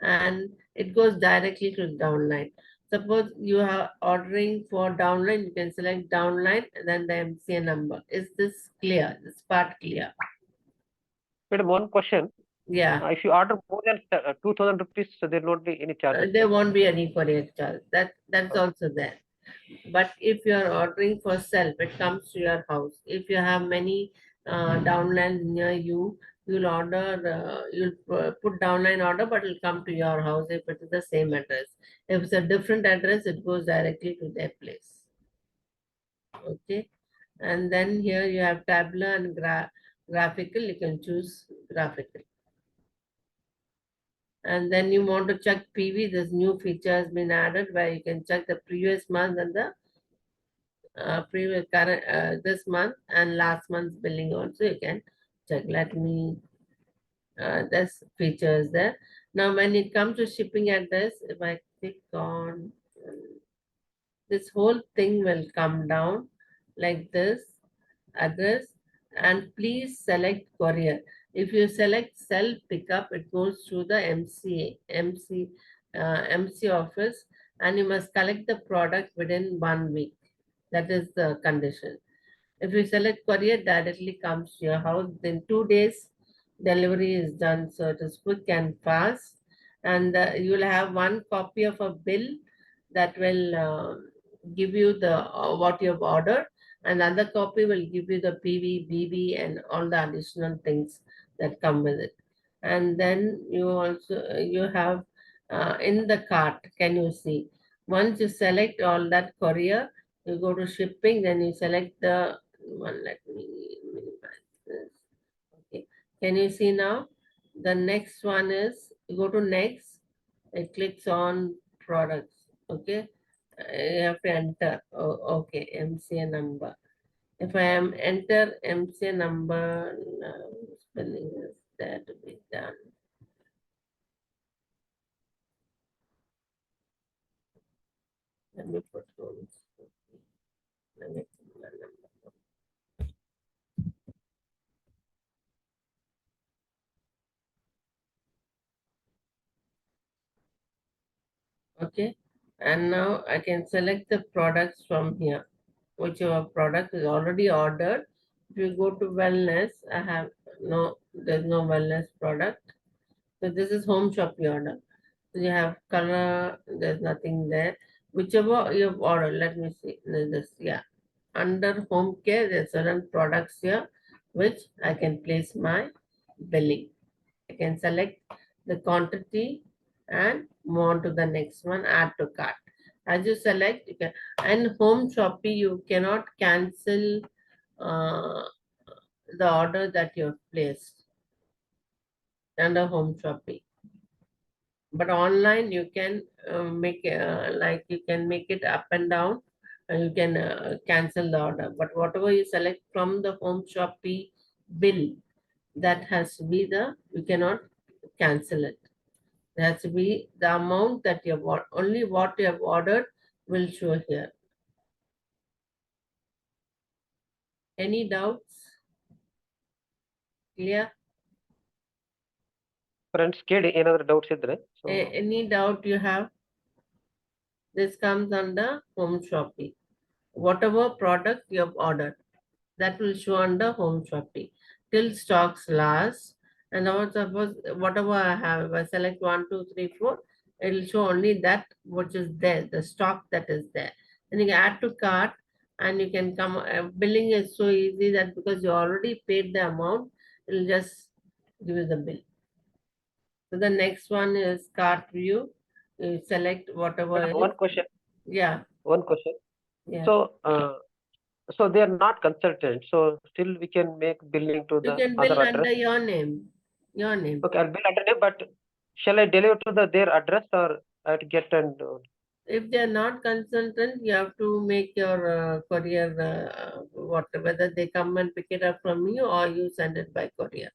and it goes directly to downline. Suppose you are ordering for downline, you can select downline and then the MCA number. Is this clear? This part clear? Madam, one question. Yeah. If you order more than 2,000 rupees, so there will not be any charges. There won't be any courier charge. That's Okay. also there. But if you are ordering for self, it comes to your house. If you have many downlines near you, you'll put downline order, but it'll come to your house if it is the same address. If it's a different address, it goes directly to their place. Okay. And then here you have tabular and graphical. You can choose graphical. And then you want to check PV. This new feature has been added where you can check the previous month and the previous current this month and last month's billing also you can check. Let me this feature is there. Now when it comes to shipping address, if I click on this whole thing will come down like this address, and please select courier. If you select self pickup, it goes to the MC office, and you must collect the product within 1 week. That is the condition. If you select courier, directly comes to your house. Within 2 days, delivery is done. So it is quick and fast. And you will have one copy of a bill that will give you the what you have ordered. Another copy will give you the PV, BB, and all the additional things that come with it. And then you also you have in the cart. Can you see? Once you select all that courier, you go to shipping. Then you select the one. Let me minimize this. Okay. Can you see now? The next one is you go to next. It clicks on products. Okay. You have to enter. Oh, okay. MCA number. If I am enter MCA number, now spelling is there to be done. Let me put those. Let me put my number. Okay. And now I can select the products from here. whichever product is already ordered. If you go to wellness, there's no wellness product. So this is home Shopee order. So you have color, there's nothing there. Whichever you've ordered, let me see. There's this, yeah. Under home care, there's certain products here which I can place my billing. I can select the quantity and move on to the next one, add to cart. As you select, you can, and home Shopee, you cannot cancel the order that you have placed under home Shopee. But online, you can you can make it up and down, and you can cancel the order. But whatever you select from the home Shopee bill, that has to be you cannot cancel it. It has to be the amount that you have ordered. Only what you have ordered will show here. Any doubts? Clear? Friends ಕೇಳಿ ಏನಾದ್ರು doubts ಇದ್ರೆ. Any doubt you have? This comes under home Shopee. Whatever product you have ordered, that will show under home Shopee till stocks last. And now suppose whatever I have, if I select 1, 2, 3, 4, it will show only that which is there, the stock that is there. Then you can add to cart, and you can come. Billing is so easy that because you already paid the amount, it will just give you the bill. So the next one is cart view. You select whatever. One question. Yeah. One question. Yeah. So they are not consultants. So still we can make billing to You the can other bill address. under your name. Your name. Okay, I'll bill under name, but shall I deliver to their address or I have to get and If they are not consultant, you have to make your courier, whether they come and pick it up from you or you send it by courier.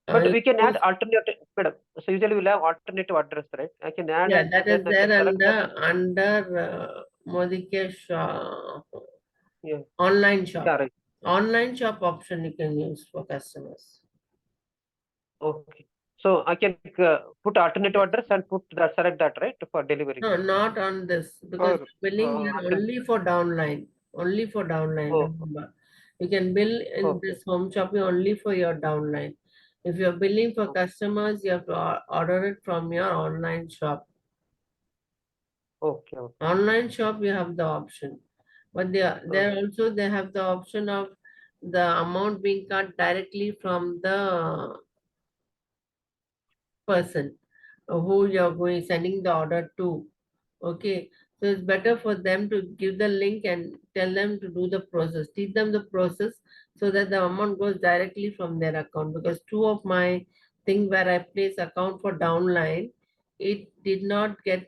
but we can add alternative, madam. So usually we'll have alternative address, right? I can add. Yeah, and that is then I there can select under Modikesh Yeah. online shop. Yeah, right. Online shop option you can use for customers. Okay. So I can put alternative address and select that, right, for delivery. No, not on this, because billing here only for downline. Only for downline. Oh. Remember, you can bill in Okay. this home shopping only for your downline. If you're billing for customers, you have to order it from your online shop. Okay. Online shop, you have the option, but there also they have the option of the amount being cut directly from the person who you're sending the order to. Okay, so it's better for them to give the link and tell them to do the process, teach them the process, so that the amount goes directly from their account. Because two of my thing where I place account for downline, it did not get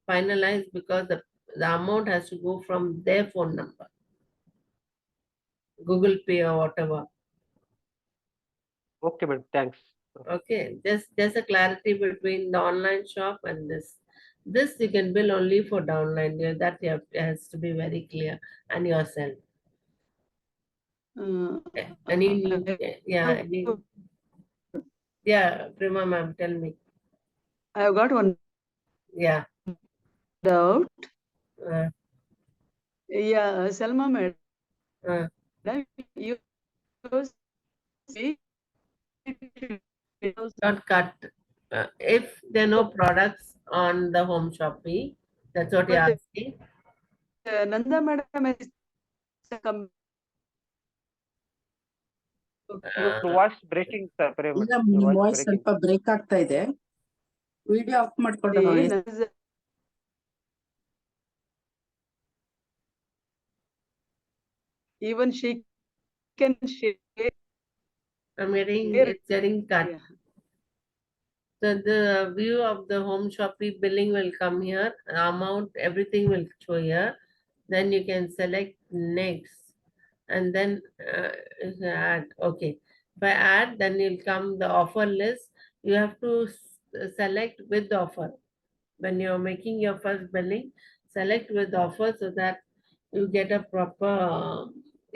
finalized because the amount has to go from their phone number, Google Pay or whatever. Okay, madam. Thanks. Okay, just a clarity between the online shop and this. This you can bill only for downline. Yeah, that has to be very clear, and yourself. Yeah, Prima ma'am, tell me. I have got one. Yeah. Doubt. Yeah, Salma madam. You see. Not cut. If there are no products on the home Shopee, that's what you're asking. Nanda madam is voice breaking ನಿಮ್ಮ voice ಸ್ವಲ್ಪ break ಆಗ್ತಾ ಇದೆ. Video of ಮಾಡ್ಕೊಂಡು even she can share. I'm getting cut. Yeah. So the view of the home Shopee billing will come here. The amount, everything will show here. Then you can select next, and then add. Okay. If I add, then you'll come the offer list. You have to select with the offer. When you're making your first billing, select with the offer so that you get a proper,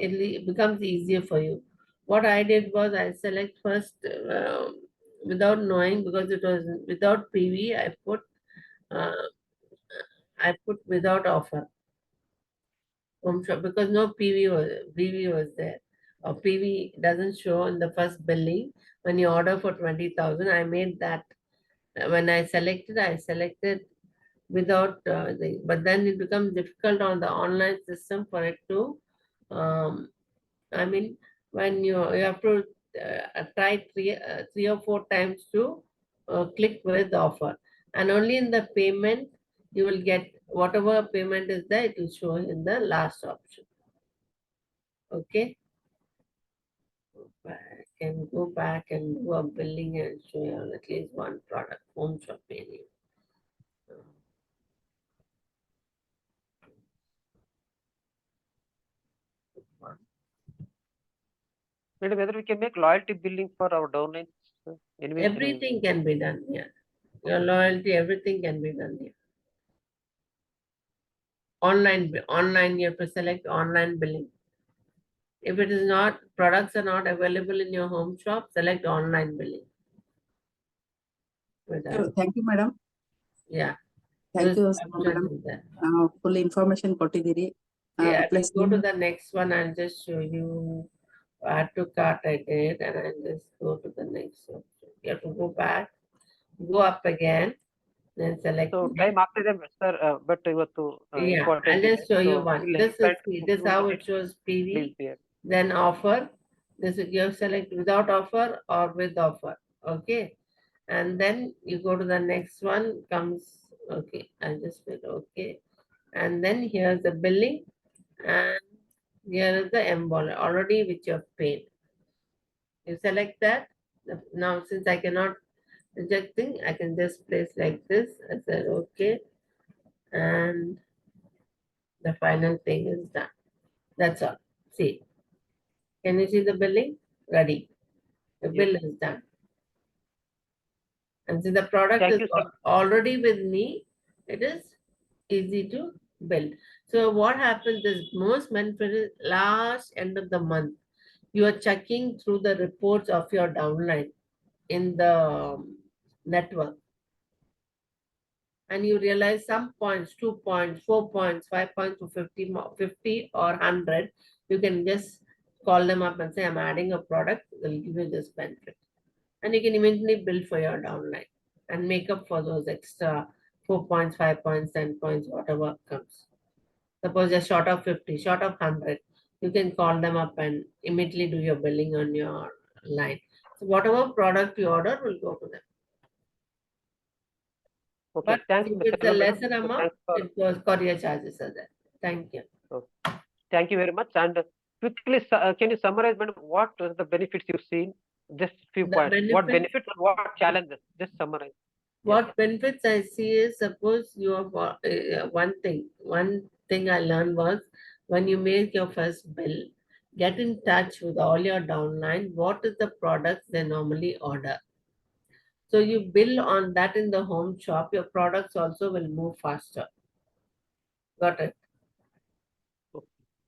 it becomes easier for you. What I did was I select first without knowing, because it was without PV, I put without offer. home shop because no PV was there. Or PV doesn't show in the first billing when you order for 20,000. I made that when I selected without but then it becomes difficult on the online system for it to I mean when you have to try three or four times to click with the offer, and only in the payment you will get whatever payment is there, it will show in the last option. Okay, I can go back and do a billing and show you on at least one product, home shop menu. Madam, whether we can make loyalty billing for our downlines? Anyway, Everything can be done here. Your loyalty, everything can be done here. Online, you have to select online billing. If it is not, products are not available in your home shop, select online billing. Thank you, madam. Yeah. Thank you, option madam. is there. Full information ಕೊಟ್ಟಿದ್ದೀರಿ. Yeah, Plus go to the next one. I'll just show you. Add to cart I did, and I'll just go to the next one. You have to go back, go up again, then select. So time ಆಗ್ತಿದೆ sir, but ಇವತ್ತು Yeah, important I'll just ಇದೆ. show So you one. we'll This is expand to this 2 how it minutes. shows PV, Please bear. then offer. This is you select without offer or with offer. Okay, and then you go to the next one. Comes okay. I'll just put okay, and then here's the billing, and here is the envelope already which you have paid. You select that. Now since I cannot reject thing, I can just place like this. I said okay, and the final thing is done. That's all. See, can you see the billing? Ready. The bill is done. And since the product Thank is you, sir. already with me, it is easy to build. So what happens is most benefit last end of the month, you are checking through the reports of your downline in the network. And you realize some points, 2 points, 4 points, 5 points to 50 or 100, you can just call them up and say, I'm adding a product, they'll give you this benefit. And you can immediately build for your downline and make up for those extra 4 points, 5 points, 10 points, whatever comes. Suppose you're short of 50, short of 100, you can call them up and immediately do your billing on your line. So whatever product you order will go to them. Okay, But thanks, if Mr. it's a Madam. lesser So amount, thanks for, it goes courier charges are there. Thank you. thank you very much. And quickly, can you summarize, madam, what are the benefits you've seen? Just few The points. What benefit- benefits and what challenges? Just summarize. What benefits I see is, suppose you have one thing I learned was when you make your first bill, get in touch with all your downline. What is the products they normally order? So you bill on that in the home shop, your products also will move faster. Got it?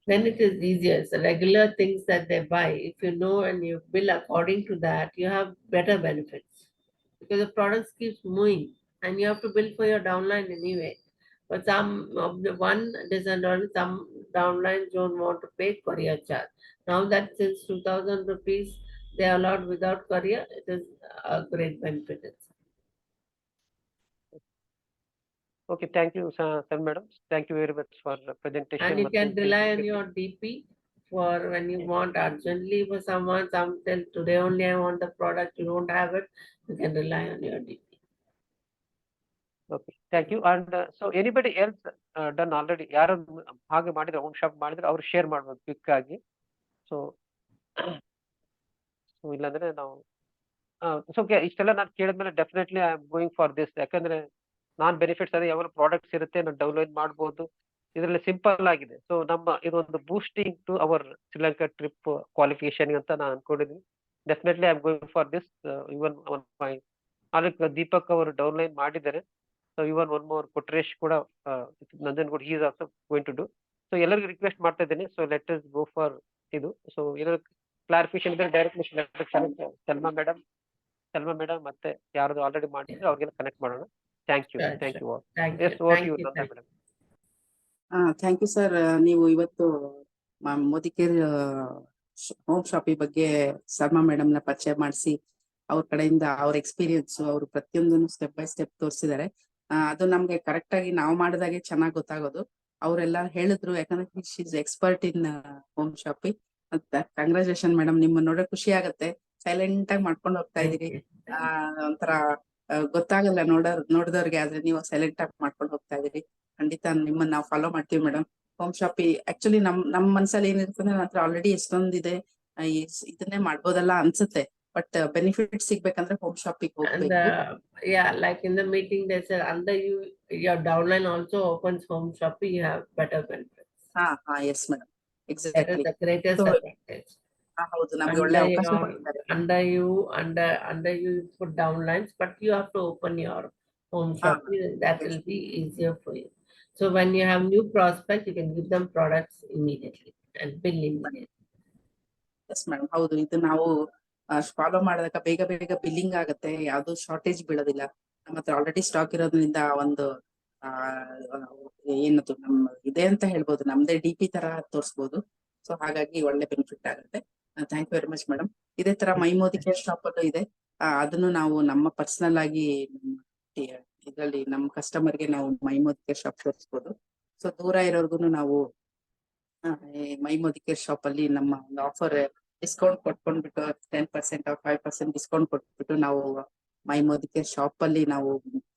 Then it is easier. It's the regular things that they buy. If you know and you bill according to that, you have better benefits. Because the products keeps moving and you have to bill for your downline anyway. But some of the one disadvantage, some downlines don't want to pay courier charge. Now that since 2,000 rupees they are allowed without courier, it is a great benefit. Okay, thank you, sir, madam. Thank you very much for the presentation. And you can rely on your DP for when you want urgently for someone, some tell today only I want the product, you don't have it, you can rely on your DP. Okay, thank you. And so anybody else done already? ಯಾರು ಹಾಗೆ ಮಾಡಿದ್ರೆ own shop ಮಾಡಿದ್ರೆ ಅವ್ರು share ಮಾಡ್ಬೋದು quick ಆಗಿ. So ಇಲ್ಲಾಂದ್ರೆ ನಾವು so ಇಷ್ಟೆಲ್ಲ ನಾನು ಕೇಳಿದ್ಮೇಲೆ definitely I am going for this. ಯಾಕಂದ್ರೆ ನಾನ್ ಬೆನಿಫಿಟ್ಸ್ ಅದೇ ಯಾವಾಗ ಪ್ರಾಡಕ್ಟ್ಸ್ ಇರುತ್ತೆ ನಾನು ಡೌನ್ಲೋಡ್ ಮಾಡ್ಬೋದು. ಇದರಲ್ಲಿ ಸಿಂಪಲ್ ಆಗಿದೆ. ಸೊ ನಮ್ಮ ಇದೊಂದು boosting to our Sri Lanka trip qualification ಅಂತ ನಾನು ಅನ್ಕೊಂಡಿದ್ದೀನಿ. Definitely I am going for this. Even one my ಅದಕ್ಕೆ ದೀಪಕ್ ಅವರು ಡೌನ್ಲೈನ್ ಮಾಡಿದ್ದಾರೆ. So even one more Putresh ಕೂಡ Nanjangud he is also going to do. So ಎಲ್ಲರಿಗೂ ರಿಕ್ವೆಸ್ಟ್ ಮಾಡ್ತಾ ಇದ್ದೀನಿ. So let us go for ಇದು. ಸೊ ಏನಾದ್ರು ಕ್ಲಾರಿಫಿಕೇಶನ್ ಇದ್ರೆ ಡೈರೆಕ್ಟ್ಲಿ ಸಲ್ಮಾ ಮೇಡಮ್ ಮತ್ತೆ ಯಾರು ಆಲ್ರೆಡಿ ಮಾಡಿದ್ರೆ ಅವ್ರಿಗೆಲ್ಲ ಕನೆಕ್ಟ್ ಮಾಡೋಣ. Thank you. Thank you. Thank S you. Over Thank to you, you. Nanda madam. Thank you sir. ನೀವು ಇವತ್ತು ಮೋದಿ ಕೇರ್ ಹೋಮ್ ಶಾಪಿಂಗ್ ಬಗ್ಗೆ ಸರ್ಮಾ ಮೇಡಮ್ ನ ಪರಿಚಯ ಮಾಡಿಸಿ ಅವ್ರ ಕಡೆಯಿಂದ ಅವ್ರ ಎಕ್ಸ್ಪೀರಿಯನ್ಸ್ ಅವರು ಪ್ರತಿಯೊಂದನ್ನು ಸ್ಟೆಪ್ ಬೈ ಸ್ಟೆಪ್ ತೋರಿಸಿದ್ದಾರೆ. ಅದು ನಮ್ಗೆ ಕರೆಕ್ಟ್ ಆಗಿ ನಾವು ಮಾಡಿದಾಗೆ ಚೆನ್ನಾಗಿ ಗೊತ್ತಾಗೋದು. ಅವರೆಲ್ಲ ಹೇಳಿದ್ರು, ಯಾಕಂದ್ರೆ ಶೀಸ್ ಎಕ್ಸ್ಪರ್ಟ್ ಇನ್ ಹೋಮ್ ಶಾಪಿಂಗ್ ಅಂತ. ಕಂಗ್ರಾಚುಲೇಷನ್ ಮೇಡಮ್, ನಿಮ್ಮನ್ನ ನೋಡೋ ಖುಷಿ ಆಗತ್ತೆ. ಸೈಲೆಂಟ್ ಆಗಿ ಮಾಡ್ಕೊಂಡು ಹೋಗ್ತಾ Thank ಇದೀರಿ. you. ಒಂಥರ ಗೊತ್ತಾಗಲ್ಲ ನೋಡಿದವ್ರಿಗೆ, ಆದ್ರೆ ನೀವು ಸೈಲೆಂಟ್ ಆಗಿ ಮಾಡ್ಕೊಂಡು ಹೋಗ್ತಾ ಇದೀರಿ. ಖಂಡಿತ ನಿಮ್ಮನ್ನ ನಾವು ಫಾಲೋ ಮಾಡ್ತೀವಿ ಮೇಡಮ್. ಹೋಮ್ ಶಾಪಿಂಗ್ ಆಕ್ಚುಲಿ ನಮ್ ಮನ್ಸಲ್ಲಿ ಏನಿರ್ತದೆ, ನನ್ನ ಹತ್ರ ಆಲ್ರೆಡಿ ಎಷ್ಟೊಂದಿದೆ, ಇದನ್ನೇ ಮಾಡ್ಬೋದಲ್ಲ ಅನ್ಸುತ್ತೆ. ಬಟ್ ಬೆನಿಫಿಟ್ ಸಿಗ್ಬೇಕಂದ್ರೆ ಹೋಮ್ ಶಾಪಿಂಗ್ And ಹೋಗ್ಬೇಕು. yeah, like in the meeting, they said under you, your downline also opens home shopping, you have better benefits. Yes madam, That is exactly. the greatest advantage. ಹೌದು, ನಮ್ಗೆ ಒಳ್ಳೆ ಅವಕಾಶ ಕೊಟ್ಟಿದ್ದಾರೆ. Under you put downlines, but you have to open your home shopping, and that yes. will be easier for you. So when you have new prospects, you can give them products immediately and bill immediately. Yes madam, ಹೌದು. ಇದು ನಾವು follow ಮಾಡಿದಾಗ ಬೇಗ ಬೇಗ billing ಆಗುತ್ತೆ, ಯಾವ್ದು shortage ಬೀಳೋದಿಲ್ಲ. ನಮ್ಮ ಹತ್ರ ಆಲ್ರೆಡಿ ಸ್ಟಾಕ್ ಇರೋದ್ರಿಂದ ಒಂದು ಆ ಏನದು ನಮ್ಮ ಇದೆ ಅಂತ ಹೇಳ್ಬೋದು, ನಮ್ದೇ DP ತರ ತೋರಿಸ್ಬೋದು. ಸೊ ಹಾಗಾಗಿ ಒಳ್ಳೆ ಬೆನಿಫಿಟ್ ಆಗುತ್ತೆ. Thank you very much madam. ಇದೇ ತರ ಮೈ ಮೋದಿ ಕೇರ್ ಶಾಪ್ ಅಲ್ಲೂ ಇದೆ. ಅದನ್ನು ನಾವು ನಮ್ಮ ಪರ್ಸನಲ್ ಆಗಿ ಇದರಲ್ಲಿ ನಮ್ಮ ಕಸ್ಟಮರ್ಗೆ ನಾವು my Modi care shop ತೋರಿಸ್ಬೋದು. So ದೂರ ಇರೋರ್ಗುನು ನಾವು ಈ ಮೈ ಮೋದಿ ಕೇರ್ ಶಾಪ್ ಅಲ್ಲಿ ನಮ್ಮ ಒಂದು ಆಫರ್ ಡಿಸ್ಕೌಂಟ್ ಕೊಟ್ಕೊಂಡ್ಬಿಟ್ಟು 10% or 5% ಡಿಸ್ಕೌಂಟ್ ಕೊಟ್ಬಿಟ್ಟು ನಾವು ಮೈ ಮೋದಿ ಕೇರ್ ಶಾಪ್ ಅಲ್ಲಿ ನಾವು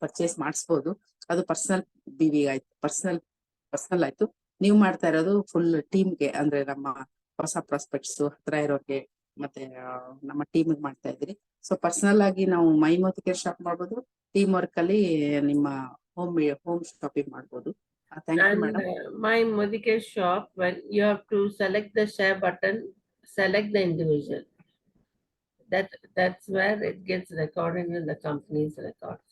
ಪರ್ಚೇಸ್ ಮಾಡಿಸ್ಬೋದು. ಅದು ಪರ್ಸನಲ್ BV ಆಯ್ತು, ಪರ್ಸನಲ್ ಆಯ್ತು. ನೀವು ಮಾಡ್ತಾ ಇರೋದು ಫುಲ್ ಟೀಮ್ಗೆ, ಅಂದ್ರೆ ನಮ್ಮ ಹೊಸ ಪ್ರಾಸ್ಪೆಕ್ಟ್ಸ್ ಹತ್ರ ಇರೋಕೆ ಮತ್ತೆ ನಮ್ಮ ಟೀಮ್ ಮಾಡ್ತಾ ಇದ್ರಿ. ಸೊ ಪರ್ಸನಲ್ ಆಗಿ ನಾವು ಮೈ ಮೋದಿ ಕೇರ್ ಶಾಪ್ ಮಾಡ್ಬೋದು, ಟೀಮ್ ವರ್ಕ್ ಅಲ್ಲಿ ನಿಮ್ಮ ಹೋಮ್ ಶಾಪಿಂಗ್ ಮಾಡ್ಬೋದು. Thank you And madam. my Modi Care shop, when you have to select the share button, select the individual. That's where it gets recorded in the company's records.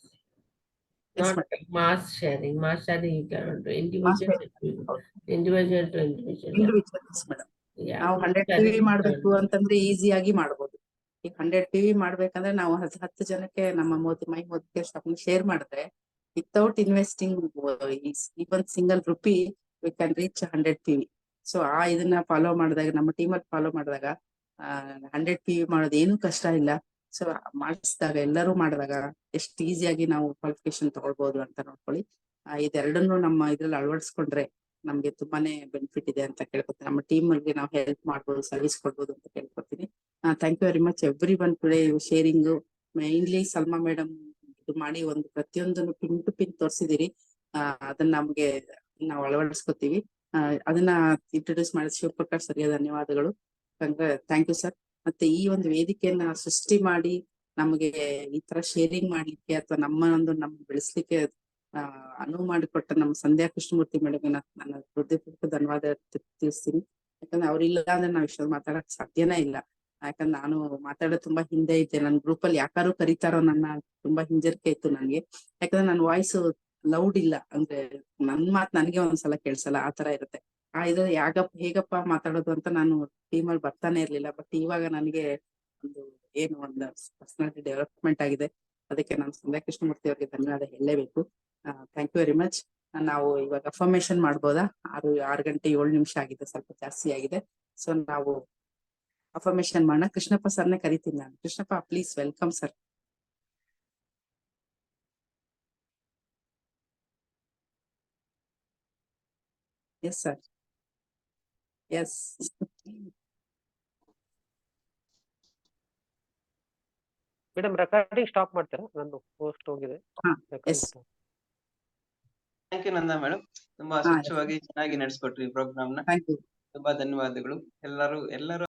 Yes, Not madam. mass sharing. Mass sharing you cannot do. Mass Individual to individual. Individuals madam. Yeah. ನಾವು 100 PV ಮಾಡ್ಬೇಕು ಅಂತಂದ್ರೆ ಈಸಿಯಾಗಿ ಮಾಡ್ಬೋದು. ಈಗ 100 PV ಮಾಡ್ಬೇಕಂದ್ರೆ ನಾವು 10 ಜನಕ್ಕೆ ನಮ್ಮ ಮೈ ಮೋದಿ ಕೇರ್ ಶಾಪ್ ಶೇರ್ ಮಾಡಿದ್ರೆ, without investing even single rupee we can reach 100 PV. So ಇದನ್ನ ಫಾಲೋ ಮಾಡಿದಾಗ, ನಮ್ಮ ಟೀಮಲ್ಲಿ ಫಾಲೋ ಮಾಡಿದಾಗ 100 PV ಮಾಡೋದು ಏನು ಕಷ್ಟ ಇಲ್ಲ. ಸೊ ಮಾಡಿಸಿದಾಗ, ಎಲ್ಲರೂ ಮಾಡಿದಾಗ ಎಷ್ಟು ಈಸಿಯಾಗಿ ನಾವು ಕ್ವಾಲಿಫಿಕೇಶನ್ ತಗೊಳ್ಬಹುದು ಅಂತ ನೋಡ್ಕೊಳ್ಳಿ. ಇದೆರಡನ್ನು ನಮ್ಮ ಇದ್ರಲ್ಲಿ ಅಳವಡಿಸ್ಕೊಂಡ್ರೆ ನಮ್ಗೆ ತುಂಬಾನೇ ಬೆನಿಫಿಟ್ ಇದೆ ಅಂತ ಕೇಳ್ಕೊತೀನಿ. ನಮ್ಮ ಟೀಮ್ ಅಲ್ಲಿ ನಾವು ಹೆಲ್ಪ್ ಮಾಡ್ಬೋದು, ಸರ್ವಿಸ್ ಕೊಡ್ಬೋದು ಅಂತ ಕೇಳ್ಕೊತೀನಿ. Thank you very much everyone today sharing. Mainly Salma madam ಇದು ಮಾಡಿ ಒಂದು ಪ್ರತಿಯೊಂದನ್ನು ಪಿನ್ ಟು ಪಿನ್ ತೋರಿಸಿದಿರಿ. ಅದನ್ನ ನಮ್ಗೆ ನಾವು ಅಳವಡಿಸ್ಕೊತೀವಿ. ಅದನ್ನ ಇಂಟ್ರೊಡ್ಯೂಸ್ ಮಾಡಿದ ಶಿವಪ್ರಕಾಶ್ ಸರ್ಗೆ ಧನ್ಯವಾದಗಳು. Thank you sir. ಮತ್ತೆ ಈ ಒಂದು ವೇದಿಕೆಯನ್ನ ಸೃಷ್ಟಿ ಮಾಡಿ ನಮಗೆ ಈ ತರ ಶೇರಿಂಗ್ ಮಾಡ್ಲಿಕ್ಕೆ ಅಥವಾ ನಮ್ಮ ಬೆಳೆಸ್ಲಿಕ್ಕೆ ಅನುವು ಮಾಡಿಕೊಟ್ಟ ನಮ್ಮ ಸಂಧ್ಯಾ ಕೃಷ್ಣಮೂರ್ತಿ ಮೇಡಮ್ ನನ್ನ ಹೃದಯಪೂರ್ವಕ ಧನ್ಯವಾದ ತಿಳಿಸ್ತೀನಿ. ಯಾಕಂದ್ರೆ ಅವ್ರಿಲ್ಲ ಅಂದ್ರೆ ನಾವ್ ಇಷ್ಟೊಂದು ಮಾತಾಡಕ್ ಸಾಧ್ಯನೇ ಇಲ್ಲ. ಯಾಕಂದ್ರೆ ನಾನು ಮಾತಾಡೋದು ತುಂಬಾ ಹಿಂದೆ ಇದ್ದೆ. ನನ್ನ ಗ್ರೂಪ್ ಅಲ್ಲಿ ಯಾಕಾರು ಕರೀತಾರೋ ನನ್ನ ತುಂಬಾ ಹಿಂಜರಿಕೆ ಇತ್ತು ನನ್ಗೆ. ಯಾಕಂದ್ರೆ ನನ್ನ ವಾಯ್ಸ್ ಲೌಡ್ ಇಲ್ಲ, ಅಂದ್ರೆ ನನ್ ಮಾತ್ ನನಗೆ ಒಂದ್ಸಲ ಕೇಳ್ಸಲ್ಲ, ಆ ತರ ಇರುತ್ತೆ. ಇದು ಹೇಗಪ್ಪ ಮಾತಾಡೋದು ಅಂತ ನಾನು ಟೀಮಲ್ಲಿ ಬರ್ತಾನೆ ಇರ್ಲಿಲ್ಲ. ಬಟ್ ಇವಾಗ ನನಗೆ ಒಂದು ಒಂದು ಪರ್ಸನಾಲಿಟಿ ಡೆವಲಪ್ಮೆಂಟ್ ಆಗಿದೆ. ಅದಕ್ಕೆ ನಾನು ಸಂಧ್ಯಾ ಕೃಷ್ಣಮೂರ್ತಿ ಅವರಿಗೆ ಧನ್ಯವಾದ ಹೇಳಲೇಬೇಕು. Thank you very much. ನಾವು ಇವಾಗ ಅಫರ್ಮೇಶನ್ ಮಾಡ್ಬೋದಾ? 6 ಗಂಟೆ 7 ನಿಮಿಷ ಆಗಿದೆ, ಸ್ವಲ್ಪ ಜಾಸ್ತಿ ಆಗಿದೆ. ಸೊ ನಾವು ಅಫರ್ಮೇಶನ್ ಮಾಡೋಣ. ಕೃಷ್ಣಪ್ಪ ಸರ್ನೇ ಕರಿತೀನಿ ನಾನು. Krishnappa please welcome sir. Yes sir, yes. Madam recording stop ಮಾಡ್ತೀರಾ? ನಂದು ಪೋಸ್ಟ್ ಹೋಗಿದೆ. ಥ್ಯಾಂಕ್ ಯು ನಂದಾ ಮೇಡಮ್, ತುಂಬಾ ಸ್ವಚ್ಛವಾಗಿ ಚೆನ್ನಾಗಿ ನಡೆಸ್ಕೊಟ್ರಿ ಈ ಪ್ರೋಗ್ರಾಮ್ ನ. ತುಂಬಾ ಧನ್ಯವಾದಗಳು. ಎಲ್ಲರೂ